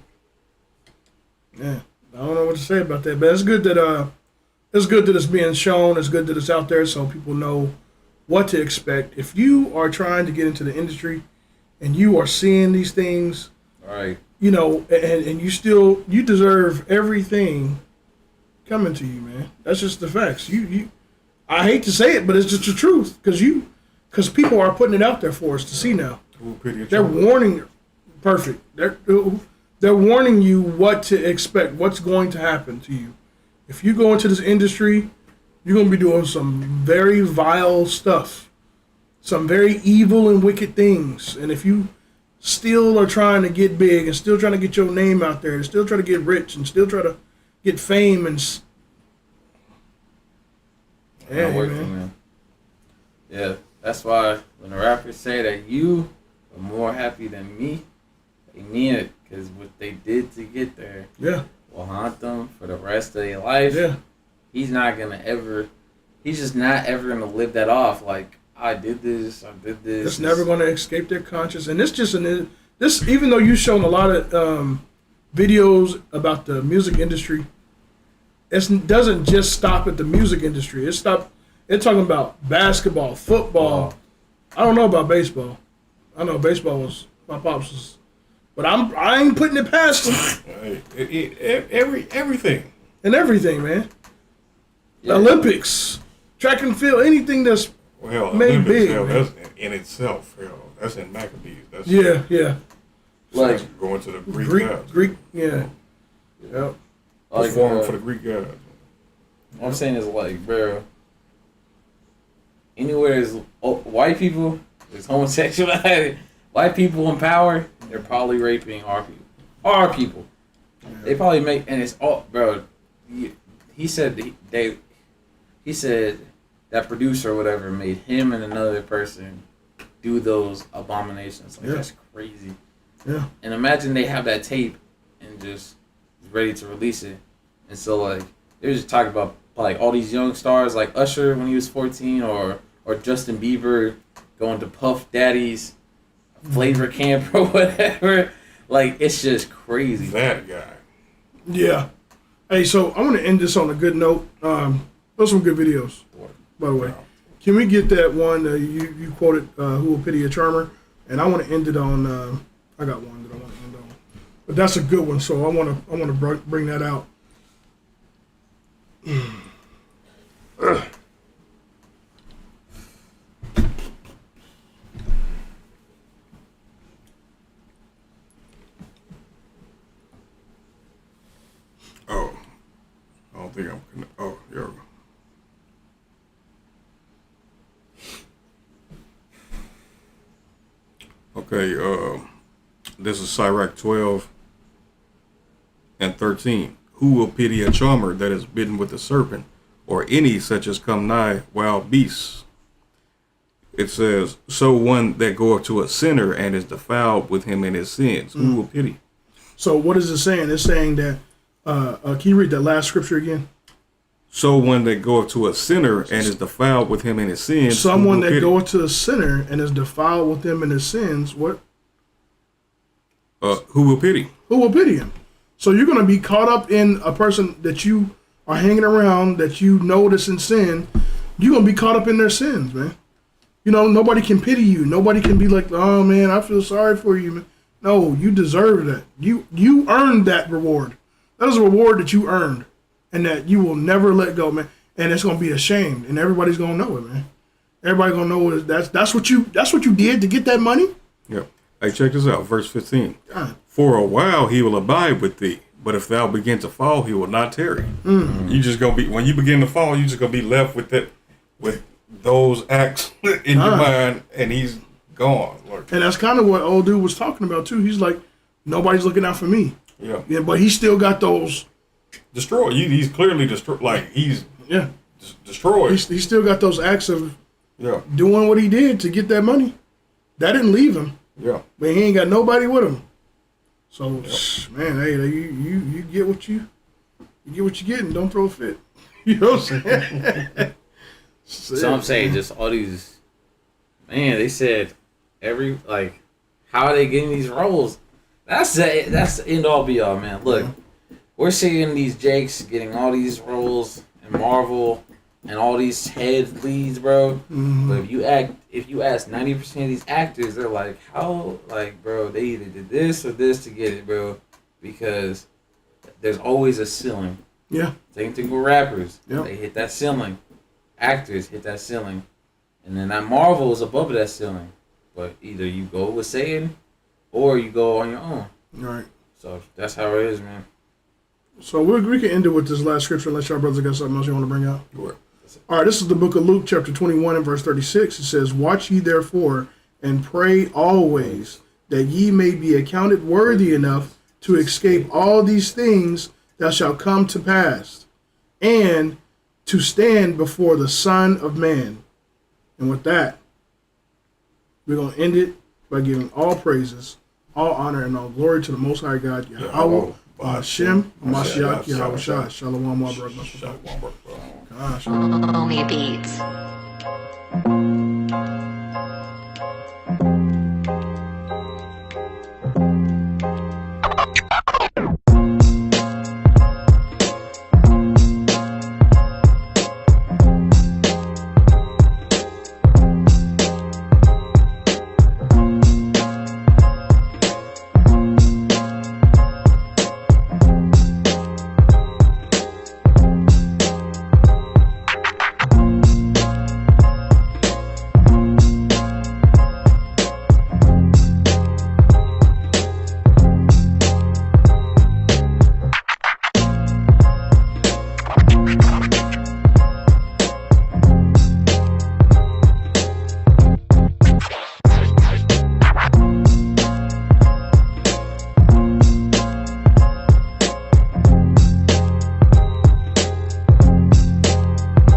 Yeah, I don't know what to say about that, but it's good that it's being shown. It's good that it's out there so people know what to expect. If you are trying to get into the industry and you are seeing these things, all right, you know, and you deserve everything coming to you, man. That's just the facts. I hate to say it, but it's just the truth because people are putting it out there for us to see now. They're warning. Perfect. They're warning you what to expect, what's going to happen to you. If you go into this industry, you're going to be doing some very vile stuff, some very evil and wicked things. And if you still are trying to get big and still trying to get your name out there and still try to get rich and still try to get fame and man. Yeah, that's why when the rappers say that you are more happy than me, they mean it, because what they did to get there will haunt them for the rest of their life. Yeah. He's just not ever gonna live that off. Like, I did this. It's never going to escape their conscience. And it's just this. Even though you've shown a lot of videos about the music industry, it doesn't just stop at the music industry. It's talking about basketball, football. I don't know about baseball. I know baseball was my pops was, but I ain't putting it past them. Everything and everything, man. The Olympics, track and field, anything that's made Olympics, big. hell, Man. that's in itself. Hell, that's in Maccabees. That's Yeah. Like going to the Greek gods. Yeah. Yep. Performing for the Greek gods. What I'm saying is like, bro, anywhere there's white people, there's homosexuality, white people in power, they're probably raping our people. Our people. Yeah. They probably make, and it's all, bro. He said he said that producer or whatever made him and another person do those abominations. Like, that's crazy. Yeah. And imagine they have that tape and just ready to release it. And so like they're just talking about like all these young stars like Usher when he was 14 or Justin Bieber going to Puff Daddy's flavor camp or whatever. Like it's just crazy. That guy. Yeah. Hey, so I want to end this on a good note. Those some good videos, by the way. Can we get that one you quoted? Who will pity a charmer? And I want to end it on. I got one that I want to end on, but that's a good one. So I want to bring that out. Oh, I don't think I'm. Oh, here we go. Okay, this is Sirach 12 and 13. Who will pity a charmer that is bitten with a serpent, or any such as come nigh wild beasts? It says, so one that goeth to a sinner and is defiled with him in his sins. Who will pity? So what is it saying? It's saying that, can you read that last scripture again? So one that goeth to a sinner and is defiled with him in his sins. Someone that goeth to a sinner and is defiled with him in his sins, what? Who will pity? Who will pity him? So you're going to be caught up in a person that you are hanging around, that you know that's in sin. You're going to be caught up in their sins, man. You know, nobody can pity you. Nobody can be like, oh, man, I feel sorry for you, man. No, you deserve that. You earned that reward. That is a reward that you earned. And that you will never let go, man. And it's gonna be a shame, and everybody's gonna know it, man. Everybody gonna know that's what you did to get that money. Yeah. Hey, check this out, verse 15. For a while he will abide with thee, but if thou begin to fall, he will not tarry. You just gonna be when you begin to fall, you just gonna be left with that, with those acts in your mind, and he's gone. And that's kind of what old dude was talking about too. He's like, nobody's looking out for me. Yeah, but he still got those. Destroyed. He's clearly destroyed. Like he's destroyed. He still got those acts of doing what he did to get that money. That didn't leave him. Yeah, but he ain't got nobody with him. So man, hey, you get what you get, and don't throw a fit. You know what I'm saying? So I'm saying just all these. Man, they said how are they getting these roles? That's the end all be all, man. Look. We're seeing these Jakes getting all these roles in Marvel and all these head leads, bro. Mm-hmm. But if you ask 90% of these actors, they're like, how, like, bro, they either did this or this to get it, bro, because there's always a ceiling. Yeah. Same thing with rappers. Yep. They hit that ceiling. Actors hit that ceiling, and then that Marvel is above that ceiling. But either you go with Satan, or you go on your own. Right. So that's how it is, man. So we can end it with this last scripture unless y'all brothers got something else you want to bring out. Sure. All right, this is the book of Luke, chapter 21 and verse 36. It says, watch ye therefore, and pray always, that ye may be accounted worthy enough to escape all these things that shall come to pass, and to stand before the Son of Man. And with that, we're going to end it by giving all praises, all honor, and all glory to the Most High God, Yahweh. Hashem, Mashiach, Yahushua, Shalom, Only Beats.